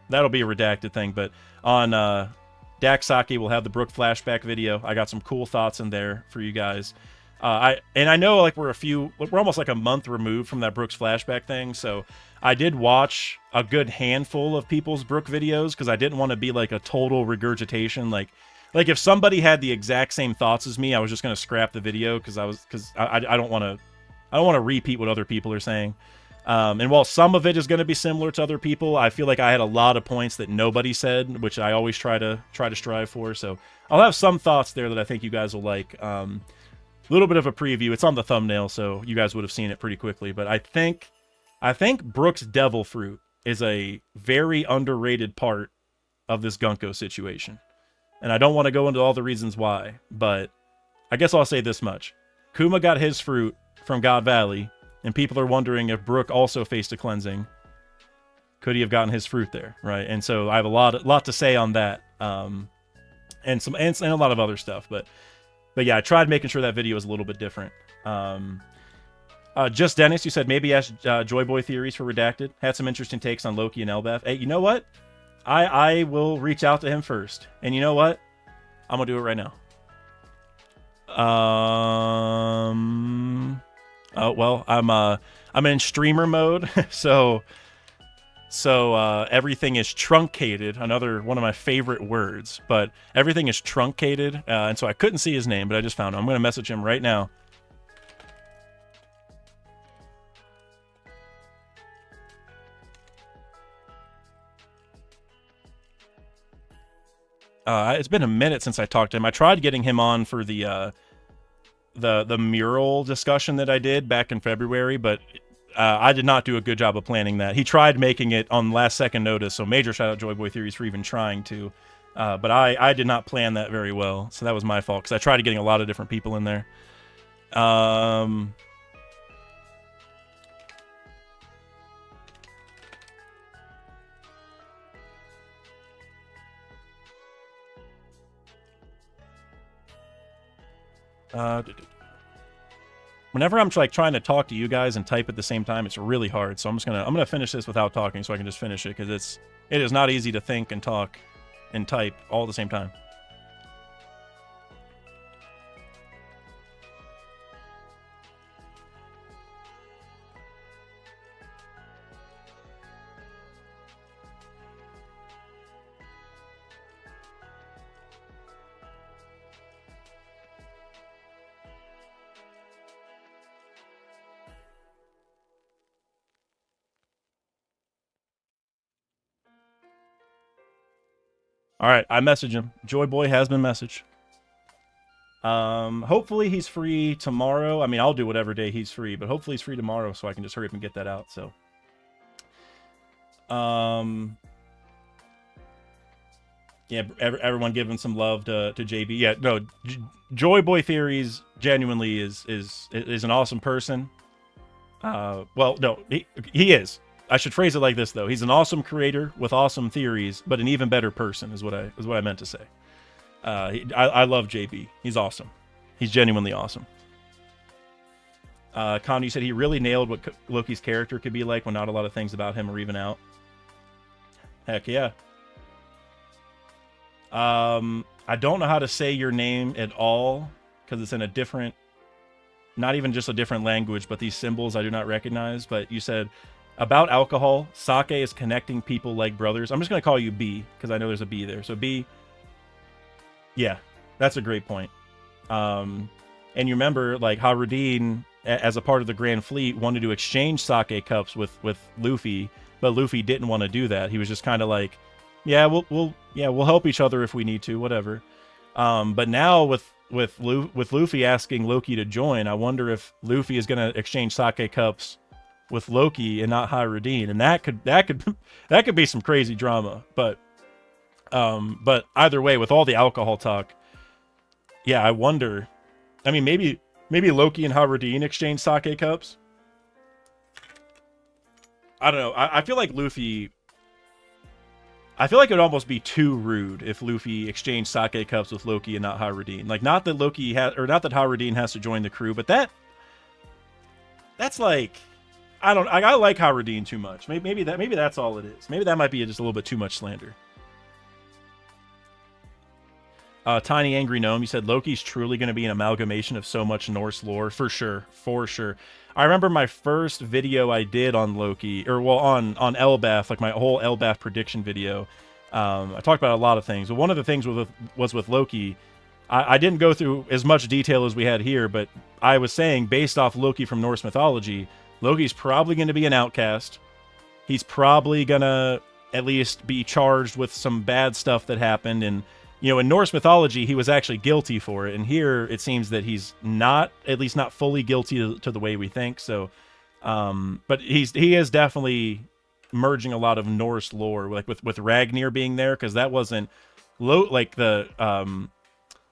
that'll be a redacted thing. But on Dak Saki, we'll have the Brook Flashback video. I got some cool thoughts in there for you guys. I know like we're almost like a month removed from that Brooks Flashback thing, so I did watch a good handful of people's Brook videos, because I didn't want to be like a total regurgitation. Like if somebody had the exact same thoughts as me, I was just going to scrap the video, because I don't want to repeat what other people are saying. And while some of it is going to be similar to other people, I feel like I had a lot of points that nobody said, which I always try to strive for. So I'll have some thoughts there that I think you guys will like. A little bit of a preview. It's on the thumbnail, so you guys would have seen it pretty quickly. But I think Brooks Devil Fruit is a very underrated part of this Gunko situation. And I don't want to go into all the reasons why, but I guess I'll say this much. Kuma got his fruit from God Valley, and people are wondering if Brook also faced a cleansing. Could he have gotten his fruit there, right? And so I have a lot to say on that, and a lot of other stuff. But yeah, I tried making sure that video was a little bit different. Just Dennis, you said maybe ask Joy Boy theories for Redacted. Had some interesting takes on Loki and Elbeth. Hey, you know what? I will reach out to him first, and you know what? I'm gonna do it right now. Oh well, I'm in streamer mode, so So everything is truncated. Another one of my favorite words, but everything is truncated, and so I couldn't see his name, but I just found him. I'm going to message him right now. It's been a minute since I talked to him. I tried getting him on for the mural discussion that I did back in February, but I did not do a good job of planning that. He tried making it on last second notice, so major shout out Joy Boy Theories for even trying to. But I did not plan that very well, so that was my fault, because I tried getting a lot of different people in there. Whenever I'm like trying to talk to you guys and type at the same time, it's really hard. So I'm gonna finish this without talking, so I can just finish it, because it is not easy to think and talk and type all at the same time. All right, I messaged him. Joy Boy has been messaged. Hopefully he's free tomorrow. I mean, I'll do whatever day he's free, but hopefully he's free tomorrow, so I can just hurry up and get that out. So, yeah, everyone giving some love to JB. Yeah, no, Joy Boy Theories genuinely is an awesome person. Well, no, he is. I should phrase it like this, though. He's an awesome creator with awesome theories, but an even better person is what I meant to say. I love JB. He's awesome. He's genuinely awesome. Con, you said he really nailed what Loki's character could be like when not a lot of things about him are even out. Heck yeah. I don't know how to say your name at all, because it's in a different, not even just a different language, but these symbols I do not recognize. But you said, about alcohol, sake is connecting people like brothers. I'm just going to call you B, because I know there's a B there. So B, yeah, that's a great point. And you remember, like, Harudin, as a part of the Grand Fleet, wanted to exchange sake cups with Luffy, but Luffy didn't want to do that. He was just kind of like, yeah, we'll help each other if we need to, whatever. But now with Luffy asking Loki to join, I wonder if Luffy is going to exchange sake cups with Loki and not Harudin, and that could be some crazy drama. But either way, with all the alcohol talk, yeah, I wonder. I mean, maybe Loki and Harudin exchange sake cups. I don't know. I feel like Luffy. I feel like it would almost be too rude if Luffy exchanged sake cups with Loki and not Harudin. Like, not that Harudin has to join the crew, but that's like, I like Harudin too much. Maybe that's all it is. Maybe that might be just a little bit too much slander. Tiny Angry Gnome, you said Loki's truly going to be an amalgamation of so much Norse lore. For sure. I remember my first video I did on Loki, or well, on Elbaf, like my whole Elbaf prediction video. I talked about a lot of things. But one of the things was with Loki. I didn't go through as much detail as we had here, but I was saying, based off Loki from Norse mythology, Loki's probably going to be an outcast. He's probably going to at least be charged with some bad stuff that happened. And, you know, in Norse mythology, he was actually guilty for it. And here it seems that he's not, at least not fully guilty to the way we think. So, but he is definitely merging a lot of Norse lore, like with Ragnir being there, because that wasn't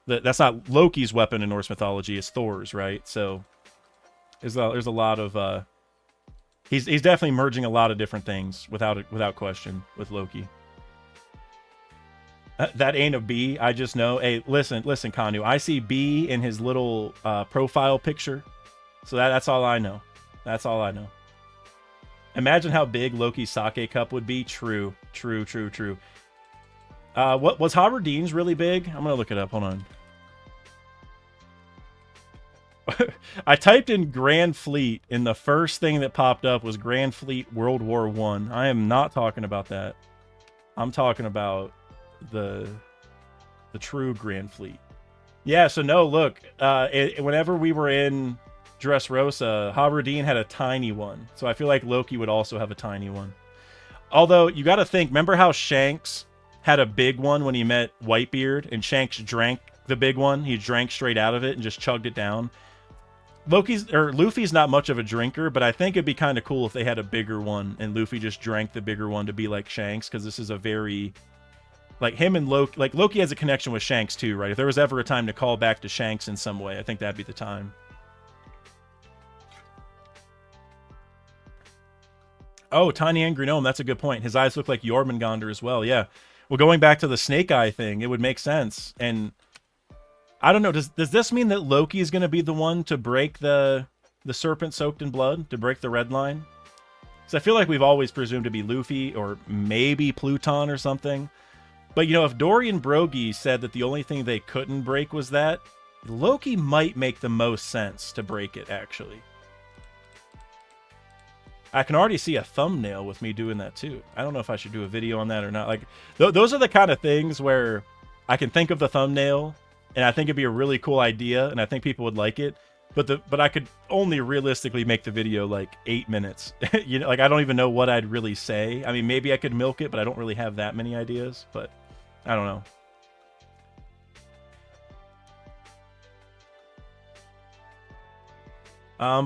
that's not Loki's weapon in Norse mythology, it's Thor's, right? So there's a lot of he's definitely merging a lot of different things without question with Loki. That ain't a B. I just know. Hey, listen, Kanu. I see B in his little profile picture, so that's all I know. That's all I know. Imagine how big Loki's sake cup would be. True. What was Harudin's really big? I'm gonna look it up. Hold on. I typed in Grand Fleet, and the first thing that popped up was Grand Fleet World War One. I am not talking about that. I'm talking about the true Grand Fleet. Yeah, so no, look, whenever we were in Dressrosa, Haberdine had a tiny one. So I feel like Loki would also have a tiny one. Although, you got to think, remember how Shanks had a big one when he met Whitebeard, and Shanks drank the big one? He drank straight out of it and just chugged it down. Luffy's not much of a drinker, but I think it'd be kind of cool if they had a bigger one and Luffy just drank the bigger one to be like Shanks, because this is a very, like, him and Loki, like, Loki has a connection with Shanks too, right? If there was ever a time to call back to Shanks in some way, I think that'd be the time. Oh, Tiny Angry Gnome, that's a good point. His eyes look like Jormungandr as well, yeah. Well, going back to the snake eye thing, it would make sense. And I don't know, does this mean that Loki is going to be the one to break the serpent soaked in blood, to break the red line? Because I feel like we've always presumed to be Luffy or maybe Pluton or something. But, you know, if Dorian Brogy said that the only thing they couldn't break was that, Loki might make the most sense to break it, actually. I can already see a thumbnail with me doing that, too. I don't know if I should do a video on that or not. Like, those are the kind of things where I can think of the thumbnail, and I think it'd be a really cool idea, and I think people would like it. But I could only realistically make the video like 8 minutes. You know, like, I don't even know what I'd really say. I mean, maybe I could milk it, but I don't really have that many ideas. But I don't know.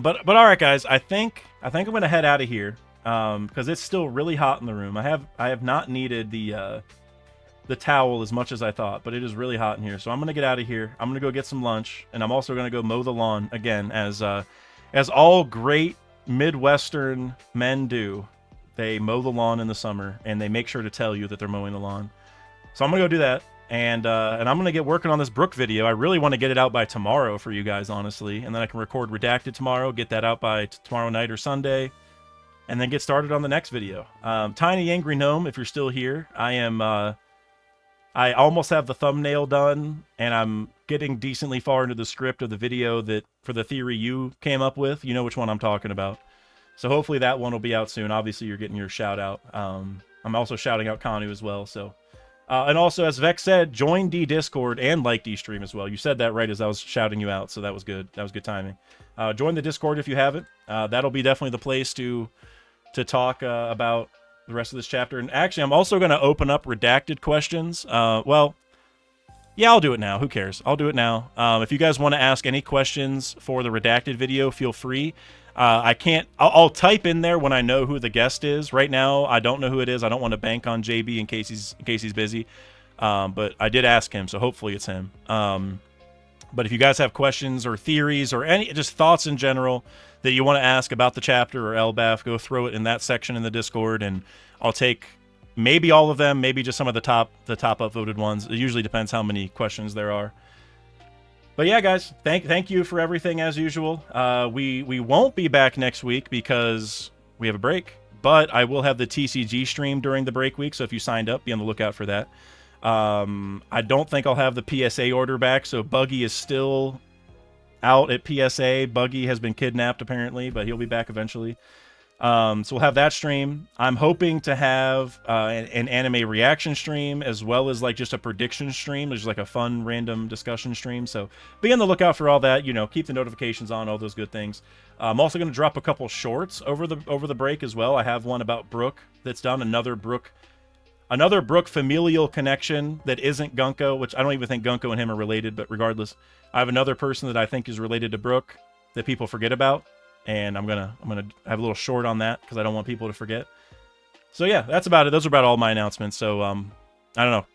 But all right, guys. I think I'm gonna head out of here because it's still really hot in the room. I have not needed the towel as much as I thought, but it is really hot in here. So I'm going to get out of here. I'm going to go get some lunch, and I'm also going to go mow the lawn again, as all great Midwestern men do. They mow the lawn in the summer, and they make sure to tell you that they're mowing the lawn. So I'm going to go do that, and I'm going to get working on this Brook video. I really want to get it out by tomorrow for you guys, honestly, and then I can record Redacted tomorrow, get that out by tomorrow night or Sunday, and then get started on the next video. Tiny Angry Gnome, if you're still here, I almost have the thumbnail done, and I'm getting decently far into the script of the video that for the theory you came up with. You know which one I'm talking about. So hopefully that one will be out soon. Obviously, you're getting your shout out. I'm also shouting out Kanu as well. So, and also, as Vex said, join D Discord and like D stream as well. You said that right as I was shouting you out, so that was good. That was good timing. Join the Discord if you haven't. That'll be definitely the place to talk about the rest of this chapter. And actually, I'm also going to open up redacted questions. Well, yeah, I'll do it now. Who cares? I'll do it now. If you guys want to ask any questions for the redacted video, feel free. I'll type in there when I know who the guest is. Right now, I don't know who it is. I don't want to bank on JB in case he's busy. But I did ask him, so hopefully it's him. But if you guys have questions or theories or any just thoughts in general that you want to ask about the chapter or Elbaf, go throw it in that section in the Discord, and I'll take maybe all of them, maybe just some of the top upvoted ones. It usually depends how many questions there are. But yeah, guys, thank you for everything as usual. We won't be back next week because we have a break, but I will have the TCG stream during the break week, so if you signed up, be on the lookout for that. I don't think I'll have the PSA order back, so Buggy is still out at PSA. Buggy has been kidnapped, apparently, but he'll be back eventually. So we'll have that stream. I'm hoping to have an anime reaction stream, as well as like just a prediction stream, which is like a fun random discussion stream. So be on the lookout for all that. You know, keep the notifications on, all those good things. I'm also going to drop a couple shorts over the break as well. I have one about Brook that's done, another Brook familial connection that isn't Gunko, which I don't even think Gunko and him are related, but regardless, I have another person that I think is related to Brook that people forget about, and I'm gonna have a little short on that because I don't want people to forget. So yeah, that's about it. Those are about all my announcements. So I don't know.